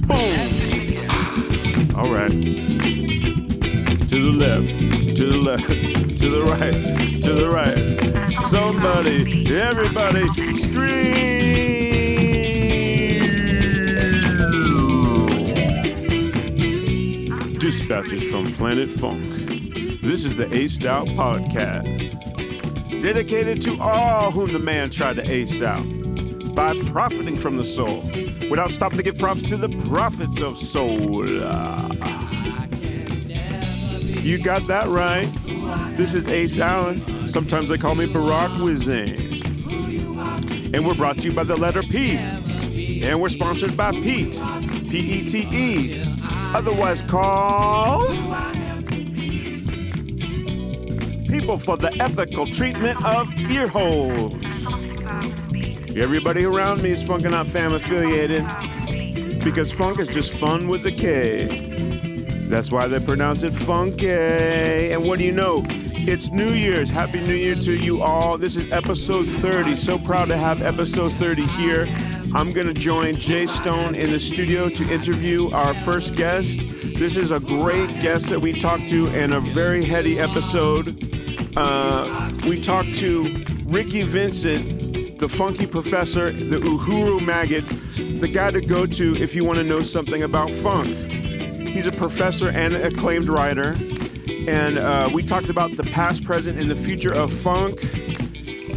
Boom. All right. To the left, to the left, to the right, to the right. Somebody, everybody, scream! Dispatches from Planet Funk. This is the Aced Out Podcast, dedicated to all whom the man tried to ace out by profiting from the soul, without stopping to give props to the prophets of soul. You got that right. This is Ace Allen. Sometimes they call me Barack Wizane. And we're brought to you by the letter P. And we're sponsored by Pete, P-E-T-E, otherwise called People for the Ethical Treatment of Earholes. Everybody around me is Funkin' Fam affiliated because funk is just fun with the K. That's why they pronounce it funky. And what do you know? It's New Year's. Happy New Year to you all. This is episode 30. So proud to have episode 30 here. I'm going to join Jay Stone in the studio to interview our first guest. This is a great guest that we talked to in a very heady episode. We talked to Rickey Vincent, the funky professor, the Uhuru maggot, the guy to go to if you want to know something about funk. He's a professor and acclaimed writer. And we talked about the past, present, and the future of funk.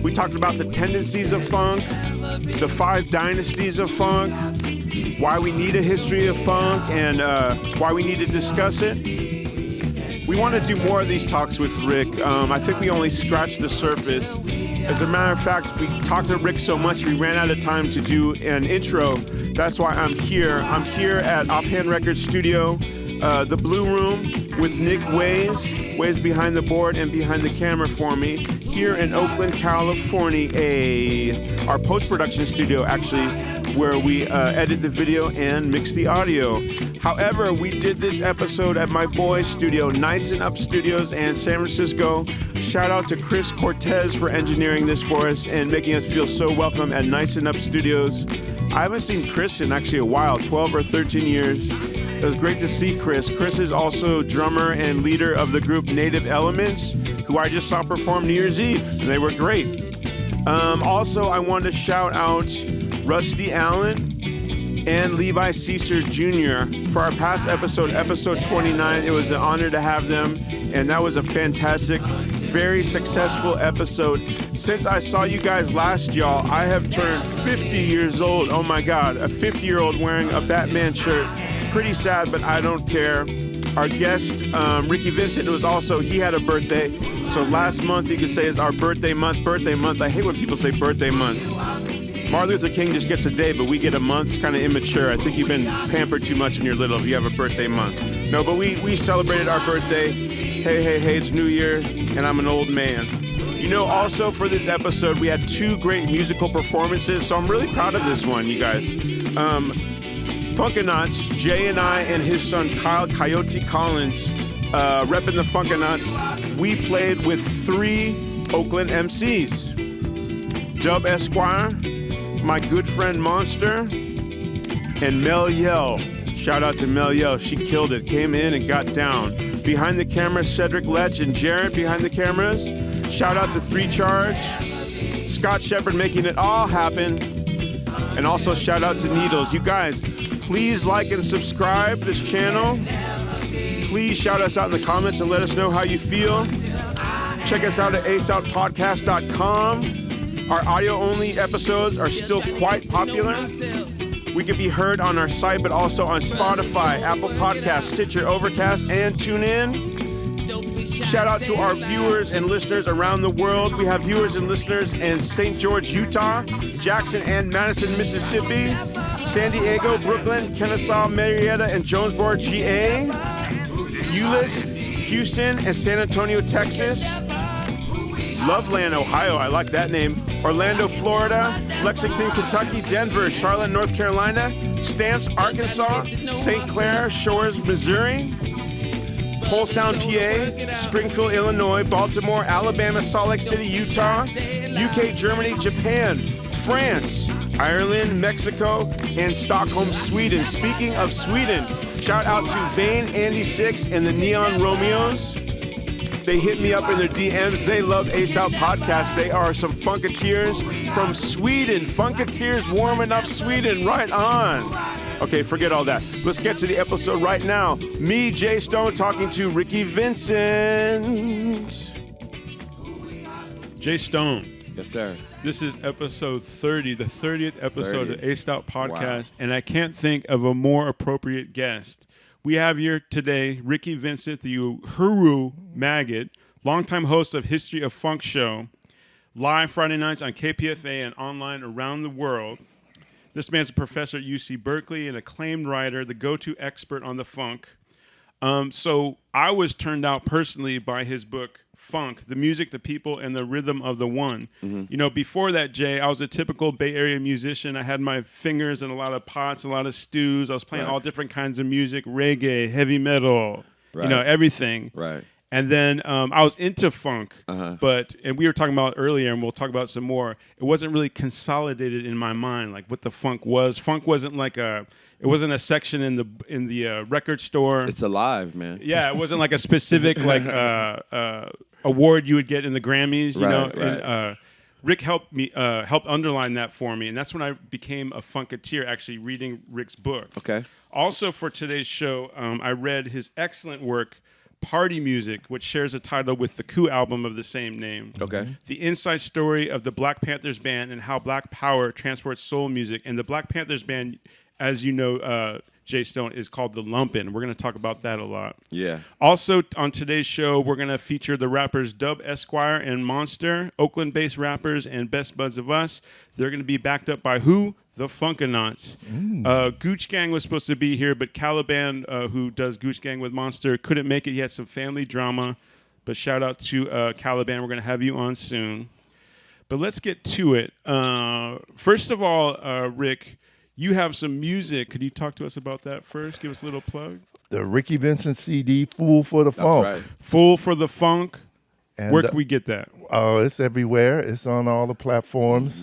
We talked about the tendencies of funk, the 5 dynasties of funk, why we need a history of funk, and why we need to discuss it. We want to do more of these talks with Rick. I think we only scratched the surface. As a matter of fact, we talked to Rick so much we ran out of time to do an intro. That's why I'm here. I'm here at Offhand Records Studio, the Blue Room, with Nick Ways behind the board and behind the camera for me, here in Oakland, California, our post-production studio, actually, where we edit the video and mix the audio. However, we did this episode at my boy's studio, Nice and Up Studios in San Francisco. Shout out to Chris Cortez for engineering this for us and making us feel so welcome at Nice and Up Studios. I haven't seen Chris in actually a while, 12 or 13 years. It was great to see Chris. Chris is also drummer and leader of the group Native Elements, who I just saw perform New Year's Eve, and they were great. Also, I wanted to shout out Rusty Allen and Levi Caesar Jr. for our past episode, episode 29. It was an honor to have them, and that was a fantastic, very successful episode. Since I saw you guys last, y'all, I have turned 50 years old. Oh my God, a 50-year-old wearing a Batman shirt. Pretty sad, but I don't care. Our guest, Rickey Vincent, he had a birthday. So last month, you could say is our birthday month. I hate when people say birthday month. Martin Luther King just gets a day, but we get a month. It's kind of immature. I think you've been pampered too much when you're little if you have a birthday month. No, but we celebrated our birthday. Hey, it's New Year, and I'm an old man. You know, also for this episode, we had 2 great musical performances, so I'm really proud of this one, you guys. Funkanauts, Jay and I and his son Kyle Coyote Collins, repping the Funkanauts. We played with 3 Oakland MCs. Dub Esquire, my good friend Monster, and Mel Yell. Shout out to Mel Yell, she killed it, came in and got down. Behind the camera, Cedric Lech and Jarrett behind the cameras. Shout out to 3 Charge, Scott Shepard making it all happen. And also shout out to Needles. You guys, please like and subscribe this channel. Please shout us out in the comments and let us know how you feel. Check us out at acedoutpodcast.com. Our audio-only episodes are still quite popular. We can be heard on our site, but also on Spotify, Apple Podcasts, Stitcher, Overcast, and TuneIn. Shout out to our viewers and listeners around the world. We have viewers and listeners in St. George, Utah, Jackson and Madison, Mississippi, San Diego, Brooklyn, Kennesaw, Marietta, and Jonesboro, GA, Euless, Houston, and San Antonio, Texas, Loveland, Ohio, I like that name, Orlando, Florida, Lexington, Kentucky, Denver, Charlotte, North Carolina, Stamps, Arkansas, St. Clair Shores, Missouri, Polsound, PA, Springfield, Illinois, Baltimore, Alabama, Salt Lake City, Utah, UK, Germany, Japan, France, Ireland, Mexico, and Stockholm, Sweden. Speaking of Sweden, shout out to Vane, Andy Six, and the Neon Romeos. They hit me up in their DMs. They love Aced Out Podcast. They are some Funketeers from Sweden. Funketeers warming up Sweden. Right on. Okay, forget all that. Let's get to the episode right now. Me, Jay Stone, talking to Rickey Vincent. Jay Stone. Yes, sir. This is episode 30, the 30th episode of Aced Out Podcast, Wow. and I can't think of a more appropriate guest. We have here today Rickey Vincent, the Uhuru Maggot, longtime host of History of Funk show, live Friday nights on KPFA and online around the world. This man's a professor at UC Berkeley, an acclaimed writer, the go-to expert on the funk. So I was turned out personally by his book, Funk, the music, the people, and the rhythm of the one. Mm-hmm. You know, before that, Jay, I was a typical Bay Area musician. I had my fingers in a lot of pots, a lot of stews. I was playing all different kinds of music, reggae, heavy metal, you know, everything. Right. And then I was into funk, and we were talking about earlier, and we'll talk about some more. It wasn't really consolidated in my mind, like what the funk was. Funk wasn't like it wasn't a section in the record store. It's alive, man. Yeah, it wasn't like a specific award you would get in the Grammys. You know, right. And, Rick helped underline that for me, and that's when I became a funketeer. Actually, reading Rick's book. Okay. Also, for today's show, I read his excellent work, Party Music, which shares a title with the Coup album of the same name. Okay. The inside story of the Black Panthers band and how Black Power transports soul music. And the Black Panthers band, as you know, Jay Stone, is called the Lumpin. We're going to talk about that a lot. Yeah. Also, on today's show, we're going to feature the rappers Dub Esquire and Monster, Oakland-based rappers, and Best Buds of Us. They're going to be backed up by who? The Funkanauts. Gooch Gang was supposed to be here, but Caliban, who does Gooch Gang with Monster, couldn't make it. He had some family drama. But shout out to Caliban. We're going to have you on soon. But let's get to it. First of all, Rick, you have some music. Could you talk to us about that first? Give us a little plug. The Rickey Vincent CD, Phool for the Funk. That's right. Phool for the Funk. And, where can we get that? It's everywhere. It's on all the platforms.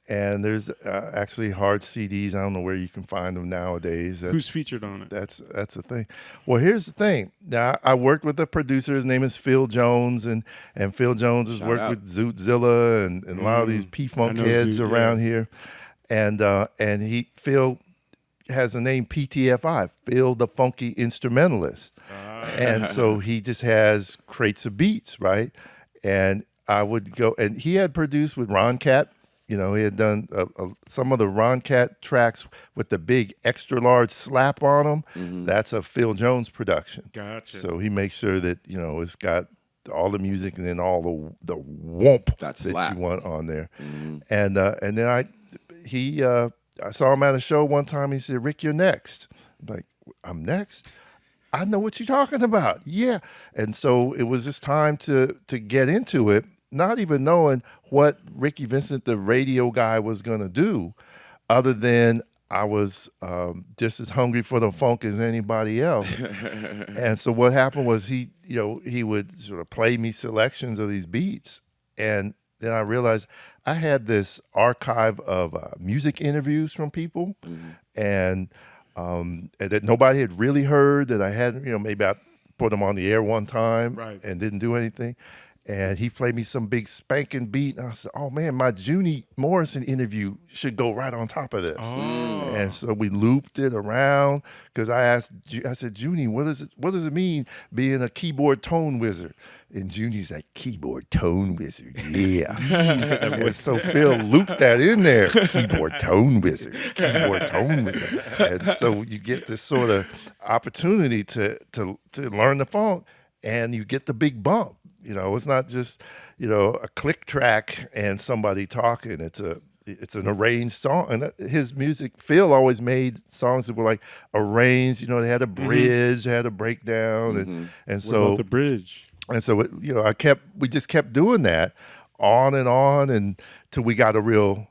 And there's actually hard CDs. I don't know where you can find them nowadays. Who's featured on it? That's the thing. Well, here's the thing. Now, I worked with a producer. His name is Phil Jones, and Phil Jones has worked with Zootzilla and a lot of these P-Funk heads around here. And Phil has a name PTFI, Phil the Funky Instrumentalist. And so he just has crates of beats, right? And I would go, and he had produced with Ron Cat. You know, he had done some of the Ron Cat tracks with the big extra large slap on them. That's a Phil Jones production. Gotcha. So he makes sure that, you know, it's got all the music and then all the whoomp that you want on there. And then I saw him at a show one time. He said, "Rick, you're next." I'm like, "I'm next? I know what you're talking about." Yeah. And so it was just time to get into it, not even knowing what Rickey Vincent, the radio guy, was going to do, other than I was just as hungry for the funk as anybody else. And so what happened was he would sort of play me selections of these beats. And then I realized I had this archive of music interviews from people and that nobody had really heard, that I hadn't, maybe I put them on the air one time and didn't do anything. And he played me some big spanking beat. And I said, "Oh, man, my Junie Morrison interview should go right on top of this." Oh. And so we looped it around because I said, "Junie, what does it mean being a keyboard tone wizard?" And Junie's like, "Keyboard tone wizard, yeah." And so Phil looped that in there. Keyboard tone wizard, keyboard tone wizard. And so you get this sort of opportunity to learn the funk, and you get the big bump. It's not just, a click track and somebody talking. It's an arranged song. And his music, Phil always made songs that were like arranged. They had a bridge, they had a breakdown, and so what about the bridge? And so we just kept doing that on and till we got a real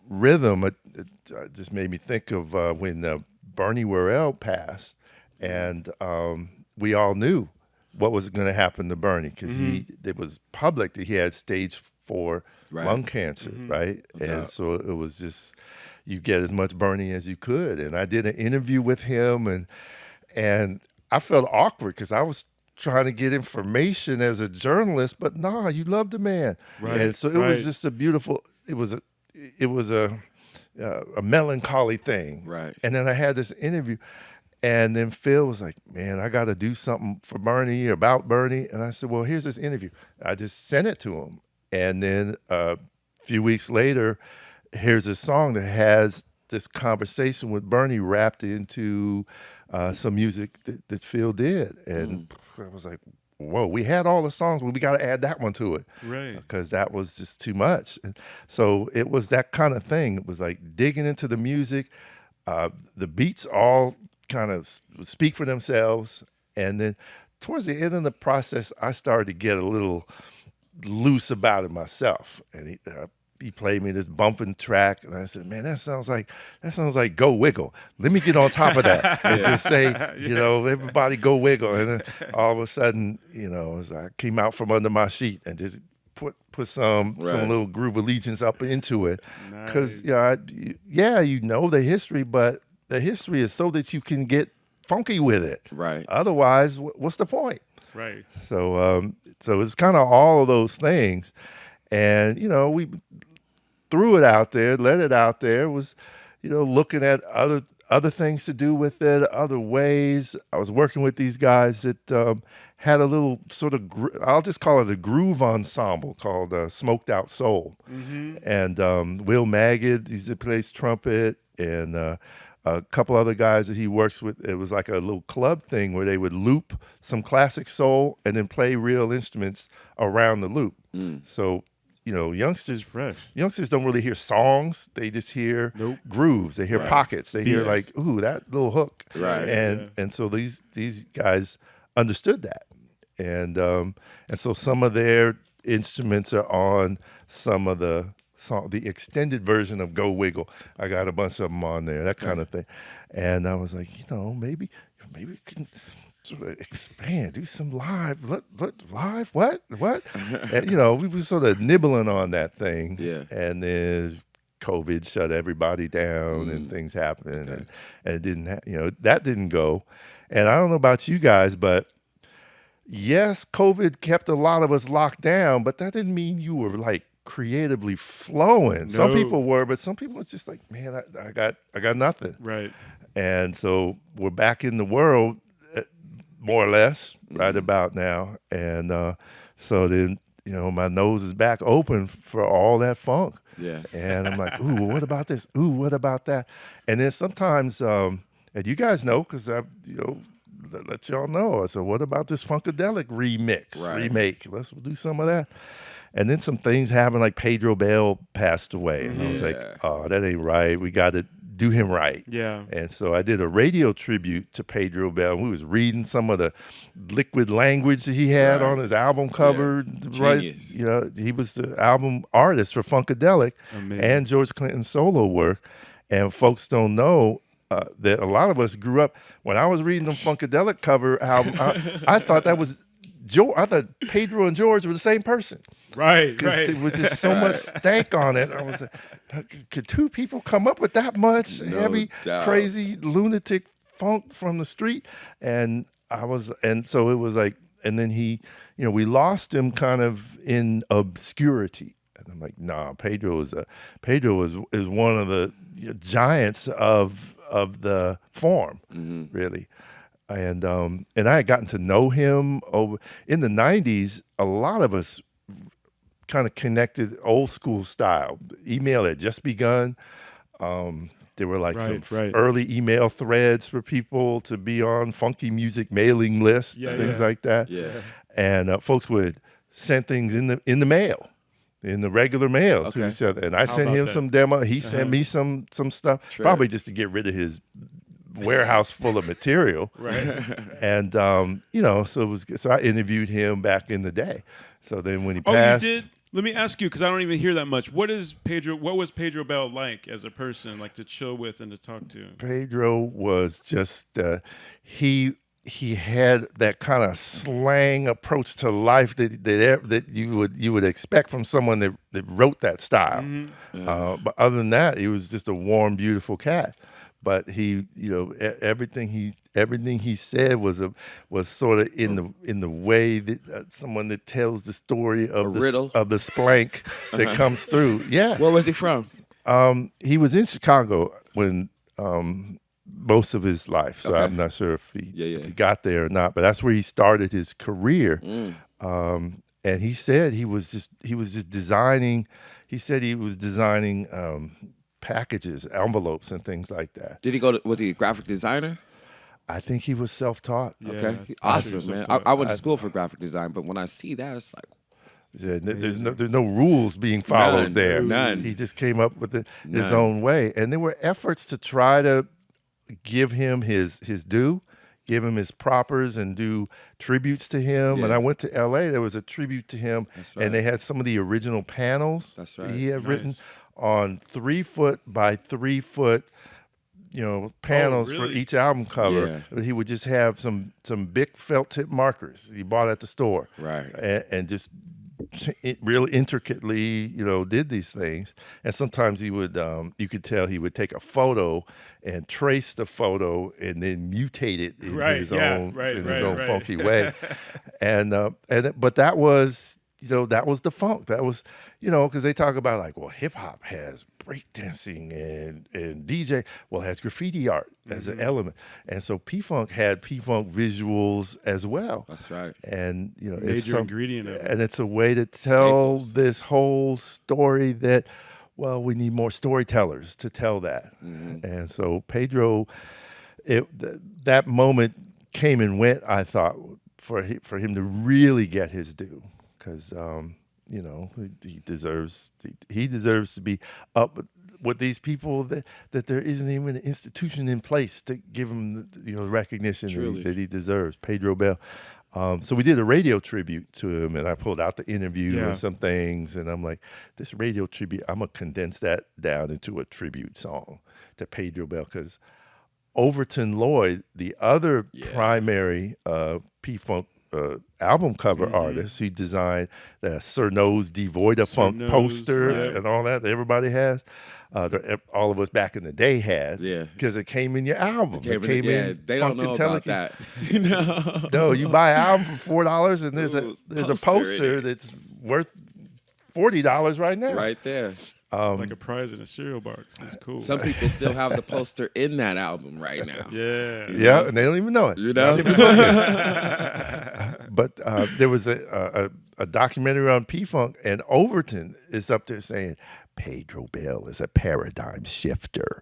rhythm. It just made me think of when Bernie Worrell passed, and we all knew what was going to happen to Bernie because it was public that he had stage for lung cancer, right? And so it was just, you get as much Bernie as you could. And I did an interview with him, and I felt awkward because I was trying to get information as a journalist, but nah, you love the man. Right. And so it was just a beautiful, it was a melancholy thing. Right. And then I had this interview, and then Phil was like, man, I got to do something for Bernie, about Bernie. And I said, well, here's this interview. I just sent it to him. And then a few weeks later, here's a song that has this conversation with Bernie wrapped into some music that Phil did. And I was like, whoa, we had all the songs, but we got to add that one to it. Right. Because that was just too much. And so it was that kind of thing. It was like digging into the music. The beats all kind of speak for themselves. And then towards the end of the process, I started to get a little loose about it myself. And he played me this bumping track, and I said, man, that sounds like Go Wiggle. Let me get on top of that and just say, everybody go wiggle. And then all of a sudden, as I came out from under my sheet and just put some little groove allegiance up into it. Because, the history, but the history is so that you can get funky with it. Right. Otherwise, what's the point? Right. So it's kind of all of those things. And, we threw it out there, let it out there, was, looking at other things to do with it, other ways. I was working with these guys that had a little sort of, I'll just call it a groove ensemble called Smoked Out Soul. Mm-hmm. And Will Magid, he plays trumpet, and a couple other guys that he works with. It was like a little club thing where they would loop some classic soul and then play real instruments around the loop. So, youngsters don't really hear songs. They just hear grooves. They hear pockets. They hear like, ooh, that little hook. Right. And so these guys understood that. And so some of their instruments are on some of the extended version of Go Wiggle. I got a bunch of them on there, that kind of thing. And I was like, maybe we can sort of expand, do some live, live, what? And, we were sort of nibbling on that thing. Yeah. And then COVID shut everybody down and things happened. Okay. And it didn't, that didn't go. And I don't know about you guys, but yes, COVID kept a lot of us locked down, but that didn't mean you were like creatively flowing. No. Some people were, but some people it's just like, man, I got nothing. Right. And so we're back in the world, more or less, right about now. And so then, my nose is back open for all that funk. Yeah. And I'm like, ooh, what about this? Ooh, what about that? And then sometimes, and you guys know, because I, let y'all know. So what about this Funkadelic remake? Let's do some of that. And then some things happened, like Pedro Bell passed away. And I was like, oh, that ain't right. We got to do him right. Yeah. And so I did a radio tribute to Pedro Bell. We was reading some of the liquid language that he had on his album cover. Yeah. Right. He was the album artist for Funkadelic. And George Clinton's solo work. And folks don't know that a lot of us grew up, when I was reading the Funkadelic cover album, I thought that was George. I thought Pedro and George were the same person. Right. Because there was just so much stank on it. I was like, could two people come up with that much heavy, crazy, lunatic funk from the street? And so it was like, and then he, we lost him kind of in obscurity. And I'm like, nah, Pedro is one of the giants of the form, really. And I had gotten to know him over in the 90s. A lot of us kind of connected old school style. Email had just begun. There were like some early email threads for people to be on, funky music mailing lists, things like that. Yeah. And folks would send things in the mail, in the regular mail to each other. And I sent him some demo. He sent me some stuff, probably just to get rid of his warehouse full of material. Right. And, so it was, so I interviewed him back in the day. So then when he passed. Oh, you did? Let me ask you, because I don't even hear that much. What was Pedro Bell like as a person, like to chill with and to talk to? Pedro was just, he he had that kind of slang approach to life that you would expect from someone that wrote that style. But other than that, he was just a warm, beautiful cat. But he, everything he said was sort of in the way that someone that tells the story of the splank that comes through. Yeah. Where was he from? He was in Chicago when most of his life, so I'm not sure if he got there or not. But that's where he started his career. And he said he was just designing. He said he was designing packages, envelopes, and things like that. Was he a graphic designer? I think he was self-taught. Yeah, okay, awesome, man. I went to school for graphic design, but when I see that, it's like, there's no rules being followed there. None. He just came up with his own way, and there were efforts to try to give him his due, give him his propers, and do tributes to him. And I went to L.A. There was a tribute to him, and they had some of the original panels that he had written on 3-foot by 3-foot, panels for each album cover. Yeah. He would just have some big felt tip markers he bought at the store, and just real intricately, did these things. And sometimes he would, you could tell he would take a photo and trace the photo and then mutate it in his own funky way. But that was, that was the funk. That was, because they talk about like, well, hip hop has breakdancing and DJ, well, it has graffiti art as an element. And so P-Funk had P-Funk visuals as well. That's right. And, it's major ingredient of it. And it's a way to tell this whole story that, well, we need more storytellers to tell that. And so Pedro, that moment came and went, I thought, for him to really get his due. Because, he deserves to be up with these people that there isn't even an institution in place to give him the recognition that he deserves. Pedro Bell. So we did a radio tribute to him, and I pulled out the interview and some things, and I'm like, this radio tribute, I'm gonna condense that down into a tribute song to Pedro Bell, because Overton Lloyd, the other primary P-Funk album cover artist, he designed the Sir Nose Devoid of Funk poster and all that everybody has. All of us back in the day had, because it came in your album. It came in. They don't know about that. No, you buy an album for $4, and there's a poster that's worth $40 right now. Right there. Like a prize in a cereal box. It's cool. Some people still have the poster in that album right now. Yeah, and they don't even know it. But there was a documentary on P-Funk, and Overton is up there saying, Pedro Bell is a paradigm shifter.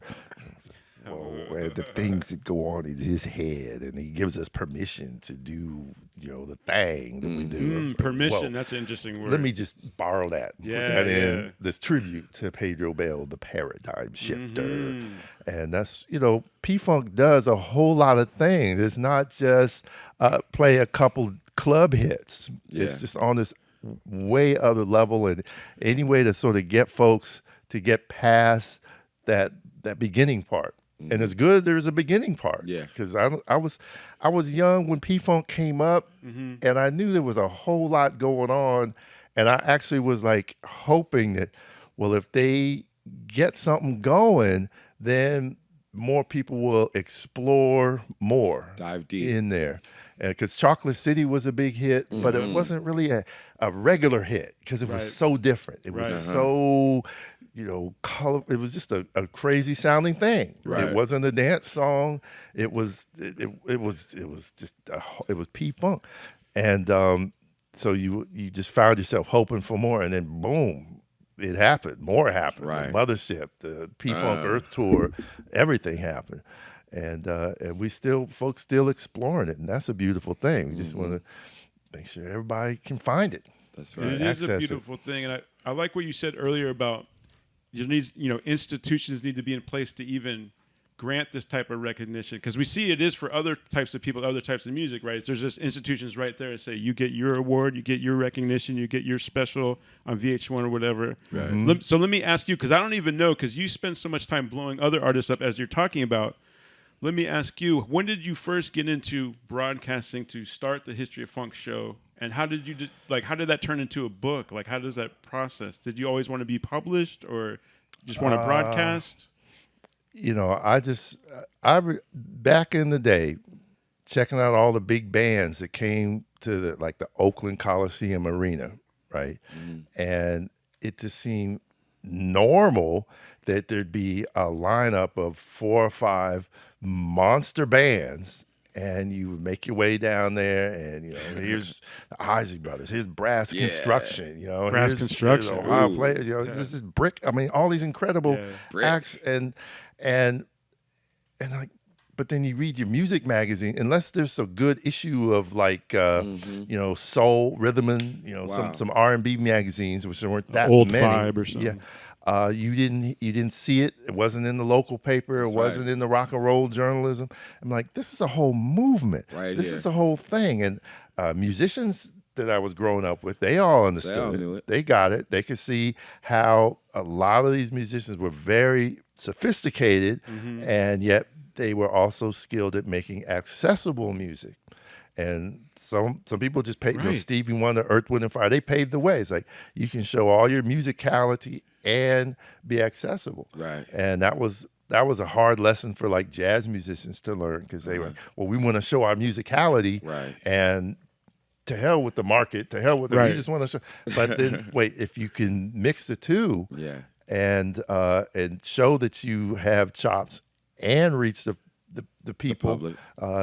And the things that go on in his head, and he gives us permission to do, the thing that we do. Permission, that's an interesting word. Let me just borrow that. Put that in this tribute to Pedro Bell, the paradigm shifter. And that's, P-Funk does a whole lot of things. It's not just play a couple club hits. It's just on this way other level, and any way to sort of get folks to get past that beginning part. And it's good there's a beginning part. Because I was young when P-Funk came up, and I knew there was a whole lot going on, and I actually was like hoping that, well, if they get something going, then more people will explore more, dive deep in there. Because Chocolate City was a big hit, but it wasn't really a regular hit, because it was so different. It was so, color. It was just a crazy sounding thing. It wasn't a dance song. It was P-Funk, and so you just found yourself hoping for more, and then boom, it happened. More happened. The Mothership, the P-Funk Earth Tour, everything happened. And folks still exploring it, and that's a beautiful thing. We just want to make sure everybody can find it. That's right. It is a beautiful thing, and I like what you said earlier about institutions need to be in place to even grant this type of recognition, because we see it is for other types of people, other types of music, right? There's just institutions right there that say you get your award, you get your recognition, you get your special on VH1 or whatever. So let me ask you, because I don't even know, because you spend so much time blowing other artists up as you're talking about. Let me ask you, when did you first get into broadcasting to start the History of Funk show? And how did you how did that turn into a book? Like, how does that process? Did you always want to be published or just want to broadcast? You know, back in the day, checking out all the big bands that came to the Oakland Coliseum Arena, right? And it just seemed normal that there'd be a lineup of 4 or 5 monster bands, and you would make your way down there, and here's the Isley Brothers, here's Brass Construction, Brass Construction, Ohio Players, this is Brick. I mean, all these incredible acts, and but then you read your music magazine, unless there's a good issue of soul, rhythm, and some R&B magazines, which there weren't that Old many. Vibe or something. Yeah. You didn't see it. It wasn't in the local paper. It wasn't in the rock and roll journalism. I'm like, this is a whole movement. This is a whole thing. And musicians that I was growing up with, they all understood it. They got it. They could see how a lot of these musicians were very sophisticated, and yet they were also skilled at making accessible music. And some people just paid, Stevie Wonder, Earth, Wind, and Fire, they paved the way. It's like, you can show all your musicality and be accessible. Right. And that was a hard lesson for jazz musicians to learn, because they were, we want to show our musicality, and to hell with the market, to hell with it. We just want to show. But then, wait, if you can mix the two, and show that you have chops and reach the people,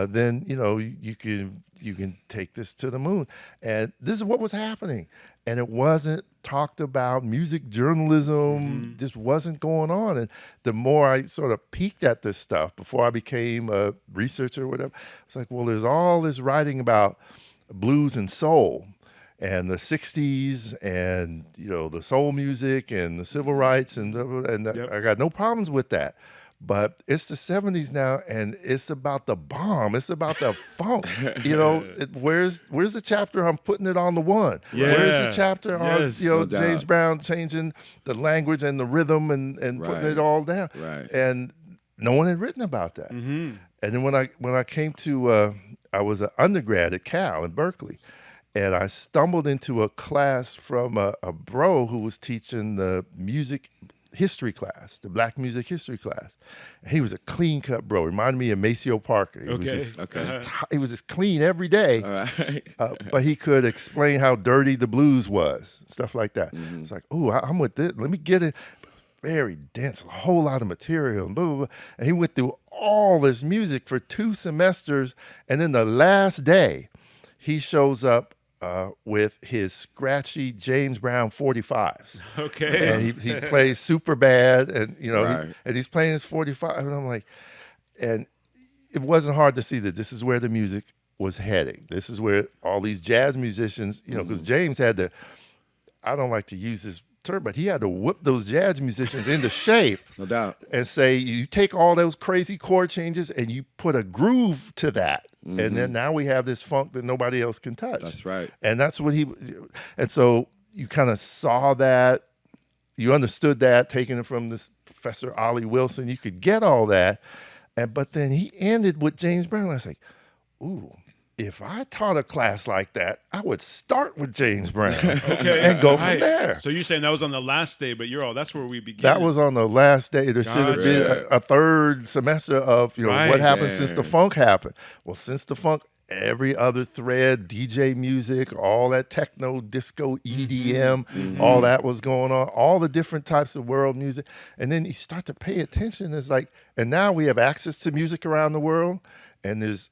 then you can take this to the moon. And this is what was happening, and it wasn't talked about. Music journalism just wasn't going on. And the more I sort of peeked at this stuff before I became a researcher or whatever, it's like, well, there's all this writing about blues and soul and the 60s, and the soul music and the civil rights, and I got no problems with that. But it's the 70s now, and it's about the bomb. It's about the funk. Where's the chapter on putting it on the one? Where's the chapter on James Brown changing the language and the rhythm and putting it all down? And no one had written about that. And then when I came to I was an undergrad at Cal in Berkeley, and I stumbled into a class from a bro who was teaching the music history class, the black music history class. And he was a clean-cut bro. Reminded me of Maceo Parker. He was just clean every day, but he could explain how dirty the blues was, stuff like that. It's like, oh, I'm with this. Let me get it. Very dense, a whole lot of material, and blah, blah, blah. And he went through all this music for 2 semesters, and then the last day, he shows up with his scratchy James Brown 45s. And he plays Superbad, and and he's playing his 45, and I'm like, and it wasn't hard to see that this is where the music was heading. This is where all these jazz musicians, because James had to, I don't like to use this term, but he had to whip those jazz musicians into shape. No doubt. And say, you take all those crazy chord changes and you put a groove to that. And then now we have this funk that nobody else can touch. That's right. And that's what and so you kind of saw that, you understood that, taking it from this Professor Ollie Wilson, you could get all that. But then he ended with James Brown. I was like, ooh, if I taught a class like that, I would start with James Brown and go from there. So you're saying that was on the last day, but that's where we began. That was on the last day. There should have been a third semester of what happened since the funk happened. Well, since the funk, every other thread, DJ music, all that techno, disco, EDM, all that was going on, all the different types of world music. And then you start to pay attention. It's like, and now we have access to music around the world, and there's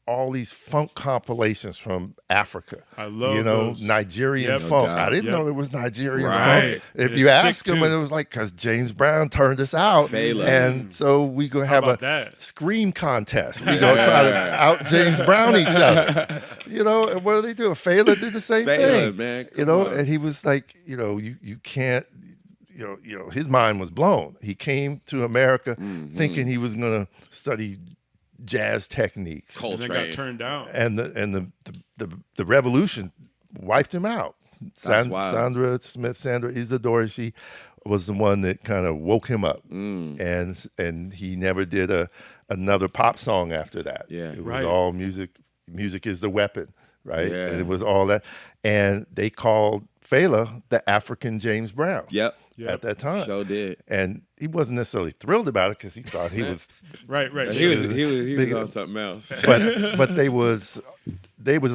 all these funk compilations from Africa. I love those. Nigerian funk. I didn't know there was Nigerian funk. If you ask them, and it was because James Brown turned us out. And so we going to have a scream contest. We're going to try to out James Brown each other. And what do they do? Fela did the same thing. Man, and he was like, you can't, his mind was blown. He came to America thinking he was going to study jazz techniques, and then got turned down, and the revolution wiped him out. Sandra Smith, Sandra Isidore, she was the one that kind of woke him up, and he never did another pop song after that. Yeah, it was all music. Music is the weapon, right? Yeah. And it was all that, and they called Fela the African James Brown. Yep. At that time, Sure did, and he wasn't necessarily thrilled about it because he thought he was right. He was on something else. But they was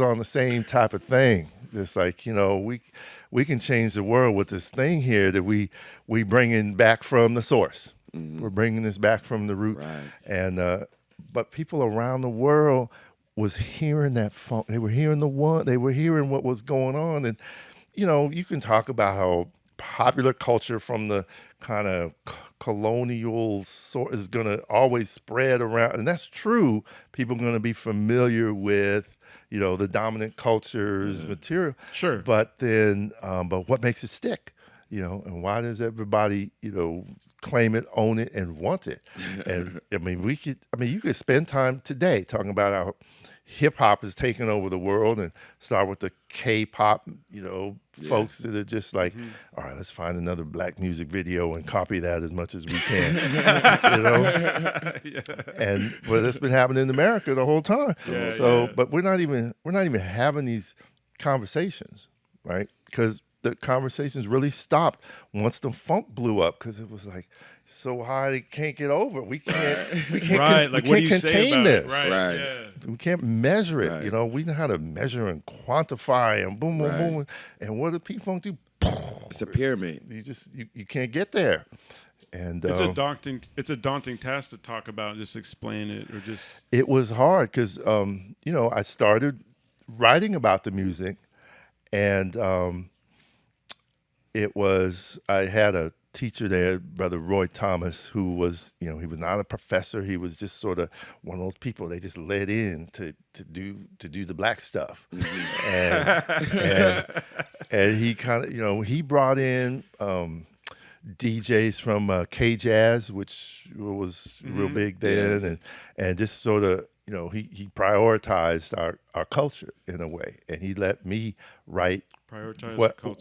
on the same type of thing. It's like, you know, we can change the world with this thing here that we bringing back from the source. We're bringing this back from the root, Right. and but people around the world was hearing that funk. They were hearing they were hearing what was going on, and you know, you can talk about how popular culture from the kind of colonial sort is going to always spread around, and that's true. People are going to be familiar with, you know, the dominant culture's material. Sure. But then, but what makes it stick? You know, and why does everybody, you know, claim it, own it, and want it? And I mean, you could spend time today talking about how hip hop is taking over the world, and start with the K-pop, you know, folks that are just like, all right, let's find another black music video and copy that as much as we can, you know. But it's been happening in America the whole time. But we're not even having these conversations, right? Because the conversations really stopped once the funk blew up, because it was like so high they can't get over it. We can't right. Like, what do you contain say about this. It? Right. Yeah. We can't measure it. Right. You know, we know how to measure and quantify and boom, boom, Right. boom. And what do P-Funk do? It's a pyramid. You can't get there. And It's a daunting task to talk about and just explain it, or just. It was hard because you know, I started writing about the music, and I had a teacher there, Brother Roy Thomas, who was, you know, he was not a professor. He was just sort of one of those people they just let in to do the black stuff. And he kind of, you know, he brought in DJs from K-Jazz, which was real big then, and just sort of, you know, he prioritized our culture in a way, and he let me write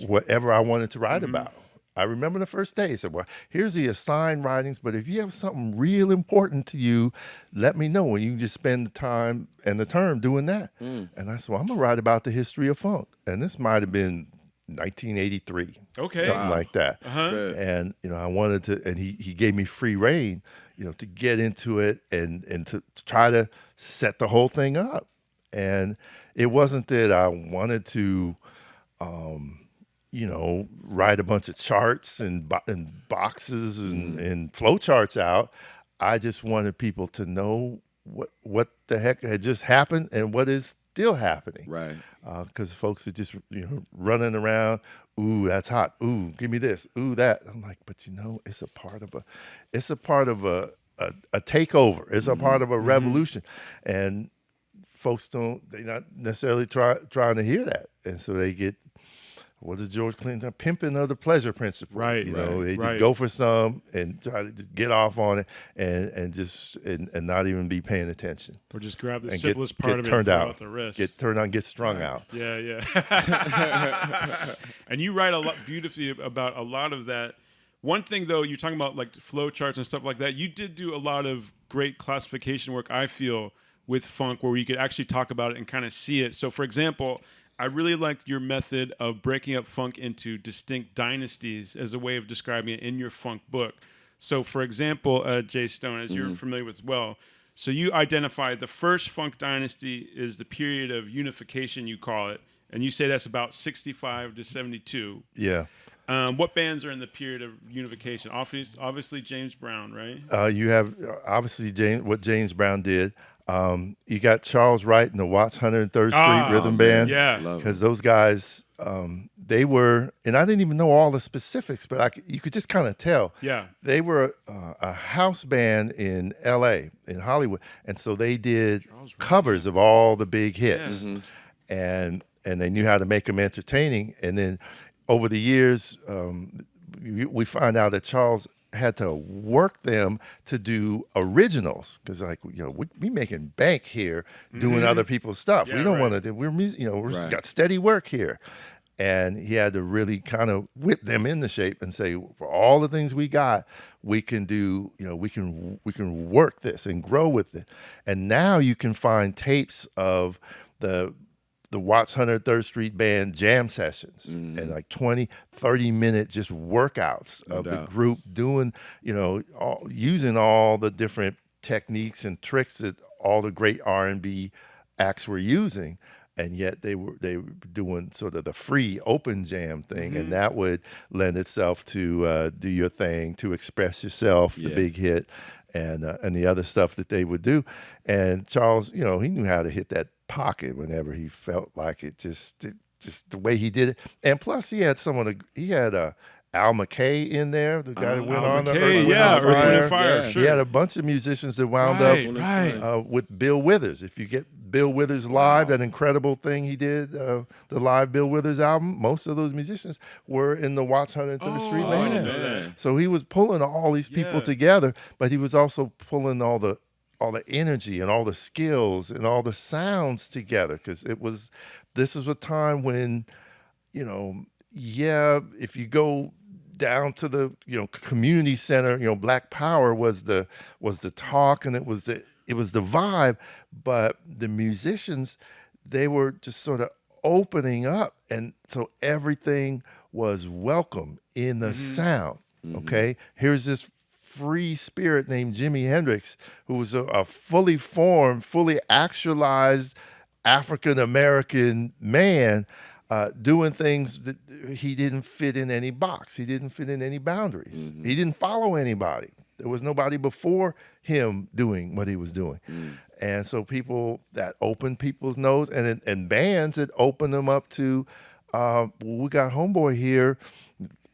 whatever I wanted to write about. I remember the first day. He said, well, here's the assigned writings, but if you have something real important to you, let me know, and you can just spend the time and the term doing that. And I said, well, I'm going to write about the history of funk. And this might have been 1983. Okay. Something like that. And, you know, I wanted to, and he gave me free reign, you know, to get into it and to try to set the whole thing up. And it wasn't that I wanted to, you know, write a bunch of charts and boxes and flow charts out. I just wanted people to know what the heck had just happened and what is still happening. Right. Because folks are just, you know, running around. Ooh, that's hot. Ooh, give me this. Ooh, that. I'm like, but you know, it's a part of a takeover. It's a part of a revolution, and folks they're not necessarily trying to hear that, and so they get. What is George Clinton? Pimping of the pleasure principle. Right. You know, they just go for some and try to just get off on it and not even be paying attention. Or just grab the simplest part of it and throw out the rest. Get turned on, get strung out. Yeah. And you write a lot beautifully about a lot of that. One thing, though, you're talking about like flow charts and stuff like that. You did do a lot of great classification work, I feel, with funk, where you could actually talk about it and kind of see it. So, for example, I really like your method of breaking up funk into distinct dynasties as a way of describing it in your funk book. So, for example, Jay Stone, as you're familiar with as well, so you identify the first funk dynasty is the period of unification, you call it, and you say that's about 65 to 72. Yeah. What bands are in the period of unification? Obviously James Brown, right? You have obviously what James Brown did. You got Charles Wright and the Watts 103rd Street Rhythm Band. Yeah. Because those guys, they were, and I didn't even know all the specifics, but you could just kind of tell. Yeah. They were a house band in L.A., in Hollywood. And so they did covers of all the big hits. And they knew how to make them entertaining. And then over the years, we find out that Charles had to work them to do originals, because like, you know, we making bank here doing other people's stuff. We don't want to. We're got steady work here, And he had to really kind of whip them into shape and say, for all the things we got, we can do, we can work this and grow with it. And now you can find tapes of the Watts 103rd Street Band jam sessions and like 20, 30-minute just workouts of the group doing, using all the different techniques and tricks that all the great R&B acts were using. And yet they were doing sort of the free open jam thing, and that would lend itself to Do Your Thing, To Express Yourself, the big hit, and the other stuff that they would do. And Charles, he knew how to hit that pocket whenever he felt like it. Just the way he did it, and plus he had Al McKay in there, the guy that went Al on the McKay, Earth, Wind & Fire. Sure. He had a bunch of musicians that wound up with Bill Withers. If you get Bill Withers live, that incredible thing he did, the live Bill Withers album, most of those musicians were in the Watts 103rd Street Band. So he was pulling all these people together, but he was also pulling all the energy and all the skills and all the sounds together, because this was a time when, if you go down to the community center, Black Power was the talk, and it was the vibe, but the musicians, they were just sort of opening up, and so everything was welcome in the sound. Okay, here's this free spirit named Jimi Hendrix, who was a fully formed, fully actualized African American man, doing things that he didn't fit in any box. He didn't fit in any boundaries. He didn't follow anybody. There was nobody before him doing what he was doing. And so people that opened people's nose, and bands that opened them up to, we got homeboy here,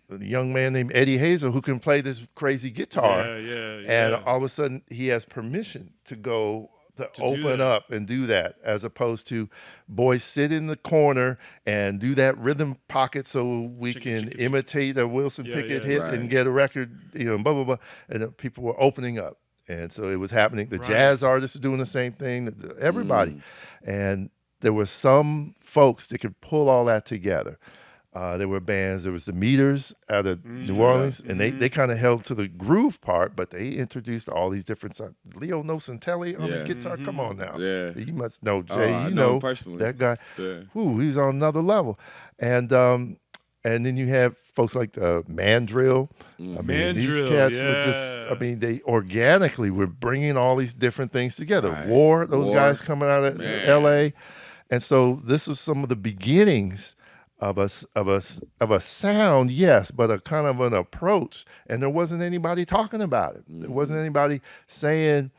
the young man named Eddie Hazel, who can play this crazy guitar. And all of a sudden he has permission to go to open up and do that, as opposed to boys sit in the corner and do that rhythm pocket so we can imitate a Wilson Pickett hit and get a record, blah, blah, blah. And people were opening up. And so it was happening. The jazz artists were doing the same thing, everybody. And there were some folks that could pull all that together. There were bands. There was the Meters out of New Orleans, and they kind of held to the groove part, but they introduced all these different songs. Leo Nocentelli on the guitar. Come on now. You must know Jay. I know him personally. That guy. He's on another level. And then you have folks like the Mandrill. I mean, these cats were just, they organically were bringing all these different things together. War, those guys coming out of L.A. And so this was some of the beginnings of a sound, yes, but a kind of an approach, and there wasn't anybody talking about it. There wasn't anybody saying,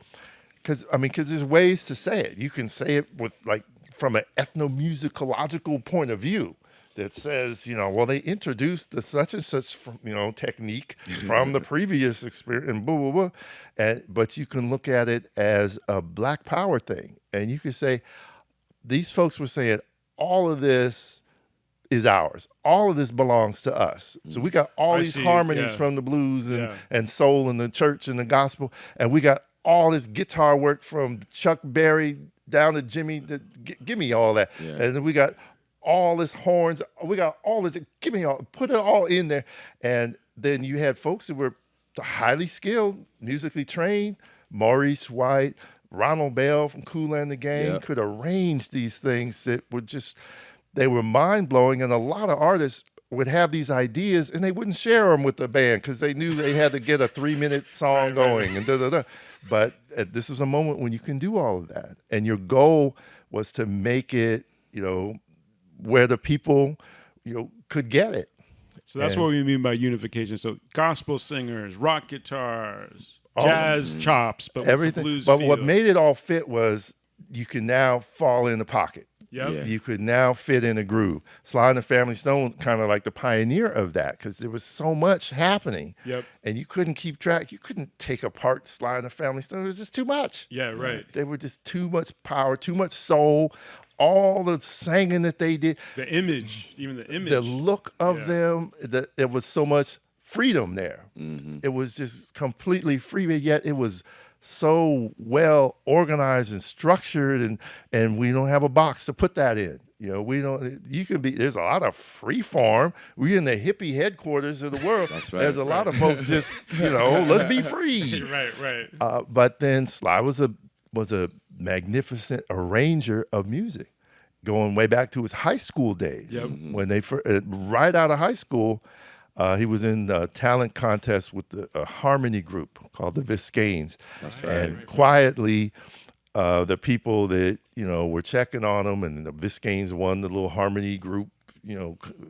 because there's ways to say it. You can say it with from an ethnomusicological point of view that says, they introduced the such and such, technique from the previous experience, and blah blah blah. But you can look at it as a Black Power thing, and you can say, these folks were saying all of this is ours. All of this belongs to us. So we got all these harmonies from the blues and soul and the church and the gospel, and we got all this guitar work from Chuck Berry down to Jimmy. Give me all that. And then we got all this horns. We got all this. Give me all. Put it all in there. And then you had folks that were highly skilled, musically trained. Maurice White, Ronald Bell from Kool and the Gang could arrange these things that were just. They were mind-blowing, and a lot of artists would have these ideas, and they wouldn't share them with the band because they knew they had to get a 3-minute song going and da-da-da. But this was a moment when you can do all of that, and your goal was to make it, where the people, could get it. So that's what we mean by unification. So gospel singers, rock guitars, jazz chops, but everything. Blues but feel. What made it all fit was you can now fall in the pocket. You could now fit in a groove. Sly and the Family Stone kind of like the pioneer of that, because there was so much happening. And you couldn't keep track. You couldn't take apart Sly and the Family Stone. It was just too much. They were just too much power, too much soul. All the singing that they did. The image, even the image. The look of them, there was so much freedom there. It was just completely free, but yet it was so well organized and structured, and we don't have a box to put that in. You know, we don't. You can be. There's a lot of free farm. We in the hippie headquarters of the world. That's right. There's a lot of folks just, let's be free. Right. But then Sly was a magnificent arranger of music, going way back to his high school days. Yep. When they right out of high school, he was in a talent contest with a harmony group called the Viscanes. That's right. And quietly, the people that were checking on him, and the Viscanes won the little harmony group,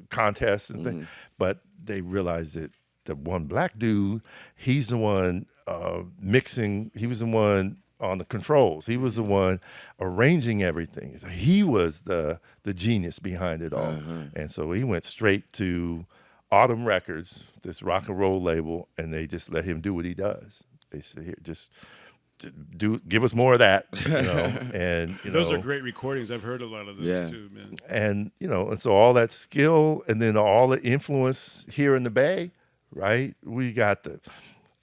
contest and thing. But they realized that the one black dude, he's the one mixing. He was the one on the controls. He was the one arranging everything. So he was the genius behind it all. And so he went straight to Autumn Records, this rock and roll label, and they just let him do what he does. They said, "Here, just give us more of that," and those are great recordings. I've heard a lot of those too, man. And and so all that skill, and then all the influence here in the Bay, right? We got the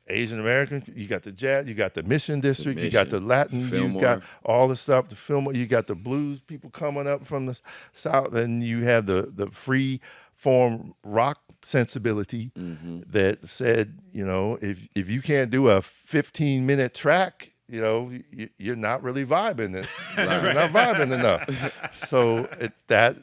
Asian American, you got the jazz, you got the Mission District, you got the Latin, you got all the stuff, the Fillmore, you got the blues people coming up from the South, and you have the free form rock sensibility that said, if you can't do a 15-minute track, you're not really vibing it. You're not vibing enough. So that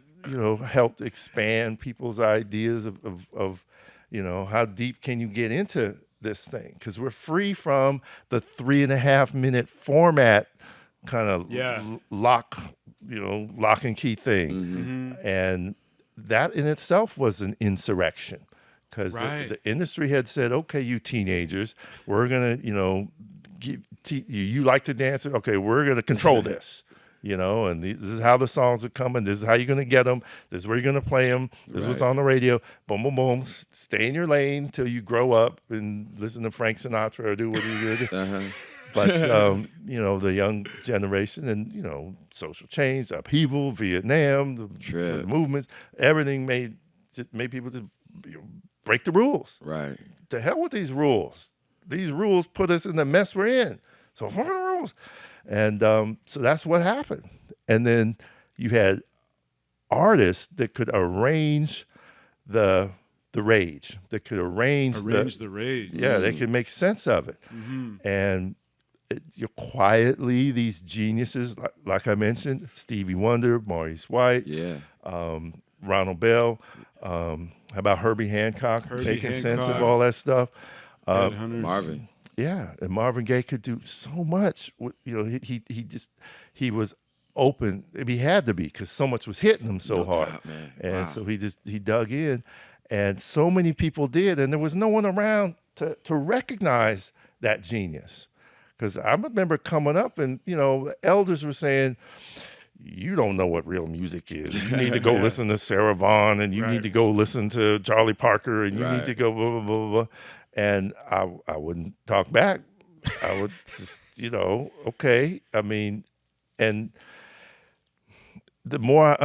helped expand people's ideas of how deep can you get into this thing, because we're free from the 3.5-minute format kind of lock and key thing. And that in itself was an insurrection, because the industry had said, okay, you teenagers, we're going to, you like to dance, okay, we're going to control this, and this is how the songs are coming, this is how you're going to get them, this is where you're going to play them, this is what's on the radio, boom, boom, boom, stay in your lane until you grow up and listen to Frank Sinatra or do what you do. But, the young generation and, social change, upheaval, Vietnam, the movements, everything made people just break the rules. Right. To hell with these rules. These rules put us in the mess we're in. So fuck the rules. And so that's what happened. And then you had artists that could arrange the rage, that could arrange the rage. Yeah, they could make sense of it. And you're quietly, these geniuses, like I mentioned, Stevie Wonder, Maurice White, Ronald Bell, how about Herbie Hancock, making sense of all that stuff. Marvin. Yeah, and Marvin Gaye could do so much. He was open. He had to be, because so much was hitting him so hard. And so he dug in, and so many people did, and there was no one around to recognize that genius. Because I remember coming up and, the elders were saying, you don't know what real music is. You need to go listen to Sarah Vaughan, and you need to go listen to Charlie Parker, and you need to go blah, blah, blah, blah. And I wouldn't talk back. I would just, okay. I mean, and the more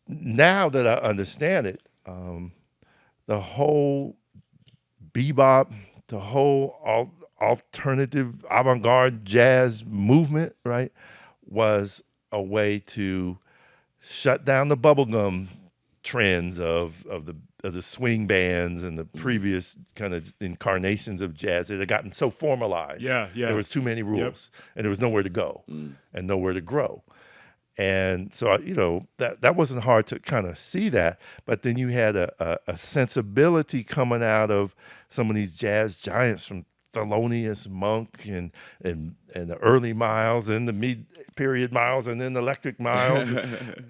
now that I understand it, the whole bebop, the whole alternative avant-garde jazz movement, right, was a way to shut down the bubblegum trends of the swing bands and the previous kind of incarnations of jazz that had gotten so formalized. There was too many rules, and there was nowhere to go and nowhere to grow. And so, that wasn't hard to kind of see that. But then you had a sensibility coming out of some of these jazz giants, from Thelonious Monk and the early Miles and the mid-period Miles and then the Electric Miles.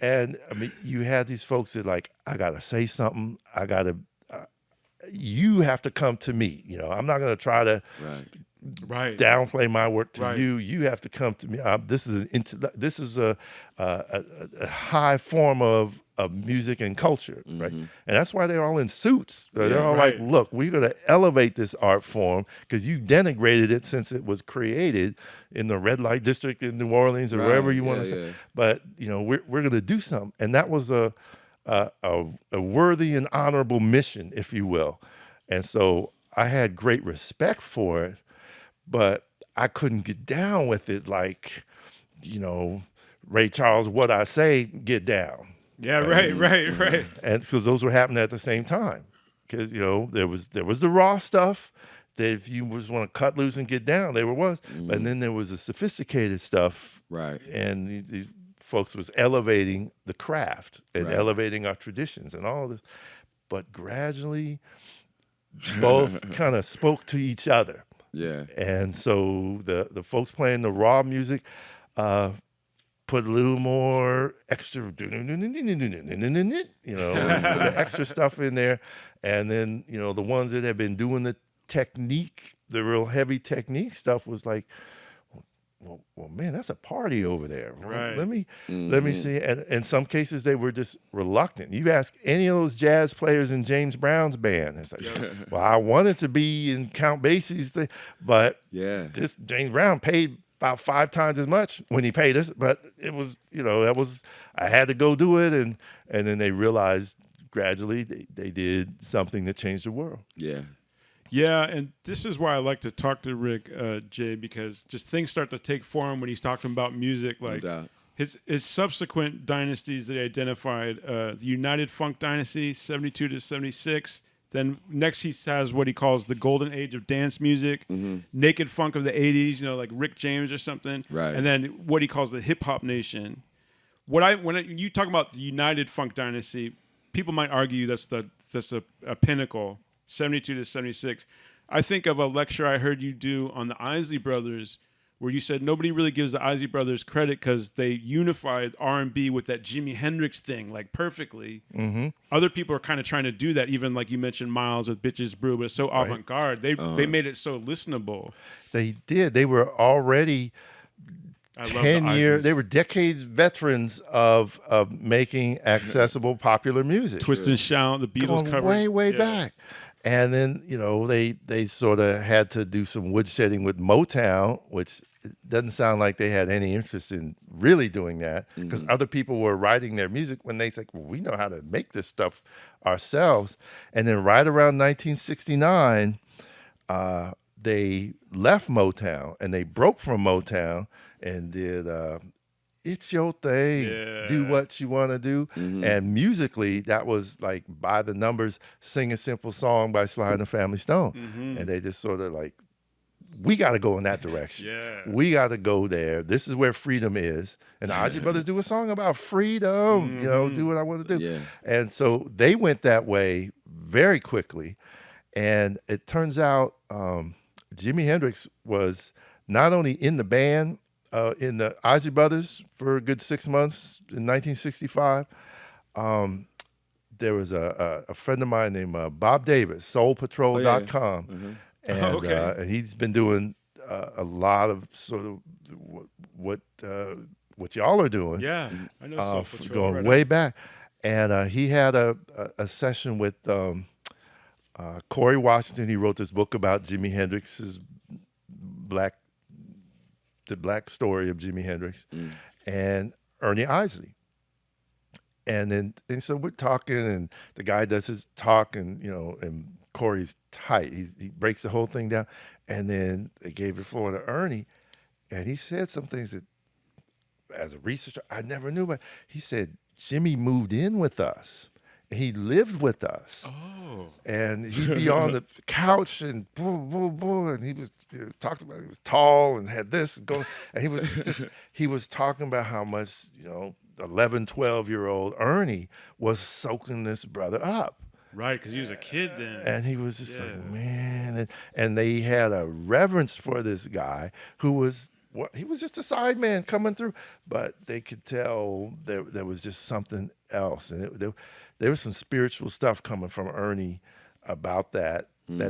And I mean, you had these folks that I got to say something. You have to come to me. I'm not going to try to downplay my work to you. You have to come to me. This is a high form of music and culture, right? And that's why they're all in suits. They're all like, look, we're going to elevate this art form because you denigrated it since it was created in the red light district in New Orleans or wherever you want to say. But, we're going to do something. And that was a worthy and honorable mission, if you will. And so I had great respect for it, but I couldn't get down with it like, Ray Charles, What I Say, get down. Yeah, right. And because those were happening at the same time. Because, you know, there was the raw stuff that if you was want to cut loose and get down, there was. But then there was the sophisticated stuff. Right. And these folks was elevating the craft and elevating our traditions and all this. But gradually, both kind of spoke to each other. Yeah. And so the folks playing the raw music put a little more extra, you know, the extra stuff in there. And then, you know, the ones that have been doing the technique, the real heavy technique stuff was like, well, man, that's a party over there. Right. Let me see. And in some cases, they were just reluctant. You ask any of those jazz players in James Brown's band, it's like, well, I wanted to be in Count Basie's thing, but this James Brown paid about 5 times as much when he paid us. But it was, you know, I had to go do it, and then they realized gradually they did something that changed the world. Yeah. Yeah, and this is why I like to talk to Rick, Jay, because just things start to take form when he's talking about music. Like his subsequent dynasties that he identified, the United Funk Dynasty, 72 to 76. Then next he has what he calls the golden age of dance music, naked funk of the 80s, you know, like Rick James or something. Right. And then what he calls the hip hop nation. When you talk about the United Funk Dynasty, people might argue that's a pinnacle. 72 to 76. I think of a lecture I heard you do on the Isley Brothers, where you said nobody really gives the Isley Brothers credit because they unified R&B with that Jimi Hendrix thing, like perfectly. Other people are kind of trying to do that, even like you mentioned Miles with Bitches Brew, but it's so avant-garde. They made it so listenable. They did. They were already 10 years. They were decades veterans of making accessible popular music. Twist and Shout, the Beatles cover. Way back. And then, you know, they sort of had to do some woodshedding with Motown, which doesn't sound like they had any interest in really doing that, because other people were writing their music when they said, well, we know how to make this stuff ourselves. And then right around 1969, they left Motown and they broke from Motown and did It's Your Thing, do what you want to do. And musically, that was like by the numbers, Sing a Simple Song by Sly and the Family Stone. And they just sort of like, we got to go in that direction. We got to go there. This is where freedom is. And the Isley Brothers do a song about freedom, you know, do what I want to do. And so they went that way very quickly. And it turns out Jimi Hendrix was not only in the band, in the Isley Brothers for a good 6 months in 1965. There was a friend of mine named Bob Davis, soulpatrol.com. And he's been doing a lot of sort of what y'all are doing. Yeah, I know Soul Patrol. Going way back. And he had a session with Corey Washington. He wrote this book about Jimi Hendrix's the black story of Jimi Hendrix, and Ernie Isley. And so we're talking, and the guy does his talk, and you know, and Corey's tight. He breaks the whole thing down, and then they gave the floor to Ernie, and he said some things that, as a researcher, I never knew about. He said Jimmy moved in with us. He lived with us. And he'd be on the couch and and he was talked about he was tall and had this going, and he was talking about how much, you know, 11, 12-year-old Ernie was soaking this brother up. Right, because he was a kid then. And he was just like, man, and they had a reverence for this guy who was he was just a sideman coming through, but they could tell there was just something else, and there was some spiritual stuff coming from Ernie about that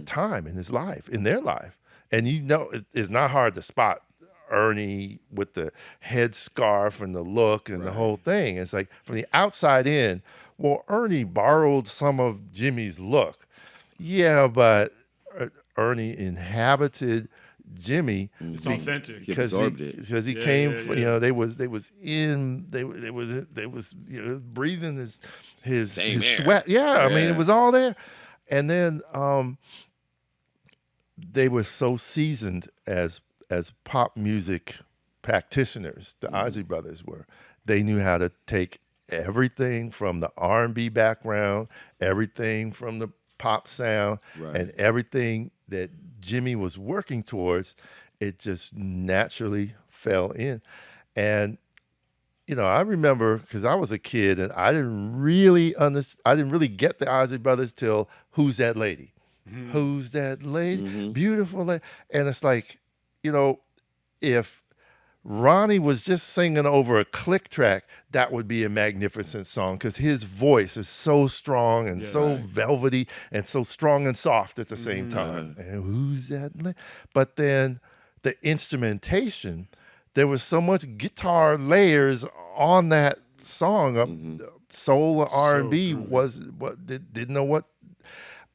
time in his life, in their life. And you know, it's not hard to spot Ernie with the headscarf and the look and the whole thing. It's like from the outside in, well, Ernie borrowed some of Jimmy's look. Yeah, but Ernie inhabited Jimmy. It's authentic because he came from, you know, they was you know, breathing his sweat. I mean, it was all there. And then they were so seasoned as pop music practitioners, the Isley Brothers were. They knew how to take everything from the R&B background, everything from the pop sound, and everything that Jimmy was working towards, it just naturally fell in. And I remember because I was a kid and I didn't really get the Isley Brothers till Who's That Lady? Mm-hmm. Who's that lady? Mm-hmm. Beautiful lady. And it's like, if Ronnie was just singing over a click track, that would be a magnificent song because his voice is so strong and so velvety and so strong and soft at the same time. And who's that lady? But then the instrumentation, there was so much guitar layers on that song. Soul and R&B didn't know what.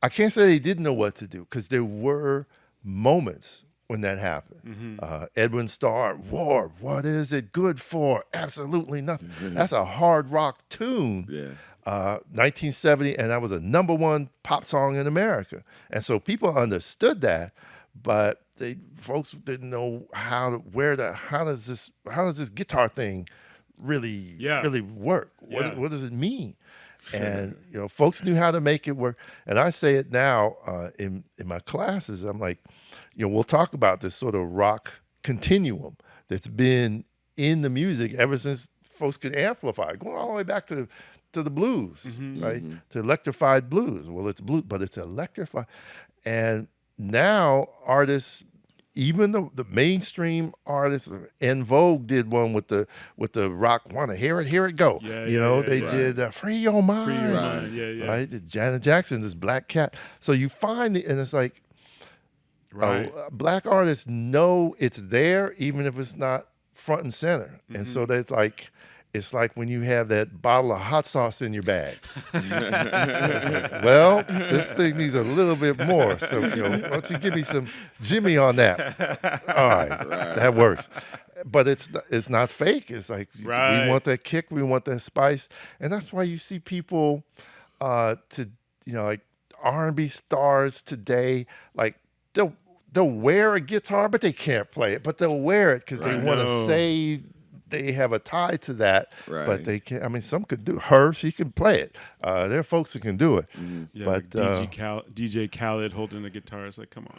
I can't say they didn't know what to do because there were moments when that happened. Edwin Starr, War, what is it good for? Absolutely nothing. That's a hard rock tune. 1970, and that was a #1 pop song in America. And so people understood that, but folks didn't know how does this guitar thing really work? What does it mean? And folks knew how to make it work. And I say it now in my classes. I'm like, we'll talk about this sort of rock continuum that's been in the music ever since folks could amplify, going all the way back to the blues, right? To electrified blues. Well, it's blues, but it's electrified. And now artists, even the mainstream artists, En Vogue did one with the rock. Want to hear it go? They did Free Your Mind. Free Your Mind. Right. Janet Jackson, this Black Cat. So you find it, and it's like, black artists know it's there, even if it's not front and center. And so that's like, it's like when you have that bottle of hot sauce in your bag. Well, this thing needs a little bit more. So, why don't you give me some Jimmy on that? All right, that works. But it's not fake. It's like we want that kick, we want that spice, and that's why you see people, like R&B stars today, like they'll wear a guitar, but they can't play it. But they'll wear it because they want to say they have a tie to that, but they can't. I mean, some could do her. She can play it. There are folks that can do it. But DJ Khaled holding the guitar is like, come on,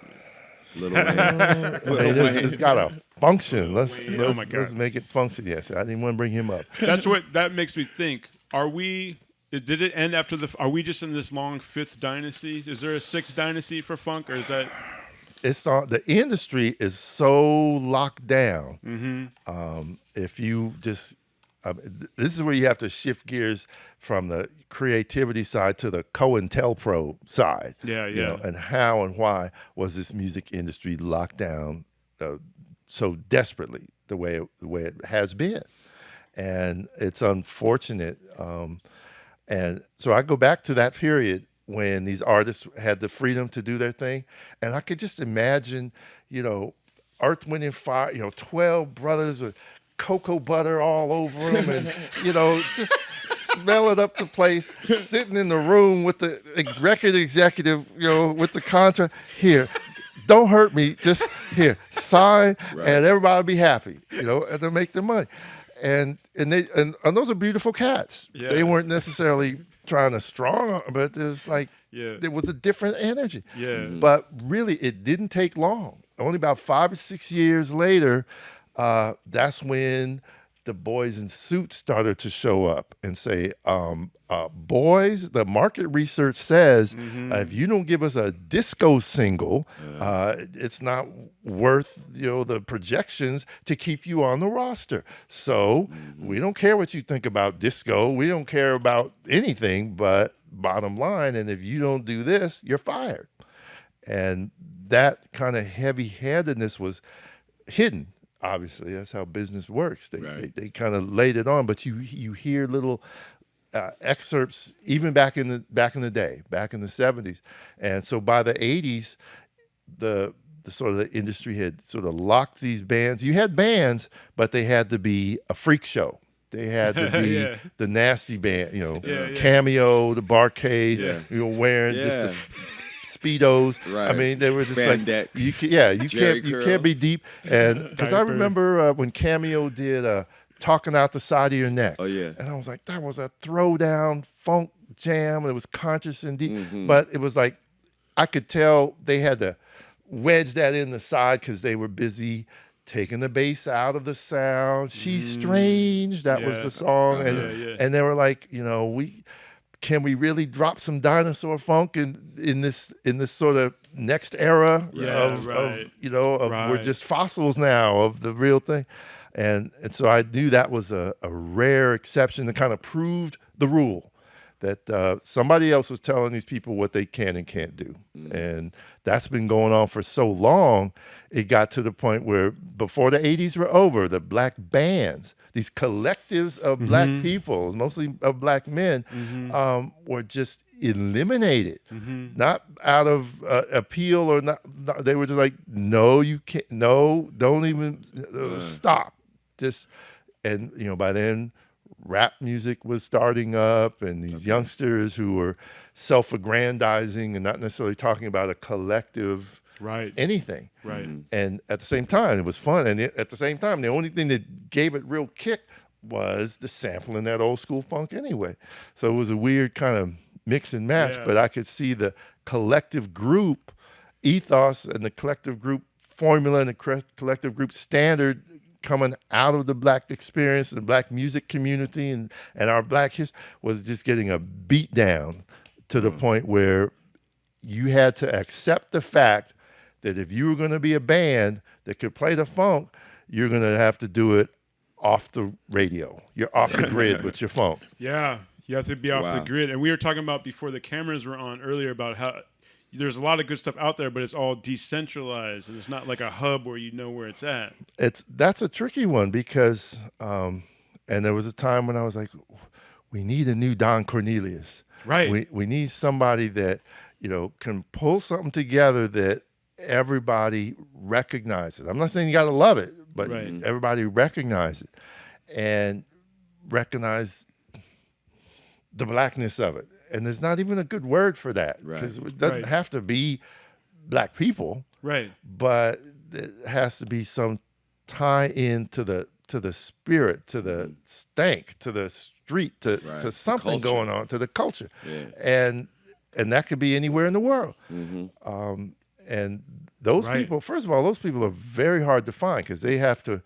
man. It's got to function. Let's make it function. Yes, I didn't want to bring him up. That makes me think. Did it end after are we just in this long 5th dynasty? Is there a 6th dynasty for funk, or is that? It's the industry is so locked down. If you just, this is where you have to shift gears from the creativity side to the COINTELPRO side. And how and why was this music industry locked down so desperately the way it has been? And it's unfortunate. And so I go back to that period when these artists had the freedom to do their thing. And I could just imagine, Earth, Wind, and Fire, 12 brothers with cocoa butter all over them and, just smelling up the place, sitting in the room with the record executive, with the contract. Here, don't hurt me, just here, sign, and everybody will be happy, and they'll make their money. And those are beautiful cats. They weren't necessarily trying to strong, but there's like there was a different energy. But really, it didn't take long. Only about 5 or 6 years later, that's when the boys in suits started to show up and say, boys, the market research says if you don't give us a disco single, it's not worth the projections to keep you on the roster. So we don't care what you think about disco. We don't care about anything but bottom line. And if you don't do this, you're fired. And that kind of heavy-handedness was hidden. Obviously, that's how business works. They kind of laid it on, but you hear little excerpts even back in the day, back in the 70s, and so by the 80s, the sort of the industry had sort of locked these bands. You had bands, but they had to be a freak show. They had to be the nasty band, Cameo, the Barcade, wearing just the Speedos. I mean, they were just Spandex. You can't be deep. And because I remember when Cameo did talking out the side of your neck. Oh, yeah. And I was like, that was a throwdown funk jam. It was conscious and deep. But it was like, I could tell they had to wedge that in the side because they were busy taking the bass out of the sound. She's Strange, that was the song. And they were like, you know, can we really drop some dinosaur funk in this sort of next era of we're just fossils now of the real thing. And so I knew that was a rare exception that kind of proved the rule that somebody else was telling these people what they can and can't do. And that's been going on for so long, it got to the point where before the 80s were over, the black bands, these collectives of black people, mostly of black men, were just eliminated, not out of appeal or not. They were just like, no, you can't, no, don't even stop. Just, and you know, by then, rap music was starting up, and these youngsters who were self-aggrandizing and not necessarily talking about a collective anything. Right. And at the same time, it was fun. And at the same time, the only thing that gave it real kick was the sampling that old school funk anyway. So it was a weird kind of mix and match, but I could see the collective group ethos and the collective group formula and the collective group standard coming out of the black experience and the black music community and our black history was just getting a beat down to the point where you had to accept the fact that if you were going to be a band that could play the funk, you're going to have to do it off the radio. You're off the grid with your funk. Yeah, you have to be off the grid. And we were talking about before the cameras were on earlier about how there's a lot of good stuff out there, but it's all decentralized, and it's not like a hub where you know where it's at. That's a tricky one because, and there was a time when I was like, we need a new Don Cornelius. Right. We need somebody that, you know, can pull something together that everybody recognizes. I'm not saying you got to love it, but everybody recognizes it and recognize the blackness of it. And there's not even a good word for that because it doesn't have to be black people, but it has to be some tie in to the spirit, to the stank, to the street, to something going on, to the culture, and that could be anywhere in the world. And those people, first of all, those people are very hard to find because they have to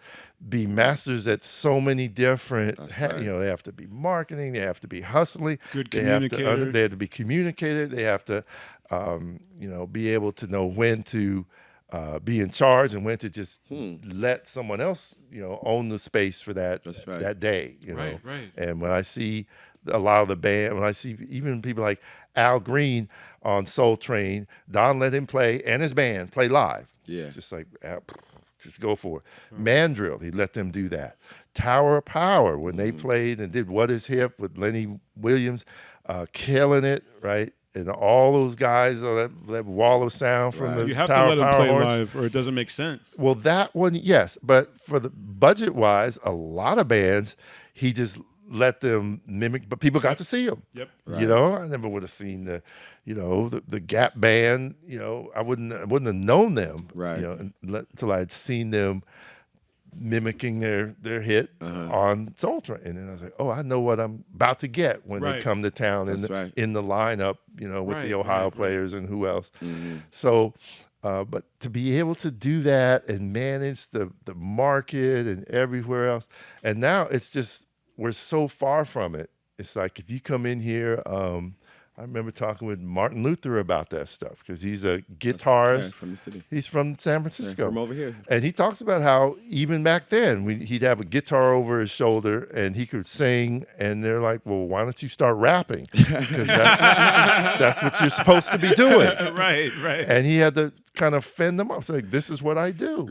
be masters at so many different, you know, they have to be marketing, they have to be hustling, good communicator, they have to be communicated, they have to, you know, be able to know when to be in charge and when to just let someone else, you know, own the space for that that day, you know. And when I see a lot of the band, when I see even people like Al Green on Soul Train, Don let him play and his band play live. Just like, just go for it. Mandrill, he let them do that. Tower of Power, when they played and did What Is Hip with Lenny Williams, killing it, right? And all those guys, that wall of sound from the you have Tower to let of them play Power live, or it doesn't make sense. Well, that one, yes, but for the budget-wise, a lot of bands, he just let them mimic, but people got to see them. You know, I never would have seen the Gap band. You know, I wouldn't have known them. You know, until I had seen them mimicking their hit on Soul Train, and then I was like, oh, I know what I'm about to get when they come to town in the lineup. You know, with the Ohio players and who else. So. But to be able to do that and manage the market and everywhere else, and now it's just we're so far from it. It's like if you come in here, I remember talking with Martin Luther about that stuff because he's a guitarist from the city. He's from San Francisco, from over here, and he talks about how even back then he'd have a guitar over his shoulder and he could sing, and they're like, "Well, why don't you start rapping? Because that's what you're supposed to be doing." Right. And he had to kind of fend them off. It's like, this is what I do,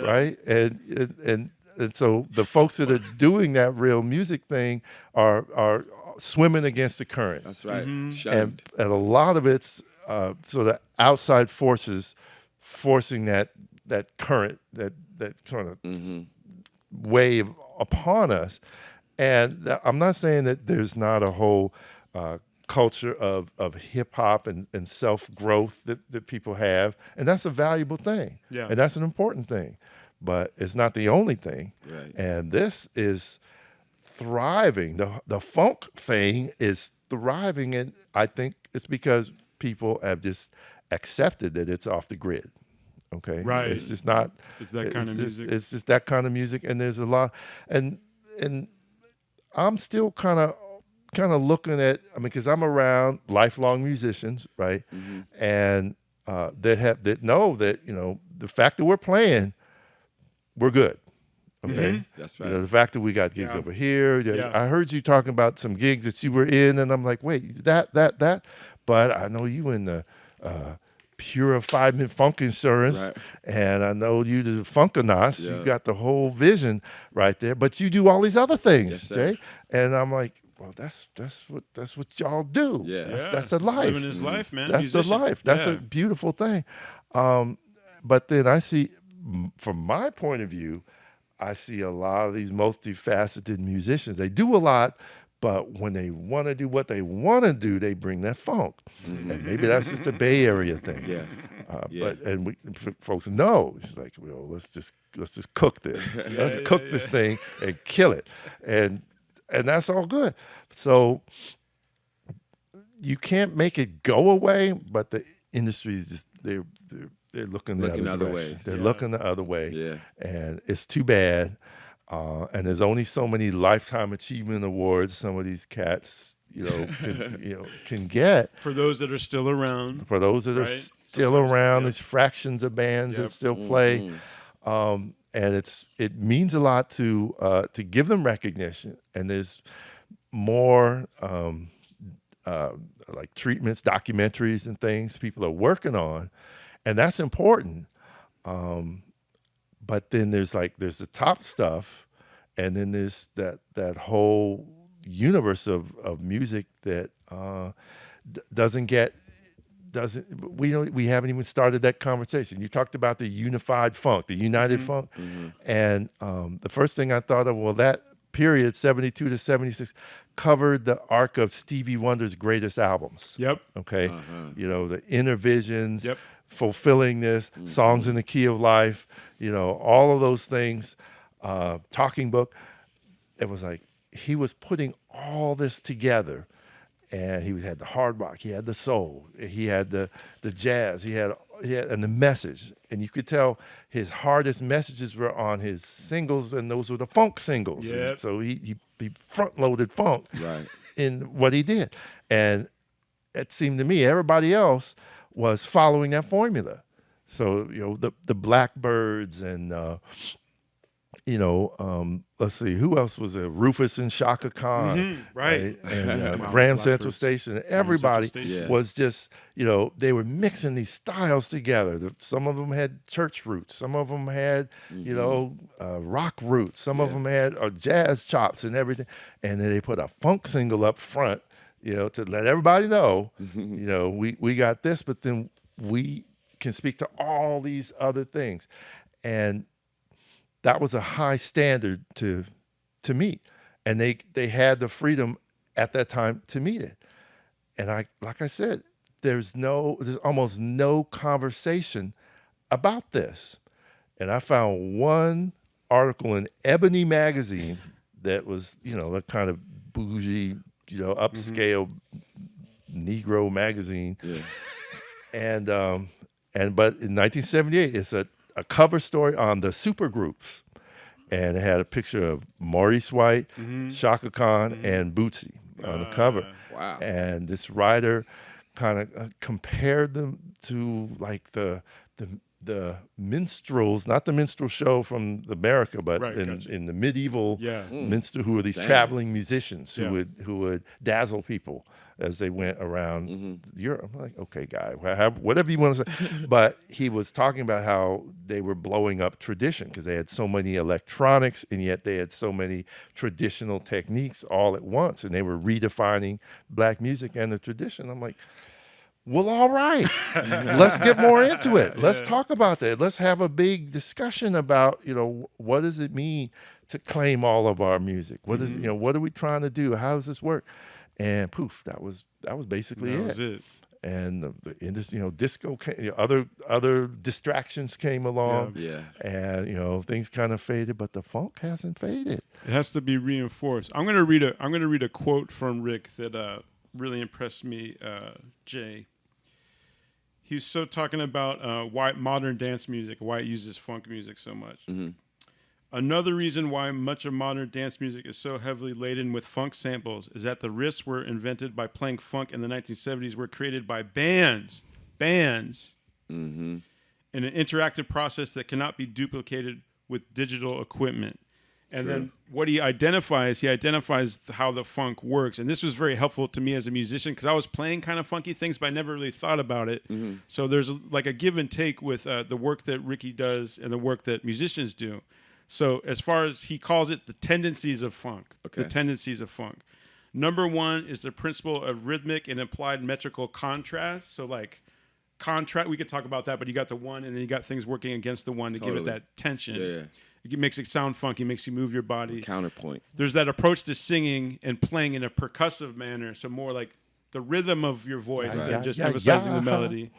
right? And so the folks that are doing that real music thing are swimming against the current. That's right. And a lot of it's sort of outside forces forcing that current, that kind of wave upon us. And I'm not saying that there's not a whole culture of hip hop and self growth that people have, and that's a valuable thing. And that's an important thing. but it's not the only thing. Right. And this is thriving. The funk thing is thriving, and I think it's because people have just accepted that it's off the grid. Okay, Right. It's just not. It's that kind of music. It's just that kind of music, and there's a lot, and I'm still kind of looking at. I mean, because I'm around lifelong musicians, right, and that know that the fact that we're playing, we're good. Okay, That's right. The fact that we got gigs over here. I heard you talking about some gigs that you were in, and I'm like, wait, that. But I know you in the Purified Funk Insurance, Right. and I know you the Funkanos. Yeah. You got the whole vision right there. But you do all these other things, Yes, sir. Jay. And I'm like, well, that's what y'all do. Yeah. That's the life. Living his life, man. That's Musician. the life. That's Yeah. a beautiful thing. But then I see, from my point of view, I see a lot of these multifaceted musicians. They do a lot, but when they want to do what they want to do, they bring that funk. And maybe that's just a Bay Area thing. Yeah. But folks know it's like, well, let's just cook this. Let's cook this thing and kill it, and that's all good. So you can't make it go away, but the industry is just they're looking the other way. They're looking the other way. Yeah. And it's too bad. And there's only so many lifetime achievement awards some of these cats, can get. For those that are still around. For those that are Right. still around, there's fractions of bands that still play. And it means a lot to give them recognition. And there's more like treatments, documentaries, and things people are working on, and that's important. But then there's the top stuff, and then there's that whole universe of music that we haven't even started that conversation. You talked about the unified funk, the united funk, and the first thing I thought of, well, that period 72 to 76 covered the arc of Stevie Wonder's greatest albums. Yep. Okay, the Inner Visions, Yep. Fulfilling This, Songs in the Key of Life, all of those things, Talking Book. It was like he was putting all this together, and he had the hard rock, he had the soul, he had the jazz, he had and the message, and you could tell his hardest messages were on his singles, and those were the funk singles. Yep. And so he front loaded funk in what he did, and it seemed to me everybody else was following that formula. So the Blackbirds and let's see, who else was there? Rufus and Shaka Khan, right? And Graham Central Station. Everybody was just, they were mixing these styles together. Some of them had church roots. Some of them had, rock roots. Some of them had jazz chops and everything. And then they put a funk single up front, to let everybody know, we got this, but then we can speak to all these other things. And that was a high standard to meet, and they had the freedom at that time to meet it. And like I said, there's almost no conversation about this. And I found one article in Ebony magazine that was a kind of bougie, upscale Negro magazine. And but in 1978, it's a cover story on the supergroups, and it had a picture of Maurice White, Shaka Khan, and Bootsy on the cover. Wow! And this writer kind of compared them to like the minstrels, not the minstrel show from America, but in the medieval minstrel, who were these traveling musicians who would dazzle people as they went around Europe. I'm like, okay, guy, whatever you want to say. But he was talking about how they were blowing up tradition because they had so many electronics, and yet they had so many traditional techniques all at once, and they were redefining black music and the tradition. I'm like, well, all right, let's get more into it. Let's talk about that. Let's have a big discussion about, what does it mean to claim all of our music? What is, what are we trying to do? How does this work? And poof, that was basically That was it. and the industry, disco came, other distractions came along, and things kind of faded, but the funk hasn't faded. It has to be reinforced. I'm gonna read a quote from Rick that really impressed me. Jay, he was so talking about why modern dance music, why it uses funk music so much. Mm-hmm. Another reason why much of modern dance music is so heavily laden with funk samples is that the riffs were invented by playing funk in the 1970s were created by bands, mm-hmm. in an interactive process that cannot be duplicated with digital equipment. And then what he identifies how the funk works. And this was very helpful to me as a musician because I was playing kind of funky things, but I never really thought about it. Mm-hmm. So there's like a give and take with the work that Rickey does and the work that musicians do. So as far as he calls it, the tendencies of funk. Okay. The tendencies of funk. Number one is the principle of rhythmic and implied metrical contrast. So like contrast, we could talk about that, but you got the one and then you got things working against the one to give it that tension. Yeah. It makes it sound funky, makes you move your body. Counterpoint. There's that approach to singing and playing in a percussive manner. So more like the rhythm of your voice than just emphasizing the melody.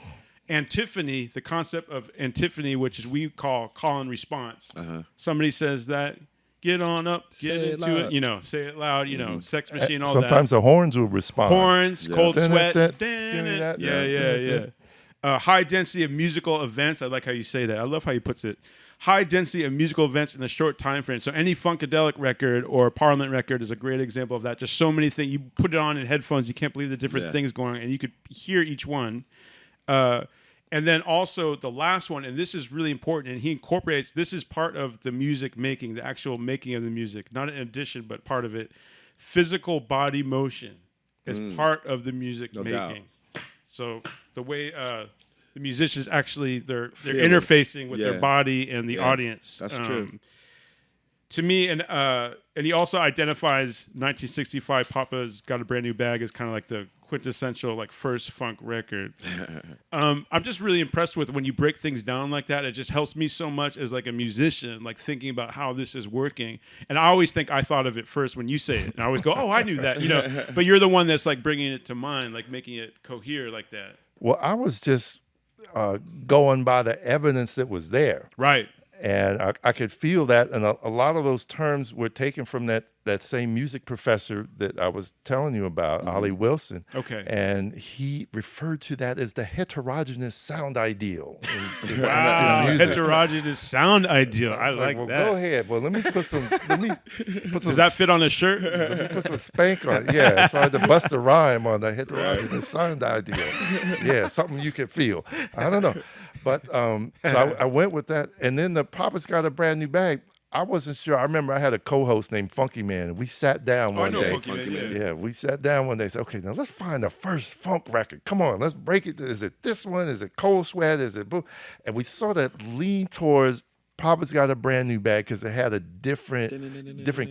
Antiphony, the concept of antiphony, which is we call and response. Uh-huh. Somebody says that, get on up, get into it, say it loud, Sex Machine, all Sometimes that. the horns will respond. Horns, cold sweat. Give me that. Yeah. High density of musical events. I like how you say that. I love how he puts it. High density of musical events in a short time frame. So any Funkadelic record or Parliament record is a great example of that. Just so many things. You put it on in headphones, you can't believe the different things going on, and you could hear each one. And then also the last one, and this is really important, and he incorporates, this is part of the music making, the actual making of the music, not an addition, but part of it. Physical body motion is part of the music making. Doubt. So the way the musicians actually, they're interfacing with their body and the audience. That's true. To me, and he also identifies 1965 Papa's Got a Brand New Bag as kind of like the quintessential like first funk record. I'm just really impressed with when you break things down like that. It just helps me so much as like a musician, like thinking about how this is working. And I always think I thought of it first when you say it, and I always go, "Oh, I knew that," But you're the one that's like bringing it to mind, like making it cohere like that. Well, I was just going by the evidence that was there. Right. And I could feel that, and a lot of those terms were taken from that same music professor that I was telling you about, Ollie Wilson. Okay. And he referred to that as the heterogeneous sound ideal. Wow, in music. heterogeneous sound ideal. I like well, that. Go ahead. Well, let me put some. Does that fit on a shirt? Let me put some spank on it. Yeah, it's hard to bust a rhyme on the heterogeneous sound ideal. Yeah, something you can feel. I don't know. But so I went with that. And then the Papa's Got a Brand New Bag. I wasn't sure. I remember I had a co-host named Funky Man. And we sat down one day. Funky Man. Yeah, we sat down one day and said, okay, now let's find the first funk record. Come on, let's break it. Is it this one? Is it Cold Sweat? Is it Boo? And we sort of leaned towards Papa's Got a Brand New Bag because it had a different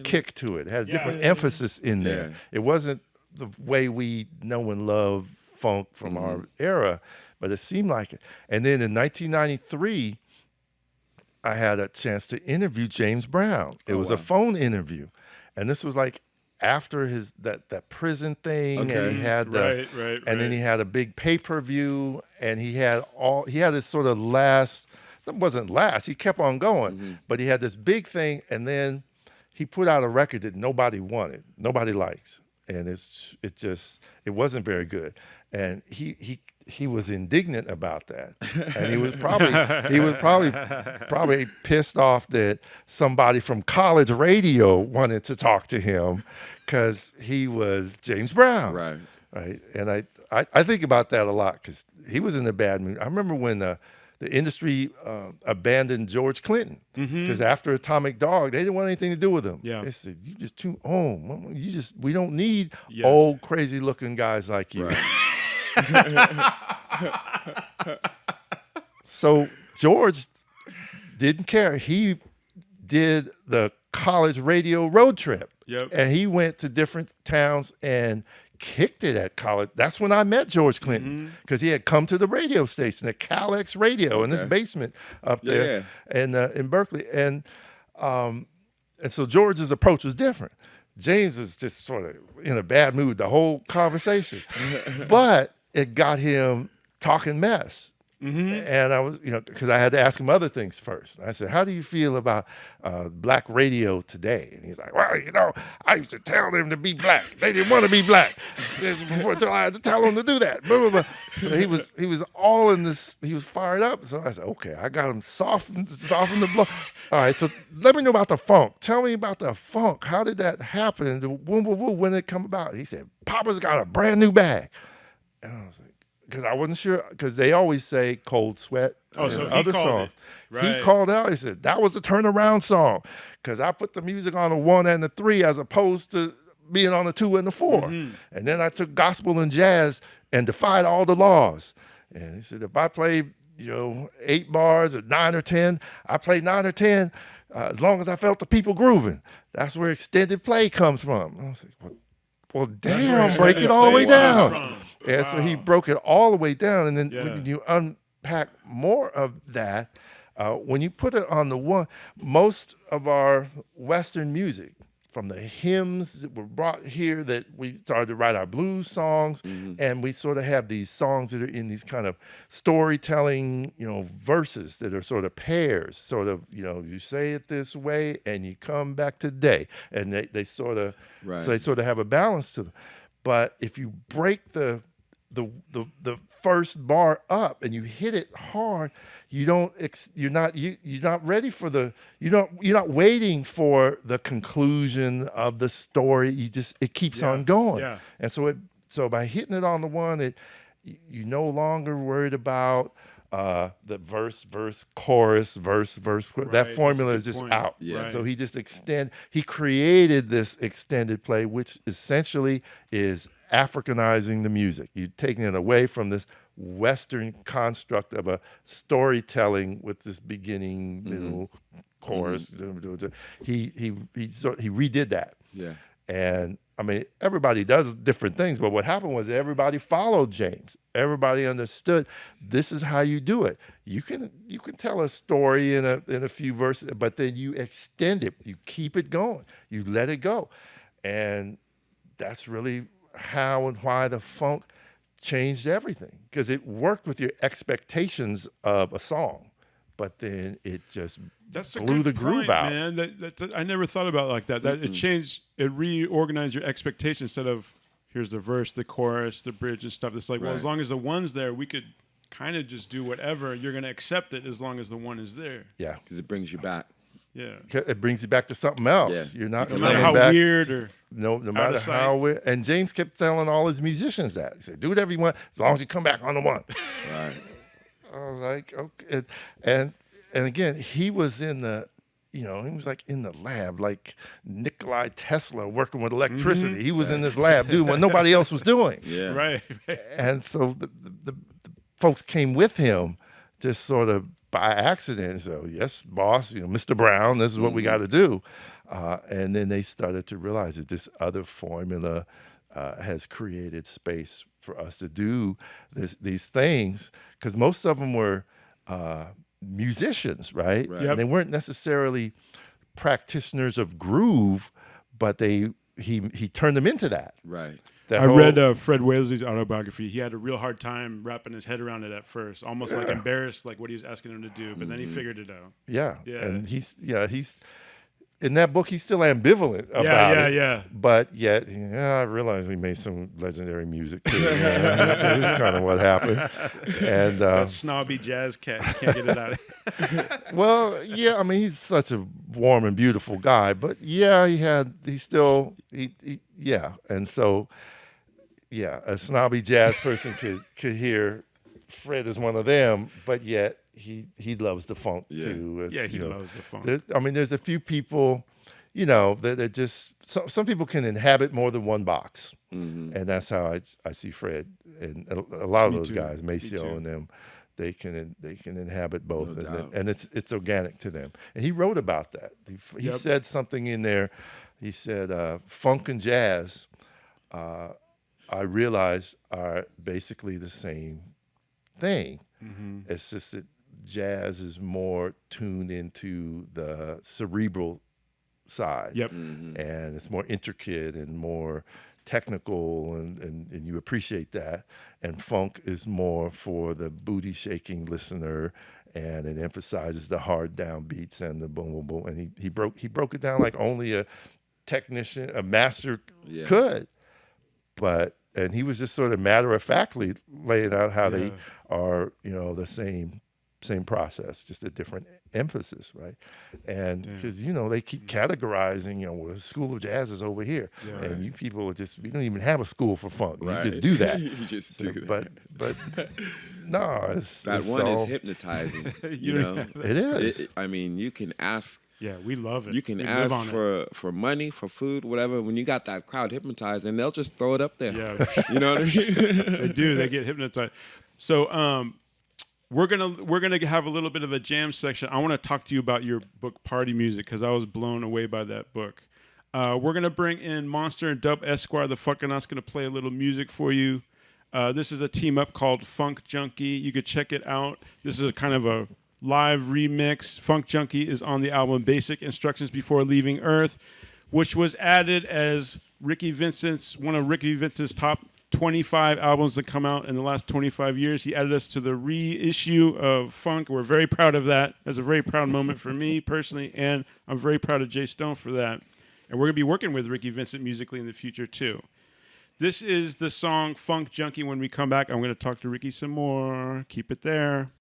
kick to it. It had a different emphasis in there. Yeah. It wasn't the way we know and love funk from our era, but it seemed like it. And then in 1993, I had a chance to interview James Brown. It was a phone interview. And this was like after his that prison thing, and he had then he had a big pay-per-view, and he had this sort of it wasn't last, he kept on going, but he had this big thing, and then he put out a record that nobody wanted, nobody likes, and it wasn't very good. And he was indignant about that, and he was probably pissed off that somebody from college radio wanted to talk to him because he was James Brown, right. And I think about that a lot because he was in a bad mood. I remember when the industry abandoned George Clinton because after Atomic Dog, they didn't want anything to do with him. Yeah. They said, "You just too old. We don't need old, crazy looking guys like you." Right. So George didn't care. He did the college radio road trip. Yep. And he went to different towns and kicked it at college. That's when I met George Clinton because he had come to the radio station at Cal X Radio in this basement up there in Berkeley. And so George's approach was different. James was just sort of in a bad mood the whole conversation. But it got him talking mess. And I was, because I had to ask him other things first. I said, how do you feel about black radio today? And he's like, well, I used to tell them to be black. They didn't want to be black until I had to tell them to do that. Blah, blah, blah. So he was all in this, he was fired up. So I said, okay, I got him soften the blow. All right, so let me know about the funk. Tell me about the funk. How did that happen? And when did it come about? He said, Papa's got a brand new bag. And I was like, because I wasn't sure, because they always say Cold Sweat. Oh, so other song. Right. He called out, he said, that was the turnaround song. Because I put the music on the 1 and the 3 as opposed to being on the 2 and the 4. And then I took gospel and jazz and defied all the laws. And he said, if I play, 8 bars or 9 or 10, I played 9 or 10 as long as I felt the people grooving. That's where extended play comes from. I was like, well, damn, break it all the way down. And so he broke it all the way down. And then when you unpack more of that, when you put it on the one, most of our Western music, from the hymns that were brought here, that we started to write our blues songs, and we sort of have these songs that are in these kind of storytelling, verses that are sort of pairs, sort of, you say it this way and you come back today, and they sort of, so they sort of have a balance to them. But if you break the first bar up and you hit it hard, you're not ready for you're not waiting for the conclusion of the story. It keeps on going. Yeah. And so by hitting it on the one, you're no longer worried about the verse, chorus, verse. Right. That formula is just out. Yeah. Right. So he created this extended play, which essentially is Africanizing the music. You're taking it away from this Western construct of a storytelling with this beginning, middle, chorus. He redid that. Yeah. And I mean, everybody does different things, but what happened was everybody followed James. Everybody understood this is how you do it. You can tell a story in a few verses, but then you extend it. You keep it going. You let it go. And that's really how and why the funk changed everything, because it worked with your expectations of a song, but then it just blew the groove out. Man, I never thought about it like that. That it changed, it reorganized your expectations instead of here's the verse, the chorus, the bridge and stuff. It's like, well, as long as the one's there, we could kind of just do whatever. You're going to accept it as long as the one is there. Yeah, because it brings you back. Yeah, it brings you back to something else. Yeah. You're not no matter how weird or no matter how weird. And James kept telling all his musicians that he said, "Do whatever you want, as long as you come back on the one." Right. I was like, okay, and again, he was in the, he was like in the lab, like Nikola Tesla working with electricity. He was in this lab doing what nobody else was doing. Yeah, right. And so the folks came with him, just sort of by accident. So yes, boss, Mr. Brown, this is what we got to do. And then they started to realize that this other formula has created space for us to do these things, because most of them were musicians, right? Yep. And they weren't necessarily practitioners of groove, but he turned them into that. Right. I read Fred Wesley's autobiography. He had a real hard time wrapping his head around it at first, almost like embarrassed, like what he was asking him to do, but then he figured it out. Yeah. And he's in that book, he's still ambivalent about it. Yeah. But yet, I realize we made some legendary music too. This is kind of what happened. And that snobby jazz cat, can't get it out. Well, yeah, I mean, he's such a warm and beautiful guy, but yeah, and so. Yeah, a snobby jazz person could hear Fred as one of them, but yet he loves the funk too. He loves the funk. There's a few people, that are just some people can inhabit more than one box, and that's how I see Fred and a lot of those guys, Maceo and them. They can inhabit both, and it's organic to them. And he wrote about that. He said something in there. He said funk and jazz. I realized are basically the same thing. It's just that jazz is more tuned into the cerebral side. Yep. And it's more intricate and more technical and you appreciate that. And funk is more for the booty shaking listener, and it emphasizes the hard down beats and the boom boom boom. And he broke it down like only a technician, a master could. And he was just sort of matter of factly laying out how they are, the same process, just a different emphasis, right? And because they keep categorizing, well, the School of Jazz is over here, and you people are we don't even have a school for funk. Right. You just do that. You just do that. But no, it's one all, is hypnotizing. It is. I mean, you can ask. Yeah, we love it. You can ask for money, for food, whatever. When you got that crowd hypnotized, and they'll just throw it up there. Yeah, you know what I mean? They do. They get hypnotized. So we're gonna have a little bit of a jam section. I want to talk to you about your book, Party Music, because I was blown away by that book. We're gonna bring in Monster and Dub Esquire. The fucking us gonna play a little music for you. This is a team up called Funk Junkie. You could check it out. This is a kind of a live remix. Funk Junkie is on the album Basic Instructions Before Leaving Earth, which was added as one of Rickey Vincent's top 25 albums that come out in the last 25 years. He added us to the reissue of Funk. We're very proud of that. That's a very proud moment for me personally, and I'm very proud of Jay Stone for that. And we're going to be working with Rickey Vincent musically in the future too. This is the song Funk Junkie. When we come back, I'm going to talk to Rickey some more. Keep it there.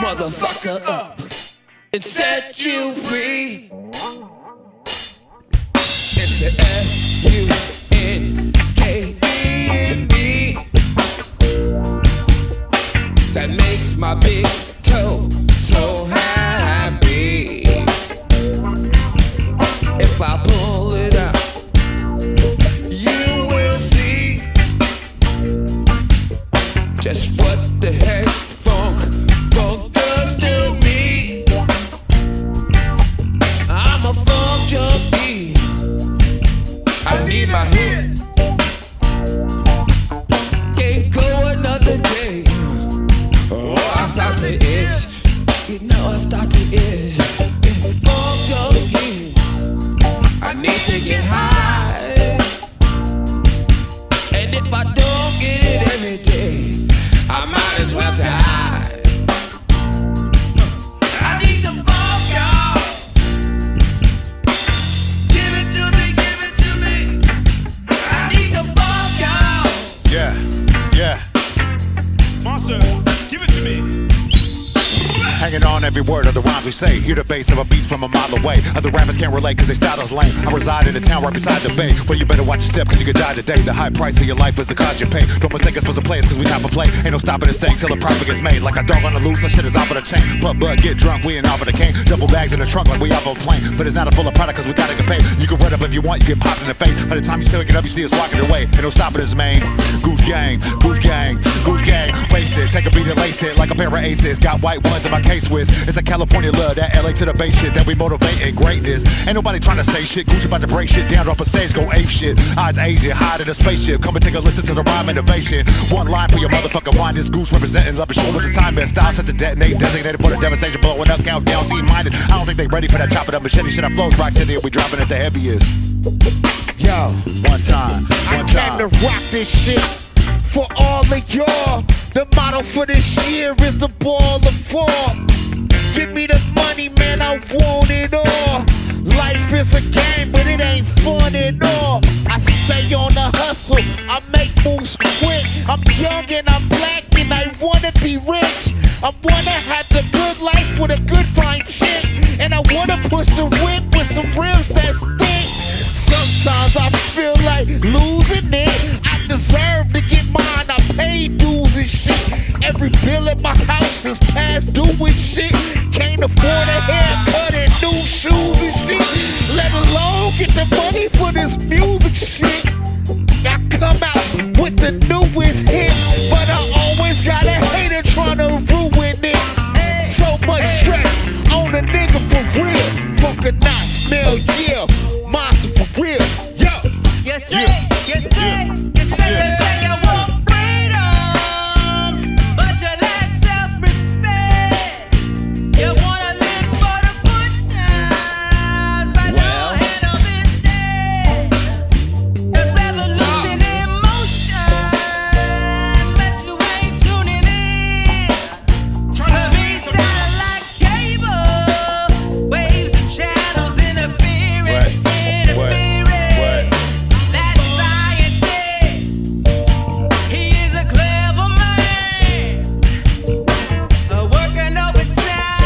Motherfucker up and set you free. It's the F-U-N-K-E-N-E that makes my big toe so happy. If I pull it out, you will see just what the heck funk does to me. I'm a funk junkie. I need my hit. Can't go another day. Oh, I start to itch. I start to itch. Funk junkie. I need to get high. And if I don't get it every day, I might as well die. I need some funk, y'all. Give it to me, give it to me. I need some funk, y'all. Yeah. Monster, give it to me. Hanging on every word of the rhymes we say. Hear the bass of a beast from a mile away. Other rappers can't relate cause they style is lame. I reside in a town right beside the bay. Well, you better watch your step cause you could die today. The high price of your life is the cost you pay. Don't mistake us for some players cause we not for play. Ain't no stopping this thing till the profit gets made. Like a dog on the loose, that shit is off of the chain. But get drunk, we ain't off of the cane. Double bags in the trunk like we off of a plane. But it's not a full of product cause we gotta get paid. You can run up if you want, you get popped in the face. By the time you still get up, you see us walking away. Ain't no stopping this, man. Goose gang, goose gang, goose gang. Face it, take a beat and lace it like a pair of aces. Got white ones in my K-Swiss. It's a California love, that LA to the Bay shit that we motivate and greatness. Ain't nobody trying to say shit. Gucci about to break shit down, drop a stage, go ape shit. Eyes Asian, hide in a spaceship. Come and take a listen to the rhyme innovation. One line for your motherfucking wine. This goose representing up and show what the time is. Style set to detonate, designated for the devastation. Blowing up, countdown, T-minded. I don't think they ready for that chopping up machete shit. I flows rock city and we dropping at the heaviest. Yo, one time. I came to rock this shit for all of y'all. The motto for this year is the ball of fall. Give me the money, man, I want it all. Life is a game, but it ain't fun at all. I stay on the hustle, I make moves quick. I'm young and I'm black and I wanna be rich. I wanna have the good life with a good fine chick, and I wanna push the whip with some rims that stick. Sometimes I feel like losing it. I deserve to get mine. I pay dues and shit. Every bill at my house is past due and shit. Can't afford a haircut and new shoes and shit. Let alone get the money for this music shit. I come out with the newest hits, but I always got a hater trying to ruin it. So much stress on a nigga for real. Fuck a not smell, yeah. Monster for real, yo. You say, you say, you say, you say you want freedom, but you lack self-respect. You wanna live for the good times, but don't handle business. The revolution in motion, but you ain't tuning in. To me, satellite cable, waves and channels interfering. That scientist, he is a clever man, working overtime,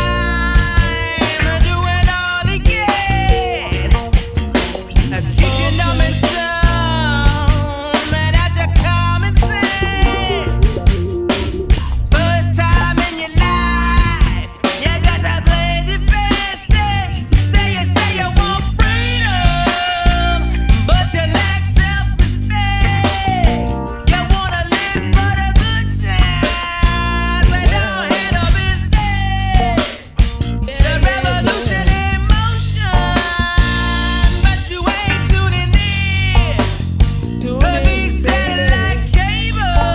doing all he can, keep you numb and dumb, and out your common sense. First time in your life, you got to play defense. Say you want freedom, but you lack self-respect. You wanna live for the good times, but don't handle business. The revolution in motion, but you ain't tuning in. To me, satellite cable,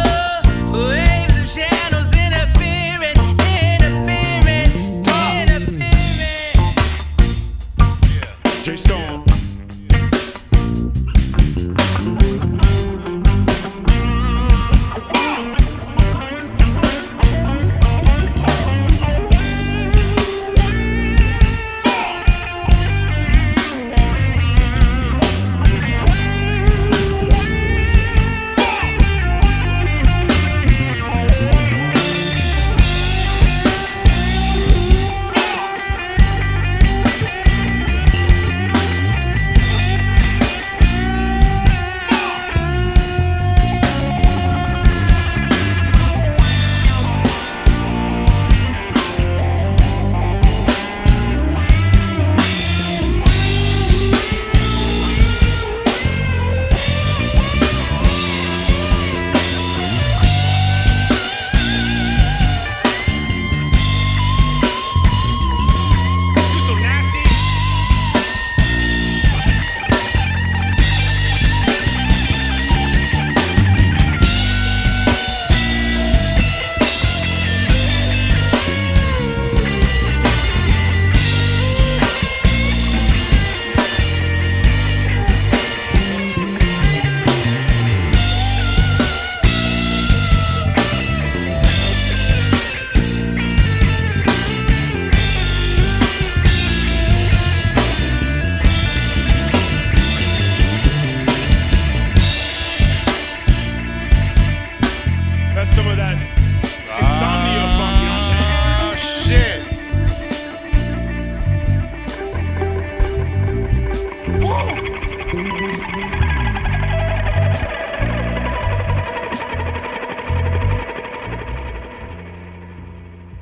waves and channels interfering. J Stone. That's some of that insomnia funk, you know what I'm saying? Shit.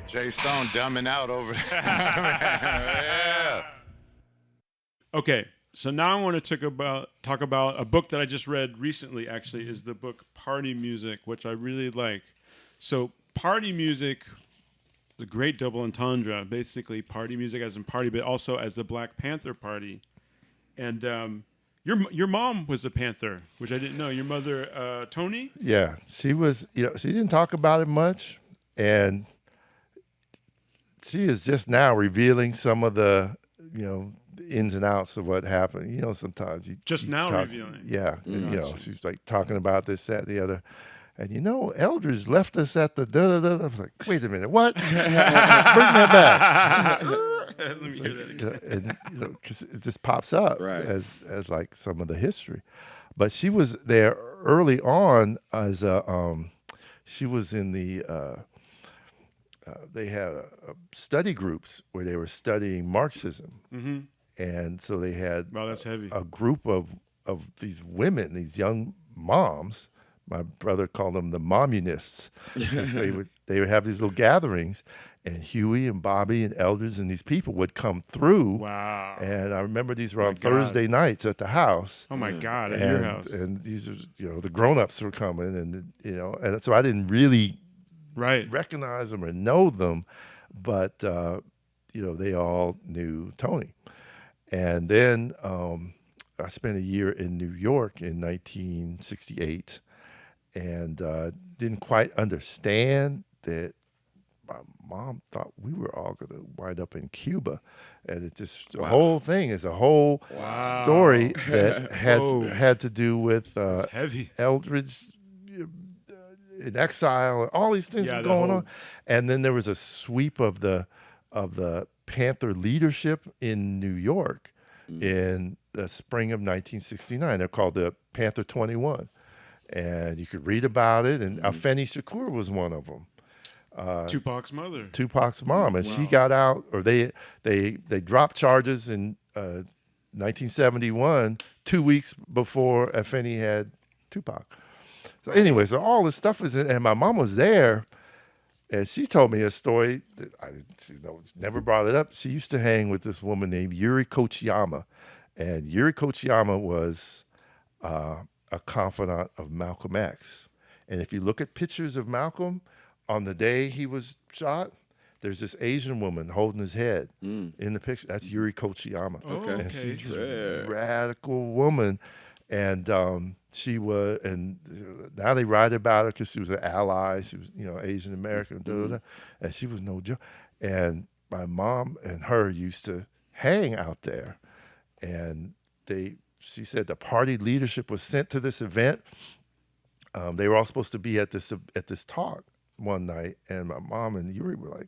J Stone dumbing out over there. Yeah. Okay, so now I want to talk about a book that I just read recently, actually, is the book Party Music, which I really like. So party music, the great double entendre, basically party music as in party, but also as the Black Panther Party. And your mom was a Panther, which I didn't know. Your mother, Tony? Yeah, she was. She didn't talk about it much, and she is just now revealing some of the, the ins and outs of what happened. Sometimes you just now talk, revealing. Yeah, she's like talking about this, that, the other. And Eldridge left us at the da-da-da. I was like, wait a minute, what? Bring that back. Let me hear that again. Because it just pops up Right. as like some of the history. But she was there early on as she was in the they had study groups where they were studying Marxism, and so they had Wow, that's heavy. a group of these women, these young moms. My brother called them the momunists, because they would have these little gatherings, and Huey and Bobby and Eldridge and these people would come through. Wow. And I remember these were on God. Thursday nights at the house. Oh my God, at and, your house. And these are, the grown-ups were coming, and and so I didn't really recognize them or know them, but they all knew Tony. And then I spent a year in New York in 1968, and didn't quite understand that my mom thought we were all going to wind up in Cuba, and it just the whole thing is a whole story that had to do with Eldridge in exile, and all these things were going on. And then there was a sweep of the Panther leadership in New York in the spring of 1969. They're called the Panther 21, and you could read about it. And Afeni Shakur was one of them. Tupac's mother. Tupac's mom, and she got out, or they dropped charges in 1971, 2 weeks before Afeni had Tupac. So anyway, so all this stuff is in, and my mom was there, and she told me a story that she never brought it up. She used to hang with this woman named Yuri Kochiyama, and Yuri Kochiyama was a confidant of Malcolm X. And if you look at pictures of Malcolm, on the day he was shot, there's this Asian woman holding his head in the picture. That's Yuri Kochiyama. And she's this radical woman. And she was, and now they write about her because she was an ally. She was, Asian American, and she was no joke. And my mom and her used to hang out there. And she said the party leadership was sent to this event. They were all supposed to be at this talk one night, and my mom and Yuri were like,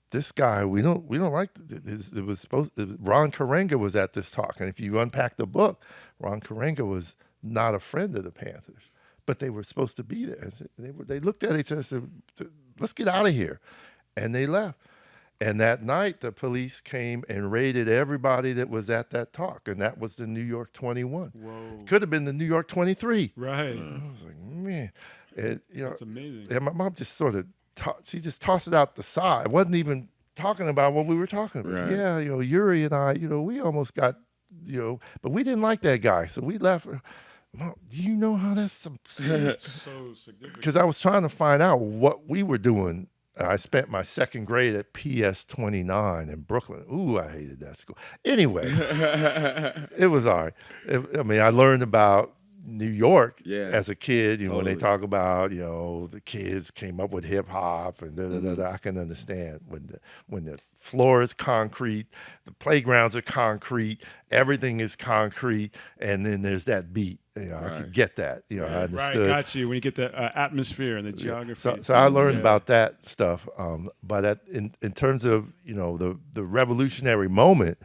"This guy, we don't like." It was Ron Karenga was at this talk, and if you unpack the book, Ron Karenga was not a friend of the Panthers, but they were supposed to be there. They looked at each other and said, "Let's get out of here," and they left. And that night, the police came and raided everybody that was at that talk, and that was the New York 21. Whoa. Could have been the New York 23. Right. I was like, man. And, That's amazing. And my mom just sort of, she just tossed it out the side. It wasn't even talking about what we were talking about. Right. Yeah, Yuri and I, we almost got, but we didn't like that guy, so we left. Mom, do you know how that's so significant? Because I was trying to find out what we were doing. I spent my second grade at PS 29 in Brooklyn. Ooh, I hated that school. Anyway, it was all right. I learned about New York as a kid. When they talk about, the kids came up with hip hop and I can understand when the floor is concrete, the playgrounds are concrete, everything is concrete, and then there's that beat. I could get that. I understood. Right, got you. When you get the atmosphere and the geography. So I learned about that stuff. But in terms of the revolutionary moment,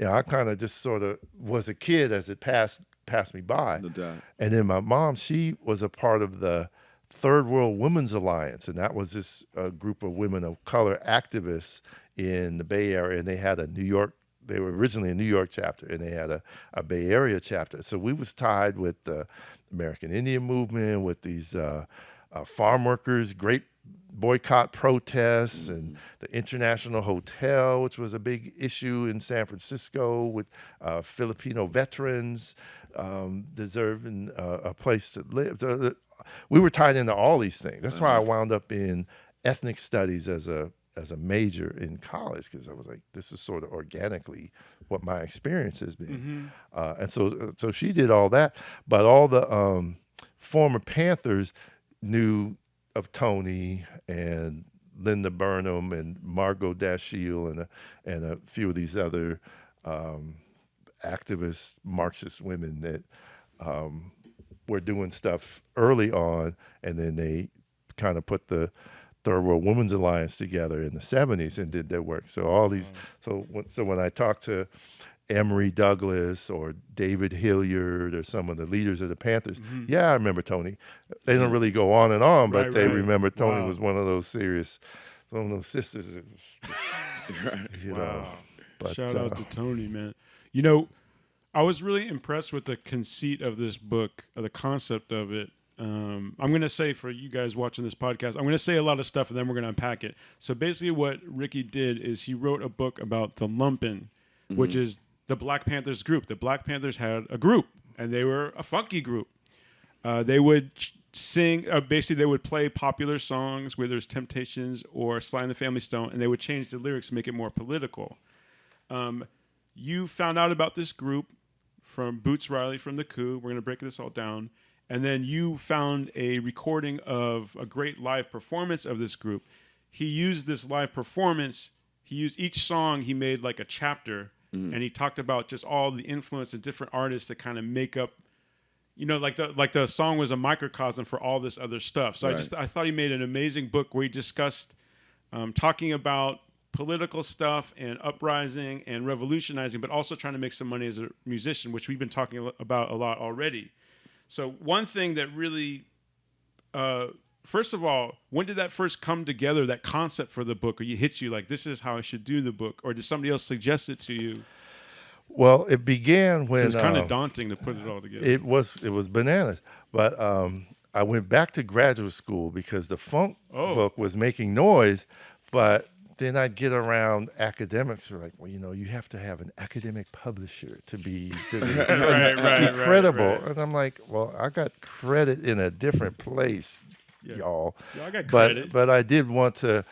I kind of just sort of was a kid as it passed me by. No doubt. And then my mom, she was a part of the Third World Women's Alliance, and that was this group of women of color activists in the Bay Area, and they had they were originally a New York chapter, and they had a Bay Area chapter. So we was tied with the American Indian movement, with these farm workers, great boycott protests, and the International Hotel, which was a big issue in San Francisco with Filipino veterans deserving a place to live. So we were tied into all these things. That's why I wound up in ethnic studies as a major in college, because I was like, this is sort of organically what my experience has been. And so she did all that, but all the former Panthers knew of Tony and Linda Burnham and Margot Dashiell and a few of these other activist Marxist women that were doing stuff early on, and then they kind of put the Third World Women's Alliance together in the 70s and did their work. So all these, so when I talk to Emory Douglas or David Hilliard or some of the leaders of the Panthers, yeah, I remember Tony. They don't really go on and on, but they remember Tony was one of those serious some of those sisters. You know, Wow. but, Shout out to Tony, man. You know, I was really impressed with the conceit of this book, the concept of it. I'm going to say for you guys watching this podcast, I'm going to say a lot of stuff and then we're going to unpack it. So basically what Rickey did is he wrote a book about the Lumpin, which is the Black Panthers group. The Black Panthers had a group, and they were a funky group. They would sing, basically they would play popular songs, whether it's Temptations or Sly and the Family Stone, and they would change the lyrics to make it more political. You found out about this group from Boots Riley from The Coup. We're going to break this all down. And then you found a recording of a great live performance of this group. He used this live performance. He used each song, he made like a chapter, and he talked about just all the influence of different artists that kind of make up, you know, like the song was a microcosm for all this other stuff. So I thought he made an amazing book where he discussed talking about political stuff and uprising and revolutionizing, but also trying to make some money as a musician, which we've been talking about a lot already. So one thing that really, first of all, when did that first come together, that concept for the book, or you hit you like, this is how I should do the book, or did somebody else suggest it to you? Well, it began when... It was kind of daunting to put it all together. It was bananas. But I went back to graduate school because the funk book was making noise, but then I'd get around academics who were like, well, you know, you have to have an academic publisher to be credible. Right. And I'm like, well, I got credit in a different place, y'all. Yeah, I got credit. But I did want to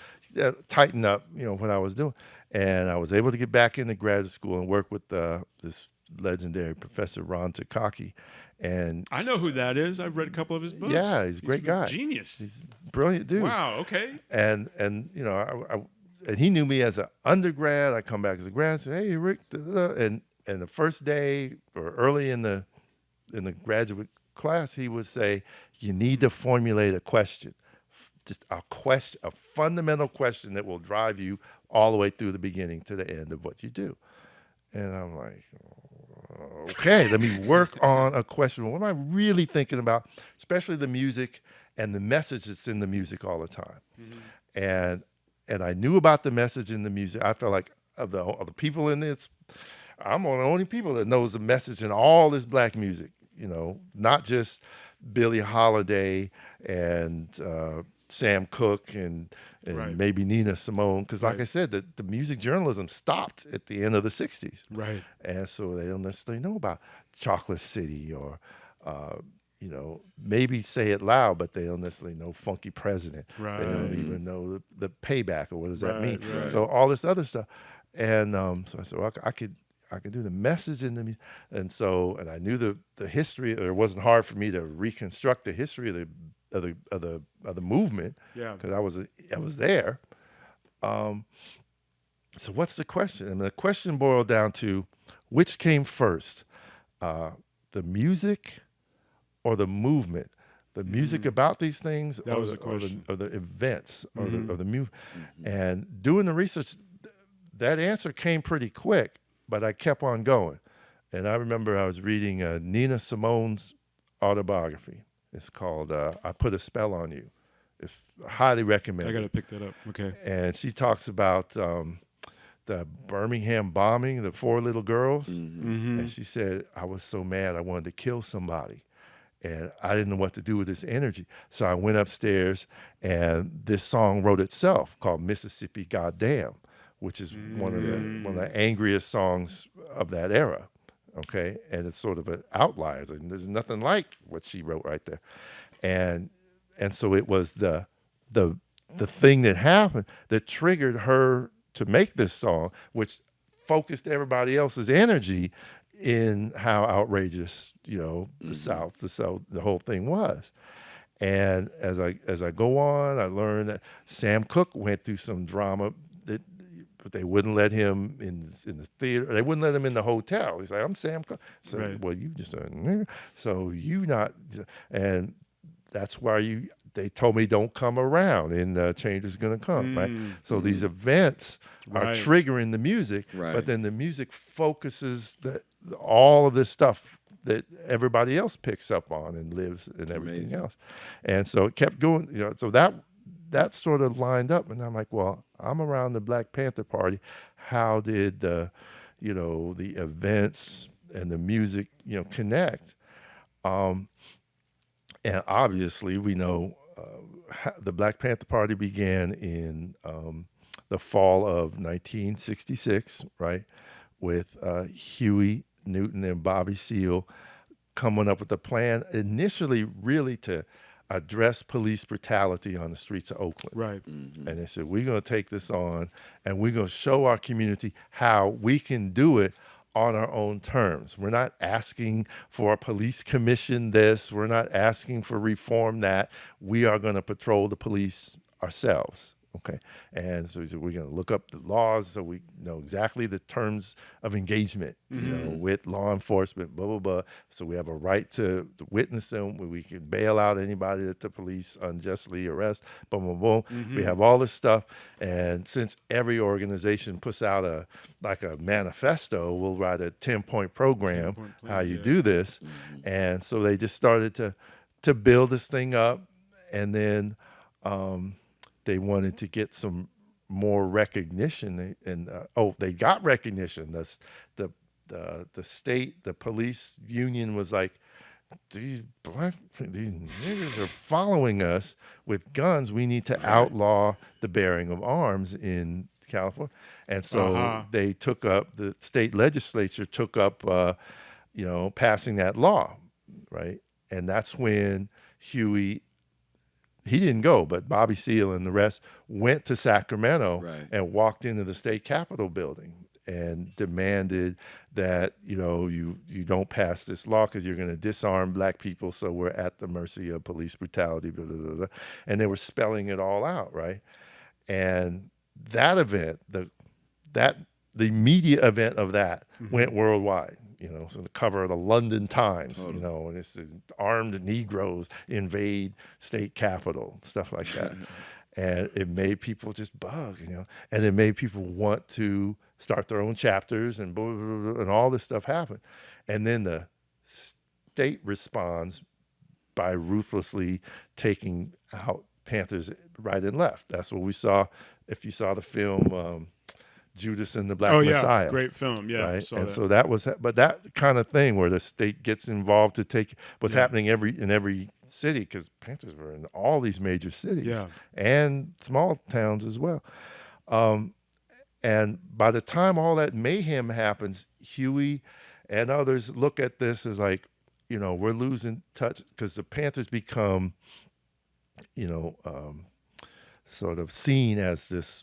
tighten up, you know, what I was doing. And I was able to get back into graduate school and work with this legendary Professor Ron Takaki. And I know who that is. I've read a couple of his books. Yeah, he's a great guy. Genius. He's a brilliant dude. Wow, okay. And you know, and he knew me as an undergrad. I come back as a grad and say, hey, Rick, and the first day or early in the graduate class, he would say, you need to formulate a question. Just a fundamental question that will drive you all the way through the beginning to the end of what you do. And I'm like, okay, let me work on a question. What am I really thinking about? Especially the music and the message that's in the music all the time. Mm-hmm. And I knew about the message in the music. I felt like of the people in this, I'm one of the only people that knows the message in all this black music. You know, not just Billie Holiday and Sam Cooke and maybe Nina Simone, because like I said, the music journalism stopped at the end of the 60s. Right. And so they don't necessarily know about Chocolate City or, you know, maybe Say It Loud, but they don't necessarily know Funky President. Right. They don't even know the Payback, or what does that mean? Right. So all this other stuff. And so I said, well, I could do the message in the music. And I knew the history. It wasn't hard for me to reconstruct the history of the movement, because I was there. So what's the question? And the question boiled down to, which came first, the music or the movement? The music about these things, or the events, or the music. And doing the research, that answer came pretty quick, but I kept on going. And I remember I was reading Nina Simone's autobiography. It's called I Put a Spell on You. It's highly recommended. I got to pick that up. Okay. And she talks about the Birmingham bombing, the 4 little girls. Mm-hmm. And she said, I was so mad I wanted to kill somebody. And I didn't know what to do with this energy. So I went upstairs, and this song wrote itself, called Mississippi Goddamn, which is one of the angriest songs of that era. Okay, and it's sort of an outlier. There's nothing like what she wrote right there, and so it was the thing that happened that triggered her to make this song, which focused everybody else's energy in how outrageous, you know, the South, the whole thing was. And as I go on, I learned that Sam Cooke went through some drama but they wouldn't let him in the theater. They wouldn't let him in the hotel. He's like, I'm Sam Cooke. So, well, you just so you not, and that's why they told me don't come around, and change is going to come, right? So these events are triggering the music, but then the music focuses all of this stuff that everybody else picks up on and lives and everything else. And so it kept going, you know, so that sort of lined up, and I'm like, well, I'm around the Black Panther Party. How did the events and the music, connect? And obviously, we know the Black Panther Party began in the fall of 1966, right, with Huey Newton and Bobby Seale coming up with a plan initially really to address police brutality on the streets of Oakland. Right. And they said, we're going to take this on and we're going to show our community how we can do it on our own terms. We're not asking for a police commission this. We're not asking for reform that. We are going to patrol the police ourselves. Okay. And so he said, we're going to look up the laws so we know exactly the terms of engagement, with law enforcement, blah, blah, blah. So we have a right to witness them, where we can bail out anybody that the police unjustly arrest, boom, boom, boom. We have all this stuff. And since every organization puts out a manifesto, we'll write a 10-point program, 10-point plan, how you do this. And so they just started to build this thing up. And then, they wanted to get some more recognition, and they got recognition. The state, the police union was like, these niggas are following us with guns. We need to outlaw the bearing of arms in California. And so they took up, the state legislature took up, passing that law, right? And that's when Huey, he didn't go, but Bobby Seale and the rest went to Sacramento and walked into the state capitol building and demanded that, you don't pass this law because you're going to disarm Black people, so we're at the mercy of police brutality, blah, blah, blah, blah. And they were spelling it all out, right? And that event, the media event of that went worldwide. So the cover of the London Times, and it's armed Negroes invade state capitol, stuff like that. And it made people just bug, and it made people want to start their own chapters and blah, blah, blah, and all this stuff happened. And then the state responds by ruthlessly taking out Panthers right and left. That's what we saw. If you saw the film, Judas and the Black Messiah. Great film, yeah. Right? And so that was, but that kind of thing where the state gets involved to take what's happening in every city, because Panthers were in all these major cities and small towns as well. And by the time all that mayhem happens, Huey and others look at this as like, we're losing touch, because the Panthers become, sort of seen as this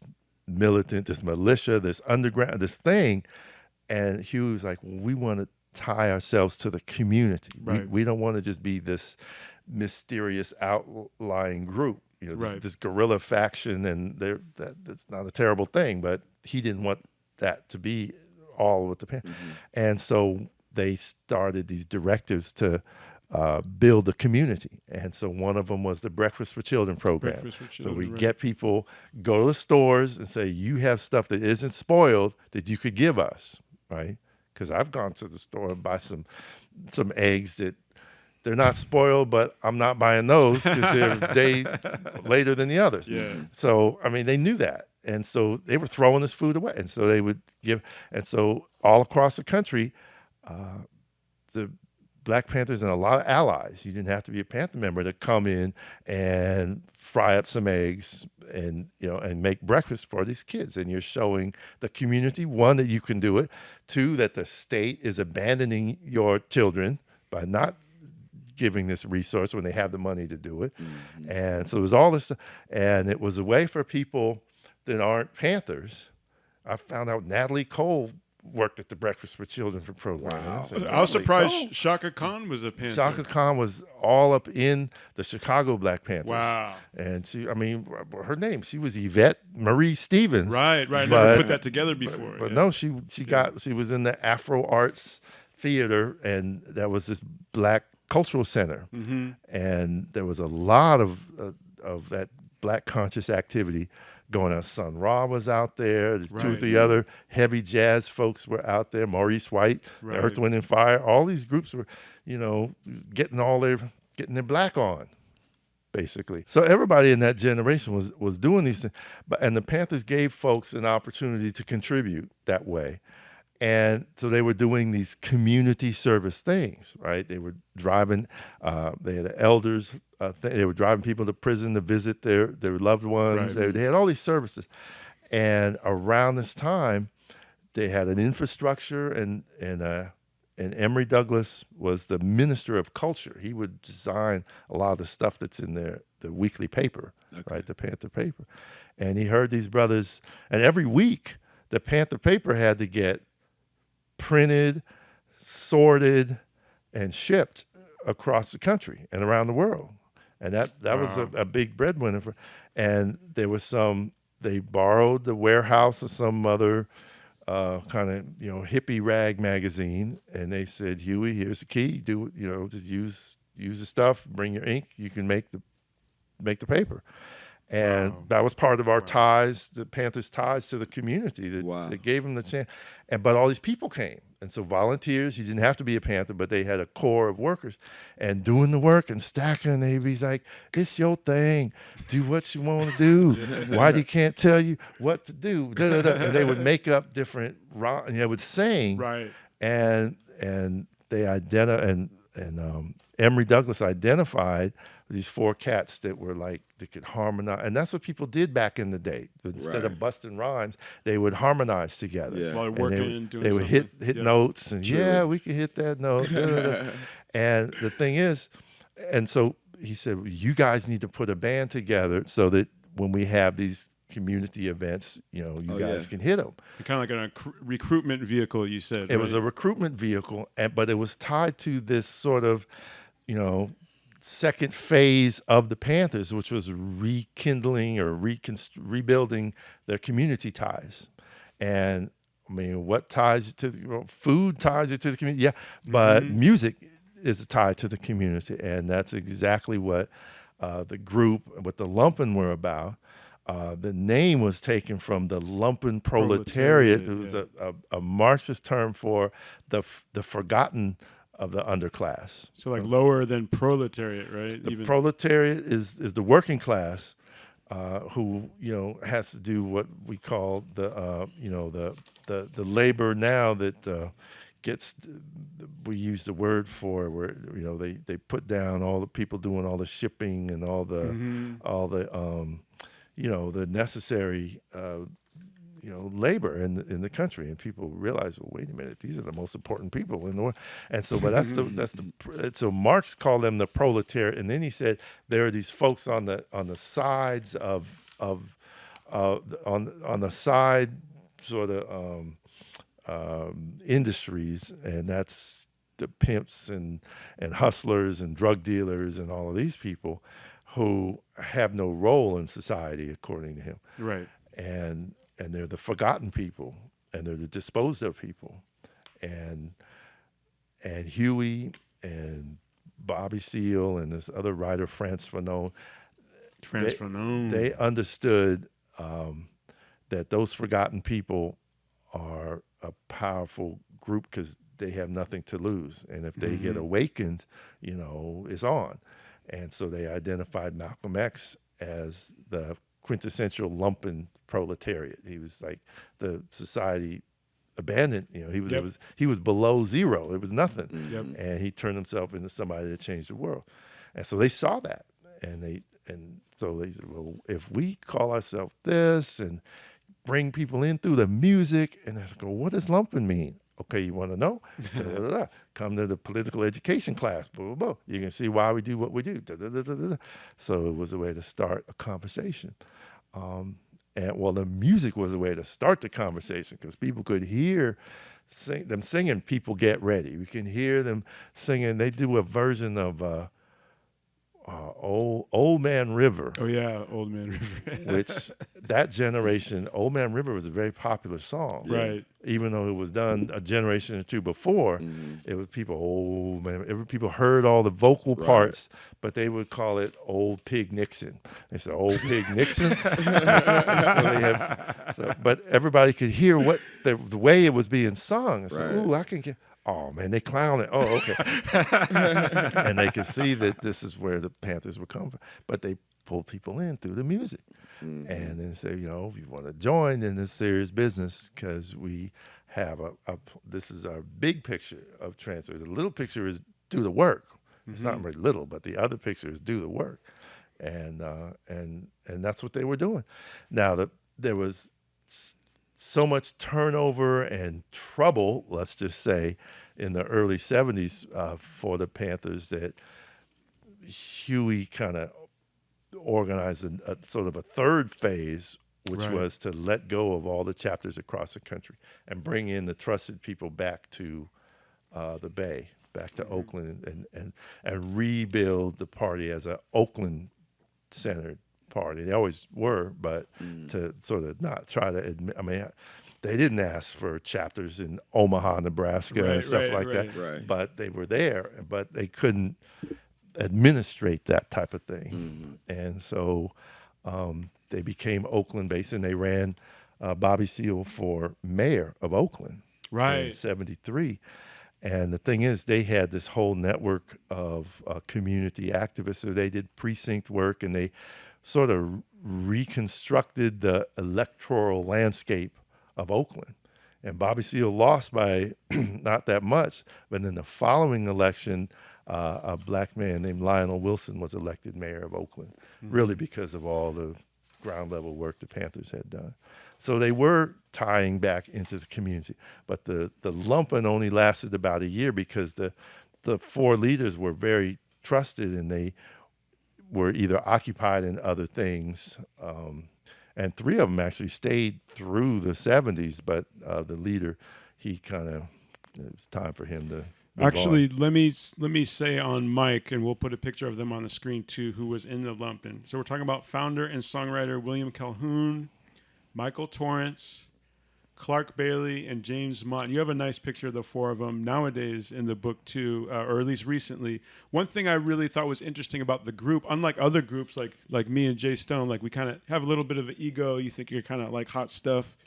militant, this militia, this underground, this thing. And Hugh was like, we want to tie ourselves to the community. Right. We don't want to just be this mysterious outlying group, this guerrilla faction, and that's not a terrible thing, but he didn't want that to be all with the Panthers. And so they started these directives to build the community. And so one of them was the Breakfast for Children program. So we get people, go to the stores and say, you have stuff that isn't spoiled that you could give us, right? Because I've gone to the store and buy some eggs that they're not spoiled, but I'm not buying those because they're a day later than the others. Yeah. So, they knew that. And so they were throwing this food away. And so they would give, and so all across the country, the Black Panthers and a lot of allies, you didn't have to be a Panther member to come in and fry up some eggs and make breakfast for these kids. And you're showing the community, one, that you can do it, two, that the state is abandoning your children by not giving this resource when they have the money to do it. And so it was all this stuff. And it was a way for people that aren't Panthers. I found out Natalie Cole worked at the Breakfast for Children program. Wow. I was surprised Shaka Khan was a Panther. Shaka Khan was all up in the Chicago Black Panthers. Wow. And her name, she was Yvette Marie Stevens. Right. Never put that together before. But no, she was in the Afro Arts Theater, and that was this Black Cultural Center. And there was a lot of that Black conscious activity going on. Sun Ra was out there. There's two or three other heavy jazz folks were out there. Maurice White, Earth, Wind, and Fire. All these groups were, getting their black on, basically. So everybody in that generation was doing these things, and the Panthers gave folks an opportunity to contribute that way. And so they were doing these community service things, right? They were driving, they had elders, they were driving people to prison to visit their loved ones. Right. They had all these services. And around this time, they had an infrastructure, and Emory Douglas was the minister of culture. He would design a lot of the stuff that's in the weekly paper, right? The Panther paper. And he heard these brothers, and every week, the Panther paper had to get printed, sorted, and shipped across the country and around the world. And that was a big breadwinner. And there was they borrowed the warehouse of some other kind of, hippie rag magazine. And they said, Huey, here's the key. Just use the stuff, bring your ink. You can make the paper. And that was part of our ties, the Panthers' ties to the community that gave them the chance. But all these people came. And so volunteers, you didn't have to be a Panther, but they had a core of workers and doing the work and stacking. And they'd be like, it's your thing. Do what you want to do. Whitey can't tell you what to do. Da, da, da. And they would make up different, and they would sing. Right. And they Emory Douglas identified these 4 cats that were like, they could harmonize. And that's what people did back in the day. Instead of busting rhymes, they would harmonize together. Yeah. While working and doing They would hit notes and, we can hit that note. And the thing is, and so he said, you guys need to put a band together so that when we have these community events, you guys can hit them. Kind of like a recruitment vehicle, you said. It was a recruitment vehicle, but it was tied to this sort of, second phase of the Panthers, which was rekindling or rebuilding their community ties. And I mean, what ties it to food ties it to the community? Yeah, but music is tied to the community, and that's exactly what the group, what the Lumpin were about. The name was taken from the Lumpin proletariat. It was a Marxist term for the forgotten of the underclass. So like lower than proletariat, right? The proletariat is the working class who has to do what we call the labor now that gets, we use the word for where they put down all the people doing all the shipping and all the the necessary labor in the country, and people realize, well, wait a minute, these are the most important people in the world. And so, but so Marx called them the proletariat, and then he said there are these folks on the sides on the side sort of industries, and that's the pimps and hustlers and drug dealers and all of these people who have no role in society, according to him. Right. And they're the forgotten people, and they're the disposed of people. And Huey and Bobby Seale and this other writer, Frantz Fanon, they understood that those forgotten people are a powerful group because they have nothing to lose. And if they get awakened, it's on. And so they identified Malcolm X as the quintessential Lumpin proletariat. He was like the society abandoned. He was below zero. It was nothing, and he turned himself into somebody that changed the world. And so they saw that, and so they said, well, if we call ourselves this and bring people in through the music, and I go, what does Lumpin mean? Okay, you want to know? Da, da, da, da. Come to the political education class. Blah, blah, blah. You can see why we do what we do. Da, da, da, da, da. So it was a way to start a conversation. The music was a way to start the conversation because people could hear them singing People Get Ready. We can hear them singing. They do a version of Old Man River. Oh, yeah, Old Man River. Which that generation, Old Man River was a very popular song. Right. Even though it was done a generation or two before, it was people heard all the vocal parts, but they would call it Old Pig Nixon. They said, Old Pig Nixon? But everybody could hear what the way it was being sung. I said, ooh, I can get oh man, they clowning. Oh, okay. And they could see that this is where the Panthers were coming from. But they pulled people in through the music. And then say, you know, if you want to join in this serious business, because we have this is our big picture of transfer. The little picture is do the work. It's not very little, but the other picture is do the work. And that's what they were doing. Now, there was so much turnover and trouble, let's just say, in the early 70s for the Panthers that Huey kind of organized a sort of a third phase, which was to let go of all the chapters across the country and bring in the trusted people back to the Bay, back to Oakland, and rebuild the party as an Oakland-centered party. They always were, but to sort of not try to admit, I mean, they didn't ask for chapters in Omaha, Nebraska and stuff like that, but they were there, but they couldn't administrate that type of thing. And so they became Oakland-based, and they ran Bobby Seale for mayor of Oakland in 73. And the thing is, they had this whole network of community activists. So they did precinct work, and they sort of reconstructed the electoral landscape of Oakland. And Bobby Seale lost by not that much, but in the following election, a black man named Lionel Wilson was elected mayor of Oakland, really because of all the ground level work the Panthers had done. So they were tying back into the community, but the Lumpin only lasted about a year because the four leaders were very trusted, and they were either occupied in other things, and three of them actually stayed through the 70s, but the leader, it was time for him to actually let me say on mic, and we'll put a picture of them on the screen too, who was in the Lumpin. So we're talking about founder and songwriter William Calhoun, Michael Torrance, Clark Bailey, and James Mott. You have a nice picture of the four of them nowadays in the book too, or at least recently. One thing I really thought was interesting about the group, unlike other groups like me and Jay Stone, like we kind of have a little bit of an ego. You think you're kind of like hot stuff.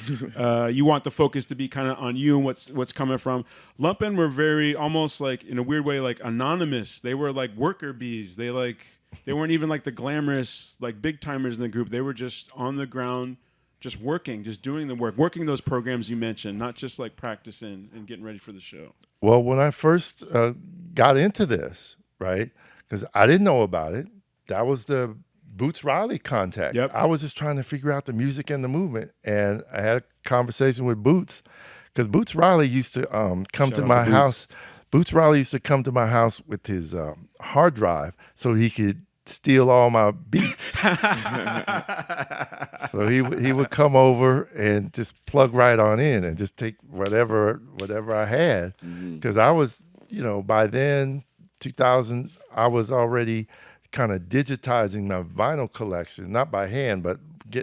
You want the focus to be kind of on you and what's coming from. Lumpin were very, almost like in a weird way, like anonymous. They were like worker bees. They weren't even like the glamorous like big timers in the group. They were just on the ground, just working, just doing the work, working those programs you mentioned, not just like practicing and getting ready for the show. Well, when I first got into this, right, because I didn't know about it, that was the Boots Riley contact. Yep. I was just trying to figure out the music and the movement, and I had a conversation with Boots, because Boots Riley used to come to my house. Boots Riley used to come to my house with his hard drive so he could steal all my beats. So he would come over and just plug right on in and just take whatever I had, because I was, by then 2000, I was already kind of digitizing my vinyl collection, not by hand, but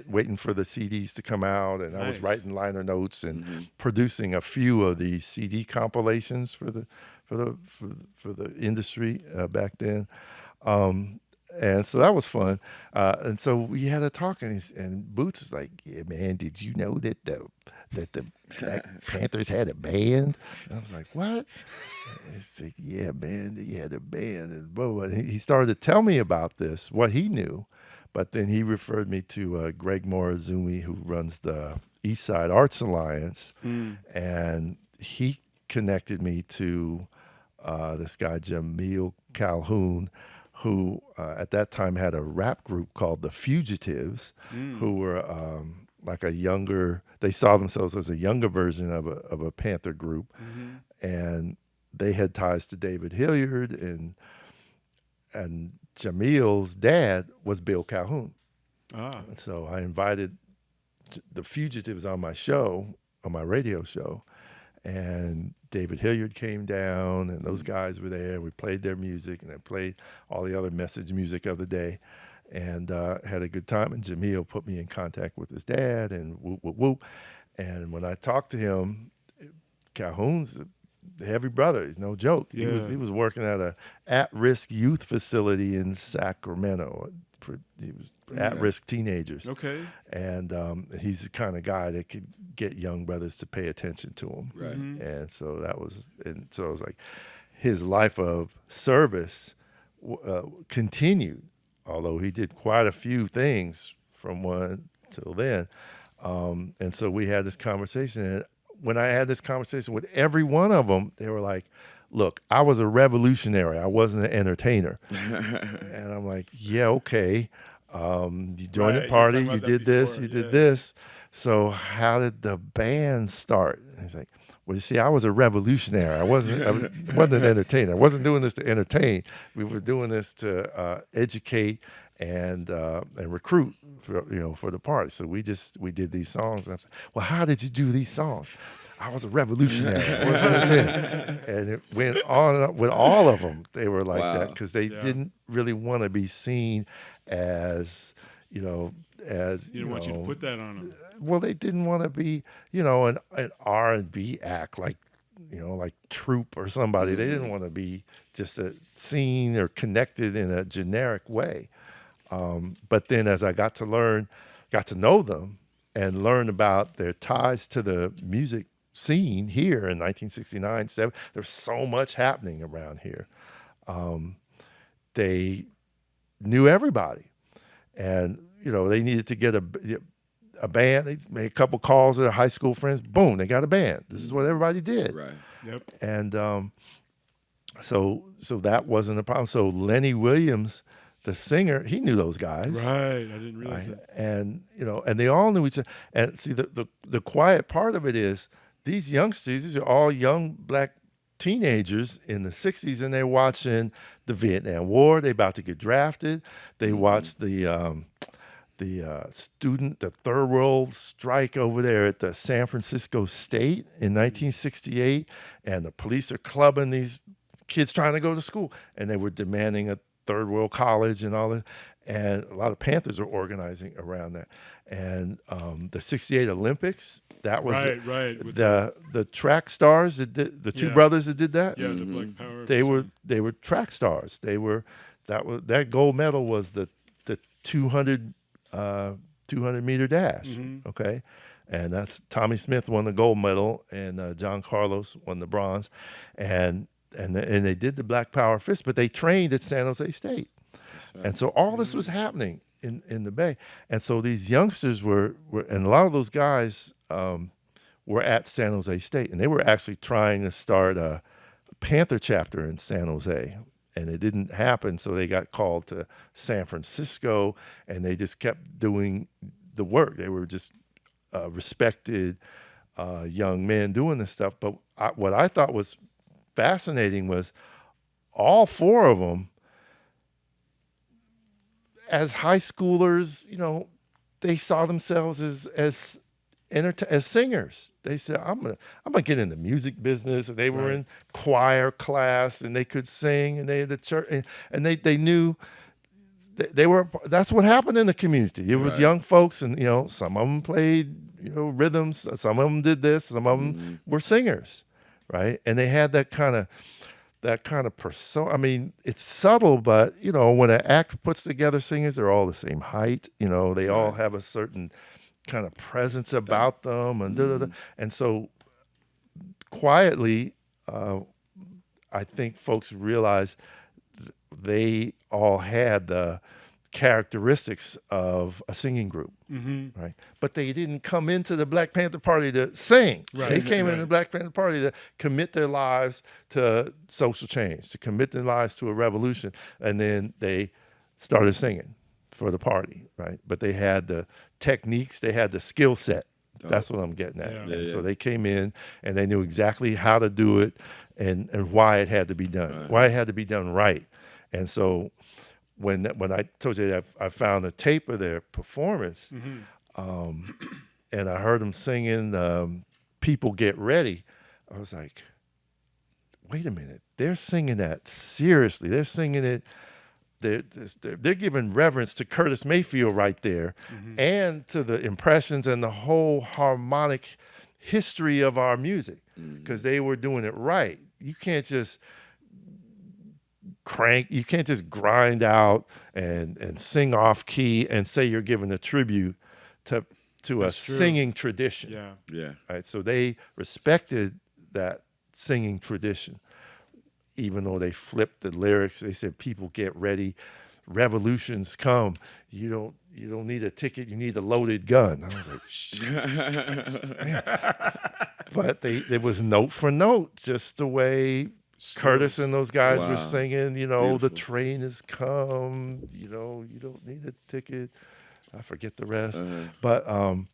waiting for the CDs to come out, and I was writing liner notes and producing a few of these CD compilations for the industry back then. And so that was fun. And so we had a talk, and Boots was like, "Yeah, man, did you know that the Black Panthers had a band?" And I was like, "What?" And he's like, "Yeah, man, they had a band." And blah, blah. And he started to tell me about this, what he knew. But then he referred me to Greg Morizumi, who runs the East Side Arts Alliance. And he connected me to this guy, Jamil Calhoun, who at that time had a rap group called The Fugitives, who were like they saw themselves as a younger version of a Panther group. And they had ties to David Hilliard, and Jamil's dad was Bill Calhoun. And so I invited The Fugitives on my radio show, and David Hilliard came down, and those guys were there. We played their music, and I played all the other message music of the day, and had a good time. And Jamil put me in contact with his dad, and whoop, whoop, whoop. And when I talked to him, Calhoun's a heavy brother. He's no joke. Yeah. He was working at a at-risk youth facility in Sacramento. He was at-risk teenagers. Okay. And he's the kind of guy that could get young brothers to pay attention to him. Right. And so it was like his life of service continued, although he did quite a few things from one till then. And so we had this conversation, and when I had this conversation with every one of them, they were like, look, I was a revolutionary. I wasn't an entertainer. And I'm like, yeah, okay. You joined the party, you did this, you did this. So how did the band start? And he's like, well, you see, I was a revolutionary. I wasn't an entertainer. I wasn't doing this to entertain. We were doing this to educate and recruit for the party. So we did these songs. And I'm saying, well, how did you do these songs? I was a revolutionary. I wasn't an entertainer. And it went on and on with all of them. They were like that because they didn't really want to be seen as as you didn't want you to put that on them. Well, they didn't want to be an R&B act like Troop or somebody. They didn't want to be just seen or connected in a generic way. But then as I got to know them and learn about their ties to the music scene here in 1969, 7, there's so much happening around here. They knew everybody. And, they needed to get a band. They made a couple calls to their high school friends. Boom, they got a band. This is what everybody did. Right. Yep. And so that wasn't a problem. So Lenny Williams, the singer, he knew those guys. Right. I didn't realize that. And, and they all knew each other. And see, the quiet part of it is these youngsters, these are all young black teenagers in the 60s, and they're watching the Vietnam War. They're about to get drafted. They watched the third world strike over there at the San Francisco State in 1968, and the police are clubbing these kids trying to go to school, and they were demanding a third world college and all that. And a lot of Panthers are organizing around that. And the 68 Olympics, that was the track stars that did, the two brothers that did that. Yeah, the Black Power. They were track stars. That gold medal was the 200 meter dash. Okay, and that's Tommy Smith won the gold medal, and John Carlos won the bronze, and they did the Black Power fist, but they trained at San Jose State. Right. And so all this was happening in the Bay. And so these youngsters were and a lot of those guys were at San Jose State, and they were actually trying to start a Panther chapter in San Jose. And it didn't happen, so they got called to San Francisco, and they just kept doing the work. They were just respected young men doing this stuff. But what I thought was fascinating was all four of them, as high schoolers, they saw themselves as singers. They said, I'm gonna get in the music business. And they were in choir class, and they could sing, and they had the church, and they knew they were. That's what happened in the community. It was young folks, and some of them played rhythms, some of them did this, some of them were singers, right? And they had that kind of persona. I mean, it's subtle, but when an act puts together singers, they're all the same height. They all have a certain kind of presence about them, and and so quietly, I think folks realized they all had the characteristics of a singing group, right? But they didn't come into the Black Panther Party to sing. Right. They came into the Black Panther Party to commit their lives to social change, to commit their lives to a revolution, and then they started singing for the party, right? But they had the techniques, they had the skill set. That's what I'm getting at. Yeah. So they came in and they knew exactly how to do it and why it had to be done, why it had to be done right. And so when I told you that I found a tape of their performance, and I heard them singing "People Get Ready," I was like, wait a minute, they're singing that seriously. They're singing it. They're giving reverence to Curtis Mayfield right there, and to the impressions and the whole harmonic history of our music, because they were doing it right. You can't just you can't just grind out and sing off key and say you're giving a tribute to a singing tradition. Yeah. Yeah. Right. So they respected that singing tradition, even though they flipped the lyrics. They said, "People get ready, revolutions come. You don't need a ticket. You need a loaded gun." I was like, Jesus, man. But there was note for note, just the way Curtis and those guys were singing. The train has come. You don't need a ticket. I forget the rest, but to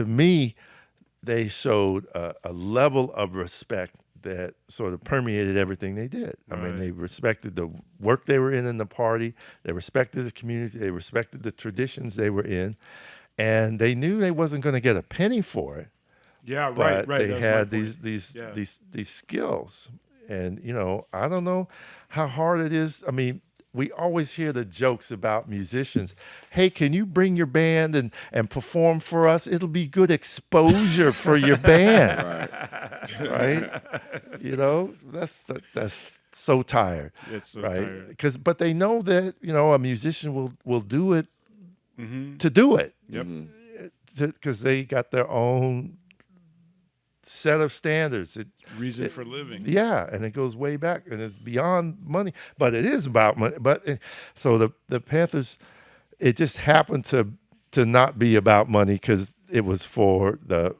me, they showed a level of respect that sort of permeated everything they did. I mean, they respected the work they were in the party. They respected the community. They respected the traditions they were in, and they knew they wasn't going to get a penny for it. Yeah, But right. they had these skills, and I don't know how hard it is. I mean, we always hear the jokes about musicians. Hey, can you bring your band and perform for us? It'll be good exposure for your band, right? That's so tired. It's so right? tired. But they know that a musician will do it to do it. Yep. Because they got their own set of standards. Reason for living. Yeah, and it goes way back, and it's beyond money, but it is about money. So the Panthers, it just happened to not be about money because it was for the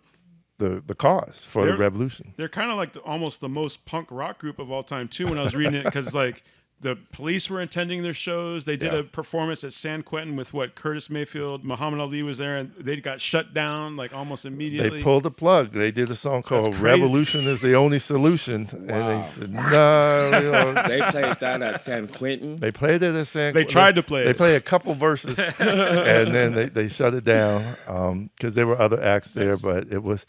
cause, for the revolution. They're kind of like almost the most punk rock group of all time too. When I was reading it, because like the Police were attending their shows. They did a performance at San Quentin with Curtis Mayfield, Muhammad Ali was there, and they got shut down like almost immediately. They pulled the plug. They did a song called "Revolution is the Only Solution," and they said, "No." They played that at San Quentin. They played it at San Quentin. They tried to play it. They played a couple verses, and then they shut it down because there were other acts there. But it was,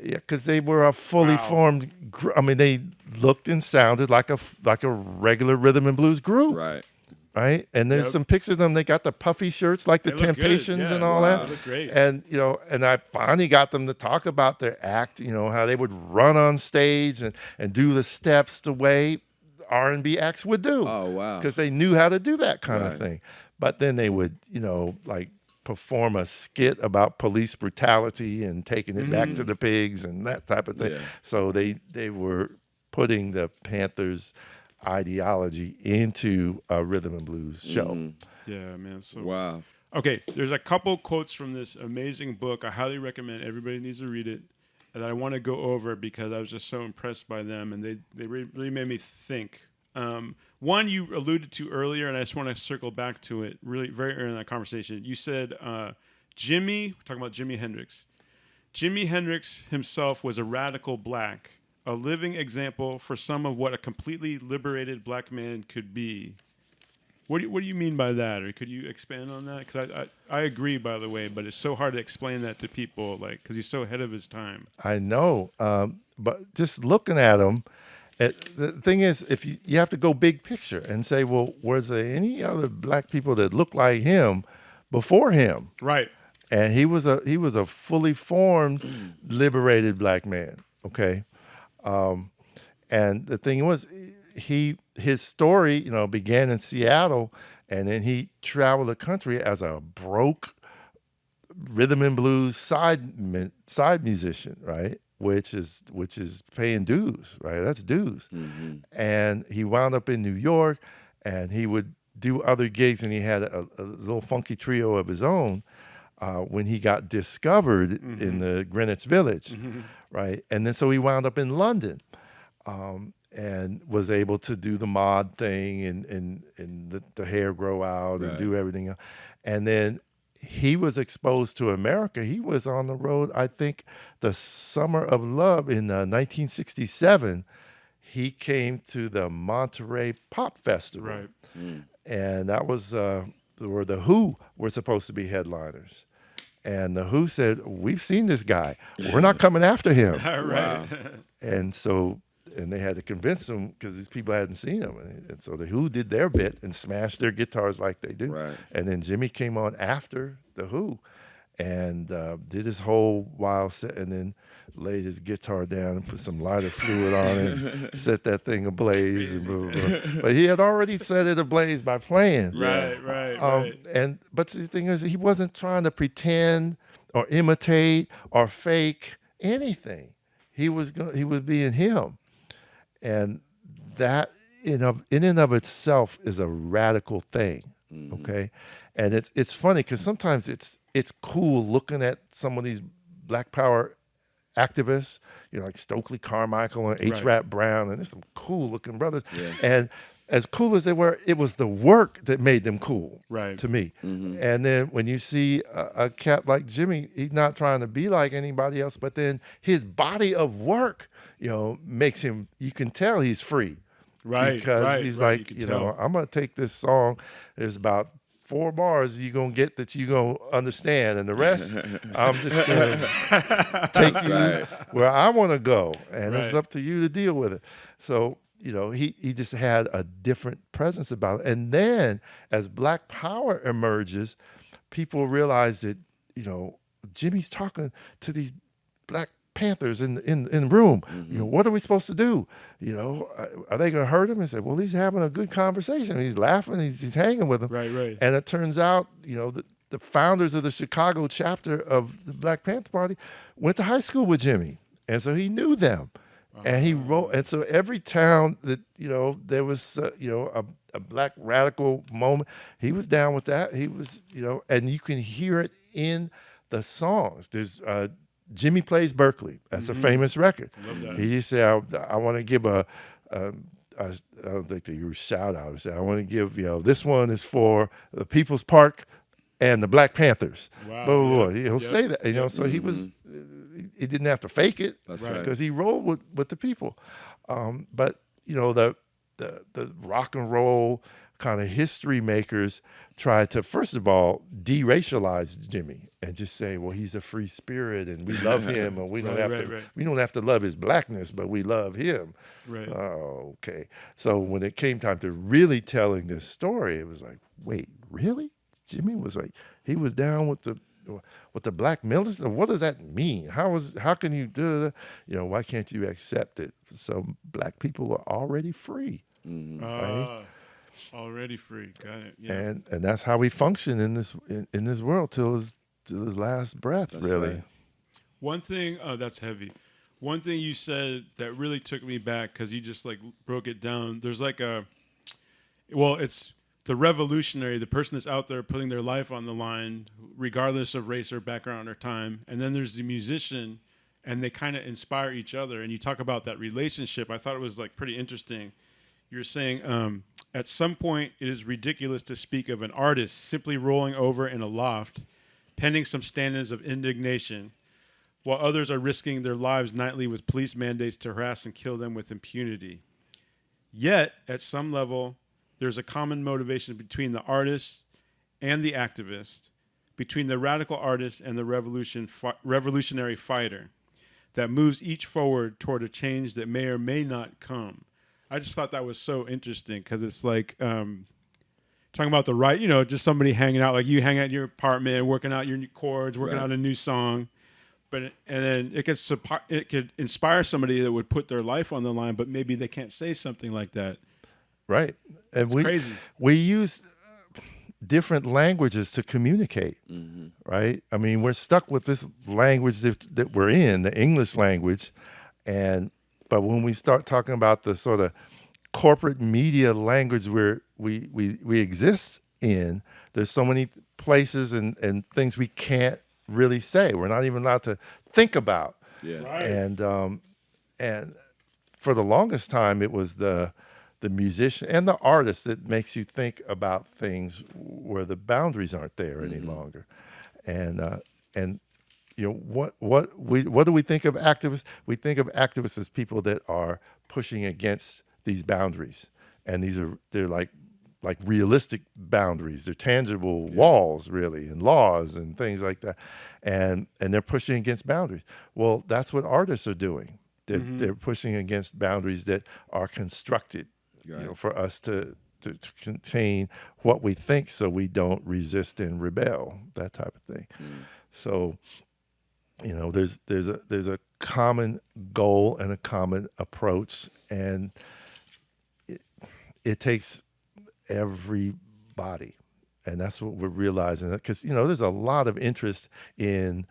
because they were a fully formed. I mean, they looked and sounded like a regular rhythm and blues group. Right. And there's some pictures of them. They got the puffy shirts like the Temptations and all that. They look great. And, and I finally got them to talk about their act, how they would run on stage and do the steps the way R&B acts would do. Oh, wow. Because they knew how to do that kind of thing. But then they would, perform a skit about police brutality and taking it back to the pigs and that type of thing. So they were putting the Panthers' ideology into a rhythm and blues show. Yeah, man. So wow. Okay, there's a couple quotes from this amazing book. I highly recommend everybody needs to read it. And I want to go over because I was just so impressed by them, and they really made me think. One you alluded to earlier, and I just want to circle back to it really very early in that conversation. You said we're talking about Jimi Hendrix. Jimi Hendrix himself was a radical black, a living example for some of what a completely liberated black man could be. What do you mean by that? Or could you expand on that? Because I agree, by the way, but it's so hard to explain that to people, because he's so ahead of his time. I know, but just looking at him, the thing is, if you have to go big picture and say, well, was there any other black people that looked like him before him? Right. And he was a fully formed, liberated black man. Okay, and the thing was, his story, began in Seattle, and then he traveled the country as a broke rhythm and blues side musician, right? Which is paying dues, right? That's dues. And he wound up in New York, and he would do other gigs, and he had a little funky trio of his own when he got discovered in the Greenwich Village, right? And then so he wound up in London, and was able to do the mod thing and the hair grow out and do everything else. And then he was exposed to America. He was on the road, I think, the Summer of Love in 1967. He came to the Monterey Pop Festival. Right. And that was where the Who were supposed to be headliners. And the Who said, we've seen this guy. We're not coming after him. Right. And they had to convince him because these people hadn't seen him. And so the Who did their bit and smashed their guitars like they do. Right. And then Jimmy came on after the Who. and did his whole wild set, and then laid his guitar down and put some lighter fluid on it, set that thing ablaze, and blah, blah, blah. But he had already set it ablaze by playing. Right. But the thing is, he wasn't trying to pretend or imitate or fake anything. He was being him, and that in and of itself is a radical thing. Okay, and it's funny because sometimes it's cool looking at some of these Black Power activists, like Stokely Carmichael and H. Rap Brown, and there's some cool looking brothers. Yeah. And as cool as they were, it was the work that made them cool to me. And then when you see a cat like Jimmy, he's not trying to be like anybody else, but then his body of work, makes him, you can tell he's free. Because he's like, I'm going to take this song. There's about 4 bars you're going to get that you're going to understand. And the rest, I'm just going to take you where I want to go. And it's up to you to deal with it. So, he just had a different presence about it. And then as Black Power emerges, people realize that, Jimmy's talking to these Black Panthers in the room. What are we supposed to do? Are they going to hurt him? And say, well, he's having a good conversation. He's laughing. He's hanging with them. Right. And it turns out, the founders of the Chicago chapter of the Black Panther Party went to high school with Jimmy, and so he knew them. And he wrote, and so every town that there was a Black radical moment, he was down with that. He was and you can hear it in the songs. There's Jimmy Plays Berkeley. That's a famous record. Love that. He just said, I want to give I don't think they use shout out. He said, I want to give, this one is for the People's Park and the Black Panthers. Wow. Blah, blah, blah. He'll say that, so he was, he didn't have to fake it. That's right. Because he rolled with the people. But, the rock and roll kind of history makers tried to, first of all, deracialize Jimmy and just say, well, he's a free spirit and we love him, and we don't have to love his blackness, but we love him. Right. Oh, okay. So when it came time to really telling this story, it was like, wait, really? Jimmy was like, he was down with the Black militants? What does that mean? How can you do that? Why can't you accept it? So Black people are already free. Right? Already free. Got it. Yeah. And that's how we function in this world till his last breath. That's really. Right. One thing that's heavy. One thing you said that really took me back, because you just broke it down. There's it's the revolutionary, the person that's out there putting their life on the line, regardless of race or background or time. And then there's the musician, and they kind of inspire each other. And you talk about that relationship. I thought it was pretty interesting. You're saying at some point it is ridiculous to speak of an artist simply rolling over in a loft, penning some stanzas of indignation, while others are risking their lives nightly with police mandates to harass and kill them with impunity. Yet, at some level, there's a common motivation between the artist and the activist, between the radical artist and the revolutionary fighter, that moves each forward toward a change that may or may not come. I just thought that was so interesting, because it's talking about the just somebody hanging out, like you hang out in your apartment, working out your new chords, working out a new song. And then it could inspire somebody that would put their life on the line, but maybe they can't say something like that. Right. And it's crazy. We use different languages to communicate, right? I mean, we're stuck with this language that we're in, the English language, but when we start talking about the sort of corporate media language where we exist in, there's so many places and things we can't really say. We're not even allowed to think about. Yeah. Right. And for the longest time, it was the musician and the artist that makes you think about things where the boundaries aren't there any longer. And what do we think of activists? We think of activists as people that are pushing against these boundaries, and they're like realistic boundaries. They're tangible walls, really, and laws and things like that, and they're pushing against boundaries. Well, that's what artists are doing. They're pushing against boundaries that are constructed, for us to contain what we think, so we don't resist and rebel, that type of thing. So, there's a common goal and a common approach, and it takes everybody. And that's what we're realizing, because, there's a lot of interest in,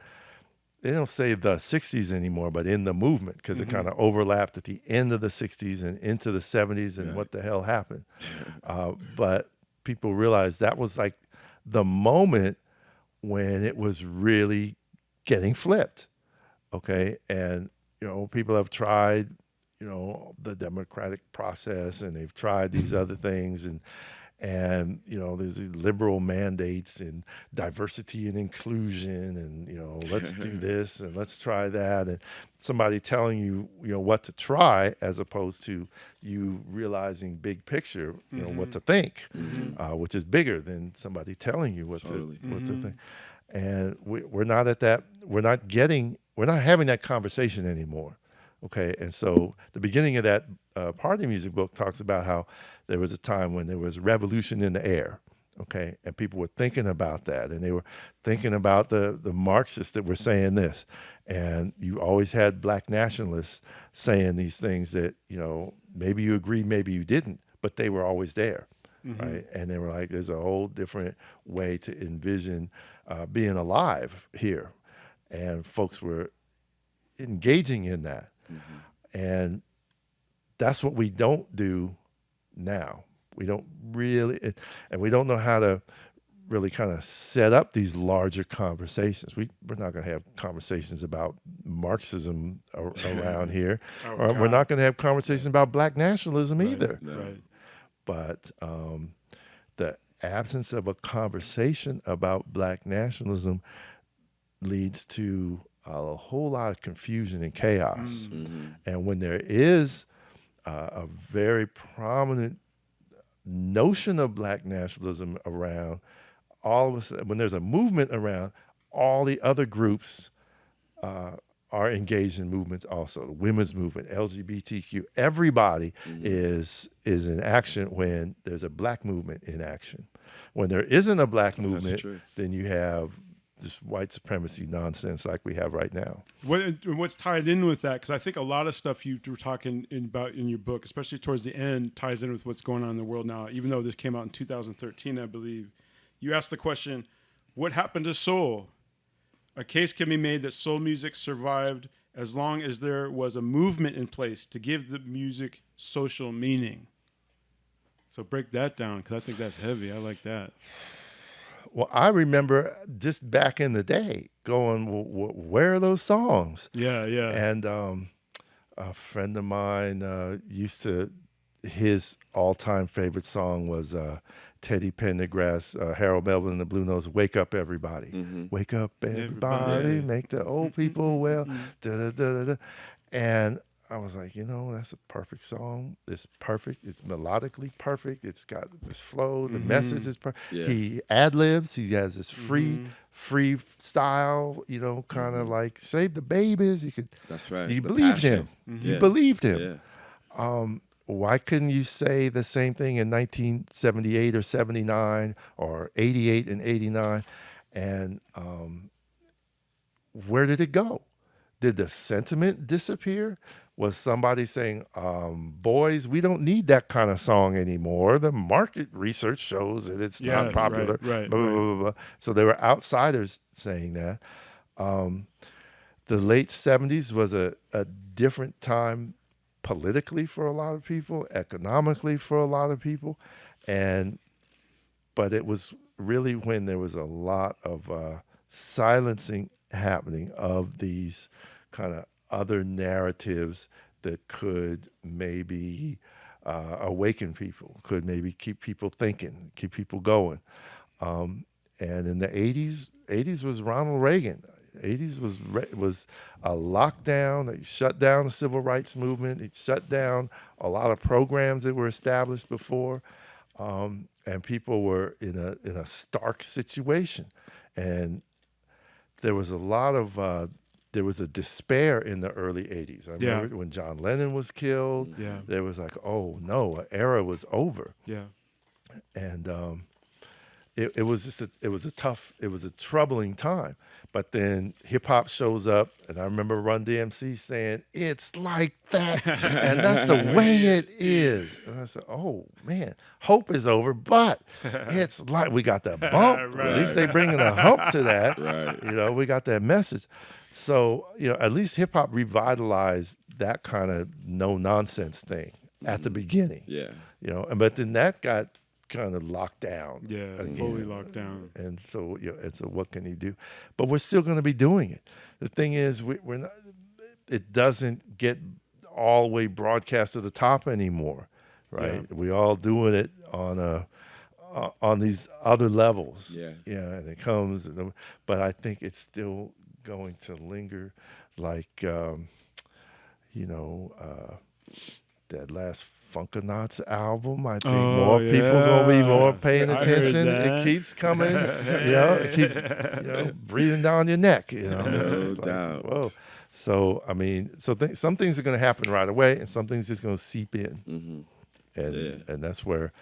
they don't say the 60s anymore, but in the movement, because it kind of overlapped at the end of the 60s and into the 70s and what the hell happened. But people realized that was like the moment when it was really getting flipped. Okay. And, people have tried, the democratic process, and they've tried these other things, and there's these liberal mandates and diversity and inclusion, and let's do this and let's try that, and somebody telling you what to try, as opposed to you realizing big picture, what to think, which is bigger than somebody telling you what to think. And we're not at that. We're not having that conversation anymore. Okay, and so the beginning of that party music book talks about how there was a time when there was revolution in the air, okay, and people were thinking about that, and they were thinking about the Marxists that were saying this, and you always had black nationalists saying these things that, maybe you agree, maybe you didn't, but they were always there, right? And they were like, there's a whole different way to envision being alive here, and folks were engaging in that. And that's what we don't do now. We don't really, and we don't know how to really kind of set up these larger conversations. We're not going to have conversations about Marxism around here. We're not going to have conversations about black nationalism either. Right. But the absence of a conversation about black nationalism leads to a whole lot of confusion and chaos. And when there is a very prominent notion of black nationalism around, all of a sudden, when there's a movement around, all the other groups are engaged in movements also. The women's movement, LGBTQ, everybody is in action when there's a black movement in action. When there isn't a black movement, then you have this white supremacy nonsense like we have right now. What's tied in with that, because I think a lot of stuff you were talking about in your book, especially towards the end, ties in with what's going on in the world now. Even though this came out in 2013, I believe, you asked the question, what happened to soul? A case can be made that soul music survived as long as there was a movement in place to give the music social meaning. So break that down, because I think that's heavy. I like that. Well, I remember just back in the day going, where are those songs? Yeah. And a friend of mine his all-time favorite song was Teddy Pendergrass, Harold Melvin and the Blue Notes, Wake Up Everybody. Wake up everybody, make the old people well. Da-da-da-da-da. And I was like, that's a perfect song. It's perfect. It's melodically perfect. It's got this flow. The message is perfect. Yeah. He ad-libs. He has this free style, kind of like Save the Babies. That's right. You believed him. You believed him. Yeah. Why couldn't you say the same thing in 1978 or 79 or 88 and 89? And where did it go? Did the sentiment disappear? Was somebody saying, boys, we don't need that kind of song anymore. The market research shows that it's not popular. Right. Blah, blah, blah. So there were outsiders saying that. The late 70s was a different time politically for a lot of people, economically for a lot of people. But it was really when there was a lot of silencing happening of these kind of other narratives that could maybe awaken people, could maybe keep people thinking, keep people going. And in the 80s was Ronald Reagan. 80s was a lockdown. They shut down the civil rights movement. It shut down a lot of programs that were established before, and people were in a stark situation. And there was a lot of there was a despair in the early 80s. I remember when John Lennon was killed, there was like, oh no, an era was over. Yeah. And it was just it was a troubling time. But then hip hop shows up, and I remember Run DMC saying, "It's like that," and that's the way it is. And I said, "Oh man, hope is over, but it's like we got that bump. Right. At least they bringing a hump to that. Right. You know, we got that message." So at least hip hop revitalized that kind of no nonsense thing at the beginning. Yeah. But then that got kind of locked down. Yeah, again. fully locked down. And so, so what can he do? But we're still going to be doing it. The thing is, we're not. It doesn't get all the way broadcast to the top anymore, right? Yeah. We all doing it on these other levels. Yeah. Yeah, and it comes, but I think it's still going to linger, like that last Funkanauts album. I think more people gonna be more paying I heard attention. that. It keeps coming, it keeps breathing down your neck. No It's like, doubt. whoa. So I mean, some things are gonna happen right away, and some things just gonna seep in, and that's where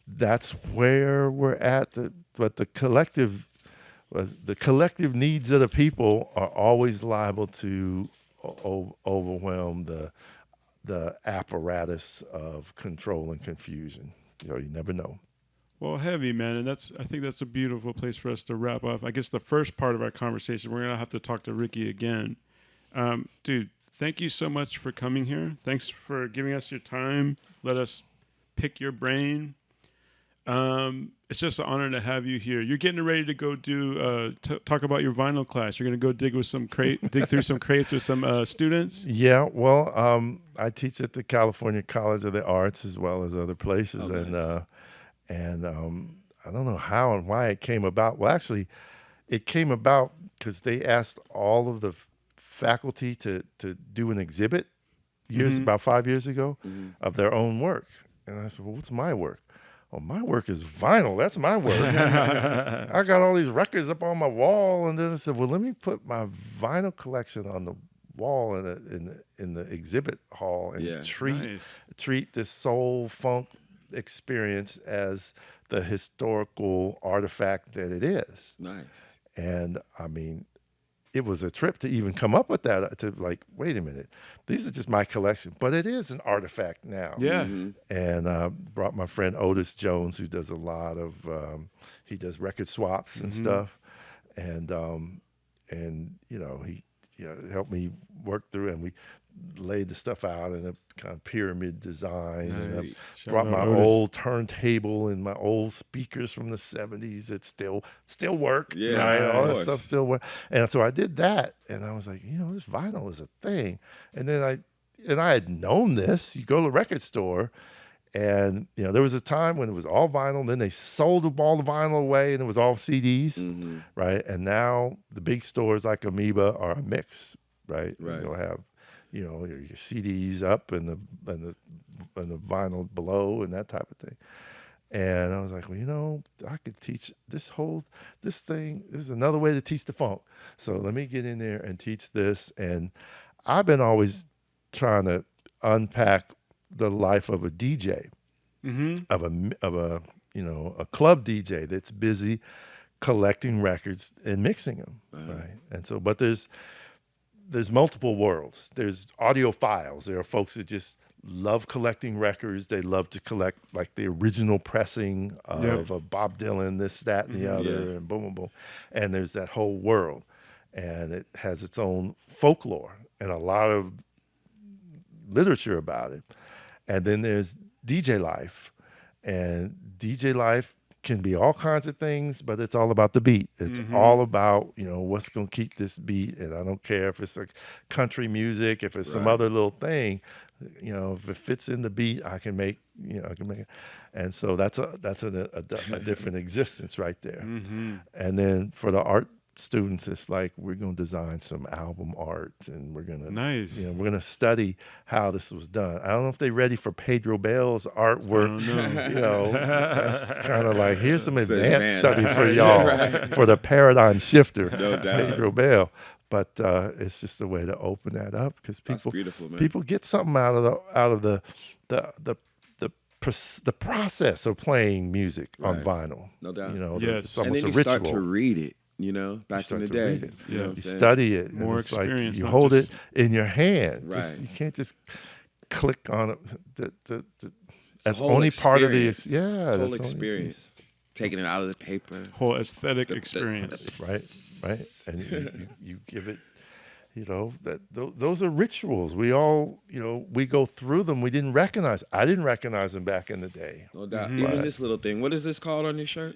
we're at. But the collective needs of the people are always liable to overwhelm the apparatus of control and confusion. You never know. Well, heavy, man, and I think that's a beautiful place for us to wrap up. I guess the first part of our conversation, we're gonna have to talk to Rickey again. Dude, thank you so much for coming here. Thanks for giving us your time. Let us pick your brain. It's just an honor to have you here. You're getting ready to go do talk about your vinyl class. You're gonna go dig through some crates with some students. Yeah, well, I teach at the California College of the Arts as well as other places, Nice. and I don't know how and why it came about. Well, actually, it came about because they asked all of the faculty to do an exhibit about 5 years ago of their own work, and I said, "Well, what's my work?" "Well, my work is vinyl. That's my work." I got all these records up on my wall, and then I said, "Well, let me put my vinyl collection on the wall in the exhibit hall and treat this soul funk experience as the historical artifact that it is." Nice. And I mean, it was a trip to even come up with that. To like, wait a minute, these are just my collection, but it is an artifact now. Yeah. And brought my friend Otis Jones, who does a lot of he does record swaps and stuff, and he helped me work through, and we laid the stuff out in a kind of pyramid design. Nice. And I Shout brought out my Otis. old turntable and my old speakers from the 70s that still work. Yeah, right? of All that course. stuff still work. And so I did that, and I was like, this vinyl is a thing. And then I had known this. You go to the record store, and there was a time when it was all vinyl. Then they sold all the vinyl away, and it was all CDs, right? And now the big stores like Amoeba are a mix, right? Right. You'll have your CDs up and the vinyl below and that type of thing. And I was like, well, I could teach this thing. This is another way to teach the funk. So let me get in there and teach this. And I've been always trying to unpack the life of a DJ, of a club DJ that's busy collecting records and mixing them, right? And so, but there's multiple worlds. There's audiophiles. There are folks that just love collecting records. They love to collect like the original pressing of a Bob Dylan, this, that, and the other, and boom, boom, boom. And there's that whole world, and it has its own folklore and a lot of literature about it. And then there's DJ life, and DJ life can be all kinds of things, but it's all about the beat. It's all about, what's going to keep this beat. And I don't care if it's like country music, if it's some other little thing, if it fits in the beat, I can make it. And so that's a different existence right there. And then for the art students, it's like we're going to design some album art, and we're going to we're going to study how this was done. I don't know if they're ready for Pedro Bell's artwork. That's kind of like, here's some advanced studies for y'all for the paradigm shifter, No doubt. Pedro Bell. But it's just a way to open that up, because That's beautiful, man. people get something out of the the process of playing music on Right. vinyl. No doubt. You know, Yes. it's And almost then a you ritual. start to read it, you know, back in the start to day. read it. You know what I'm You saying? study it. and More it's like experience, you not hold just- it in your hand. Right. You can't just click on it. That's whole only part of the experience. yeah. It's a whole that's only piece. experience. Taking it out of the paper. Whole aesthetic experience. Right. And you give it, you know, those are rituals. We all, you know, we go through them. We didn't recognize. I didn't recognize them back in the day. No doubt. Mm-hmm. Even this little thing. What is this called on your shirt?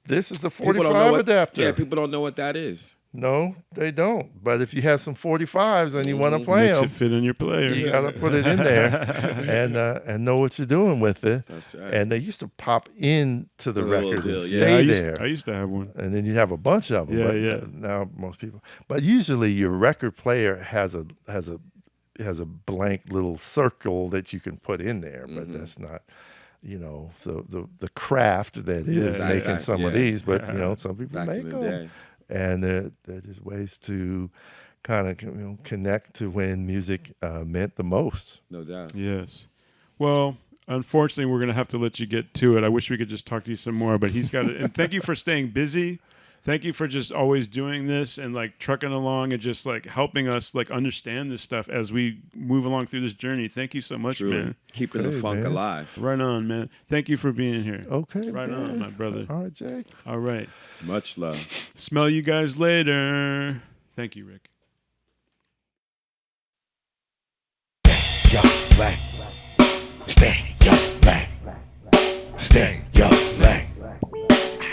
This is the People don't know 45 what- adapter. Yeah, people don't know what that is. No, they don't. But if you have some 45s and you want to play Makes them, it fit in your player. you got to put it in there and know what you're doing with it. That's right. And they used to pop into the The little record and deal, yeah. stay I there. used to have one. And then you'd have a bunch of them. Yeah, but yeah. now most people. But usually your record player has a blank little circle that you can put in there, but that's not, you know, the craft that is Yeah, making yeah, some of yeah. these. But you know, some people Back make in the them, day. and they're just ways to kind of, you know, connect to when music meant the most. No doubt. Yes. Well, unfortunately, we're going to have to let you get to it. I wish we could just talk to you some more, but he's got it. And thank you for staying busy. Thank you for just always doing this and like trucking along and just like helping us like understand this stuff as we move along through this journey. Thank you so much, Truly. man. Keeping the Hey, funk man. alive. Right on, man. Thank you for being here. Okay. Right on, man. my brother. All right, Jay. All right. Much love. Smell you guys later. Thank you, Rick. Your lane. Stay your lane. Stay your lane.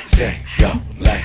Stay your lane.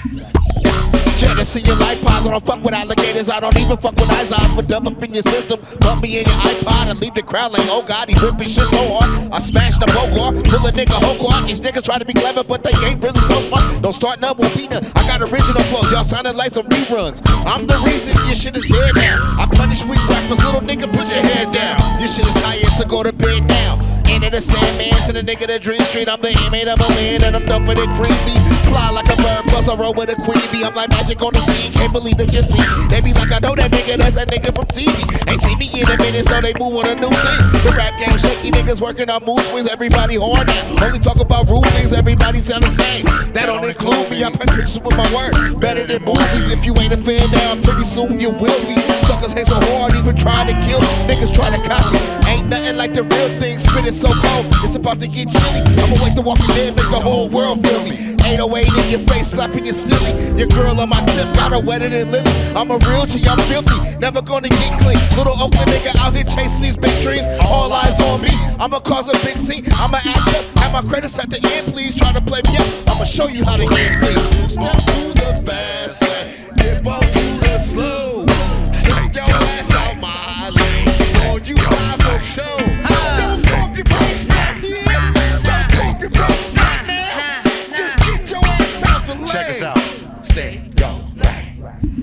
Jealousy in your life pods. I don't fuck with alligators. I don't even fuck with eyes. But dump up in your system. Bump me in your iPod and leave the crowd like, oh God, he ripping shit so hard. I smash the Bogart. Pull a nigga whole car. These niggas try to be clever, but they ain't really so smart. Don't start none, won't be none. I got original flow. Y'all sounding like some reruns. I'm the reason your shit is dead now. I punish weak rappers. Little nigga, put your head down. Your shit is tired, so go to bed now. Into the Sandman, to the nigga that Dream Street. I'm the inmate of a land and I'm dumping it creepy. Fly like a bird, plus I roll with a queen bee. I'm like magic on the scene, can't believe that you see. They be like, I know that nigga, that's that nigga from TV. They see me in a minute, so they move on a new thing. The rap game shaky, niggas working on mood swings, everybody hard now. Only talk about rude things, everybody sound the same. That don't include me, I paint pictures with my word. Better than movies, if you ain't a fan now, pretty soon you will be. Suckers hate so hard, even trying to kill. Niggas try to copy. Ain't nothing like the real thing, spit it so cold, it's about to get chilly. I'ma wake the walking dead, make the whole world feel me. 808 in your face, slapping you silly. Your girl on my tip, got her wetter than Lily. I'm a real G, I'm filthy, never gonna get clean. Little Oakland nigga out here chasing these big dreams. All eyes on me, I'ma cause a big scene. I'ma act up, have my credits at the end, please. Try to play me up, I'ma show you how to get clean. Step to the fast lane, dip up to the slow. Stick your ass out my lane, so you ride for show. Don't stop your brakes now, don't stop your brakes now. Just get your ass out the lane. Check this out. Stay your lane.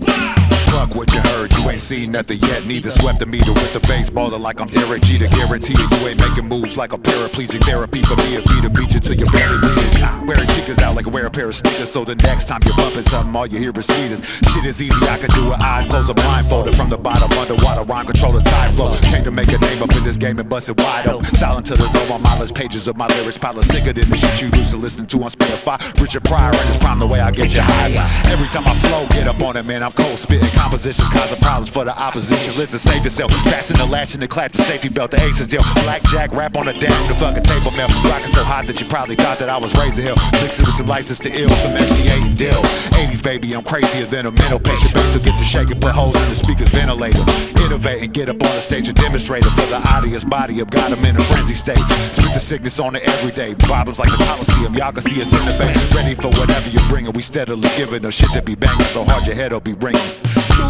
Fuck what you heard, you ain't seen nothing yet. Neither swept the meter with the baseballer like I'm Derek Jeter. Guarantee it, you ain't making moves like a paraplegic. Therapy for me, it be to beat you till you barely bleed it. Wearing speakers out like wear a pair of sneakers, so the next time you're bumping something, all you hear is sweetest. Shit is easy, I can do it, eyes closed or blindfolded. From the bottom, underwater, rhyme control the tide flow. Came to make a name up in this game and bust it wide open. Silent till there's no more mindless pages of my lyrics. Pile of sicker than the shit you used to listen to on Spotify. Richard Pryor and his prime, the way I get you high. Every time I flow, get up on it, man, I'm cold spitting compositions, causing problems for the opposition. Listen, save yourself, fasten the latch and the clap the safety belt, the aces deal. Blackjack, rap on the down, the fucking table melt. Rockin' so hot that you probably thought that I was raising hell. Mixing with some license to ill, some MC8 and Dill. 80s baby, I'm crazier than a mental patient. Bass will get to shaking, put holes in the speakers, ventilator. Innovate and get up on the stage, a demonstrator for the audience body up. Got them in a frenzy state. Spit the sickness on it every day. Problems like the Coliseum, y'all can see us in the bay. Ready for whatever you're bringing. We steadily giving no shit to be banging, so hard your head'll be ringing.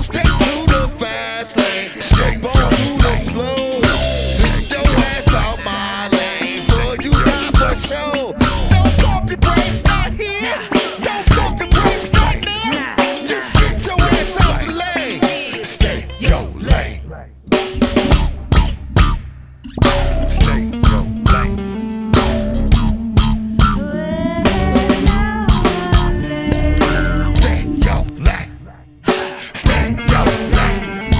Stay to the fast lane, stay on to the slow. Sit your ass out my lane, for you not for show. Don't stop your brakes, not here. Don't stop your brakes, not now. Just get your ass out the lane. Stay your lane. Stay your lane. Stay your lane. Stay your lane.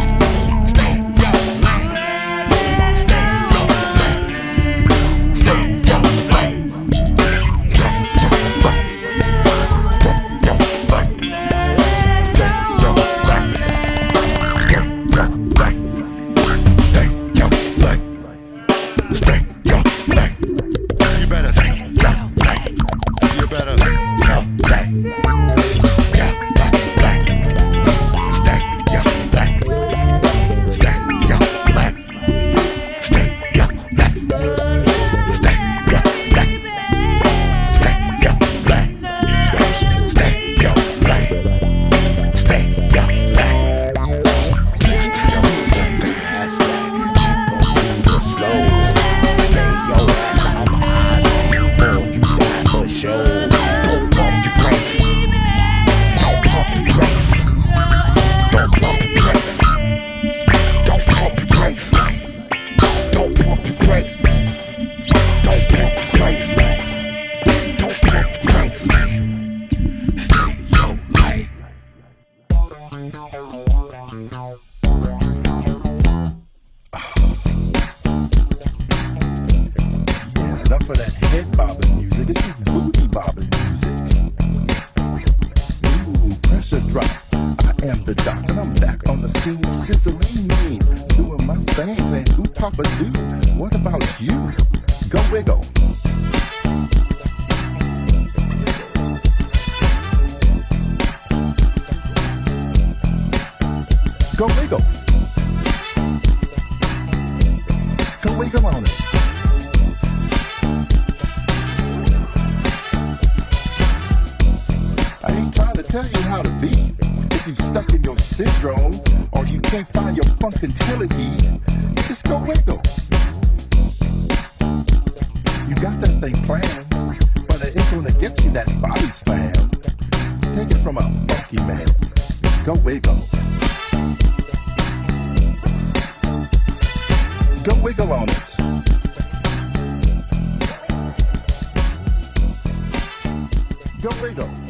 you mean? Doing my thing, saying, ooh, Papa do. What about you? Go wiggle. Go wiggle. Go wiggle on it. I ain't trying to tell you how to be. If you've stuck in your syndrome or you can't find your functionality, just go wiggle. You got that thing planned, but it ain't gonna get you that body slam. Take it from a funky man. Go wiggle. Go wiggle on it. Go wiggle.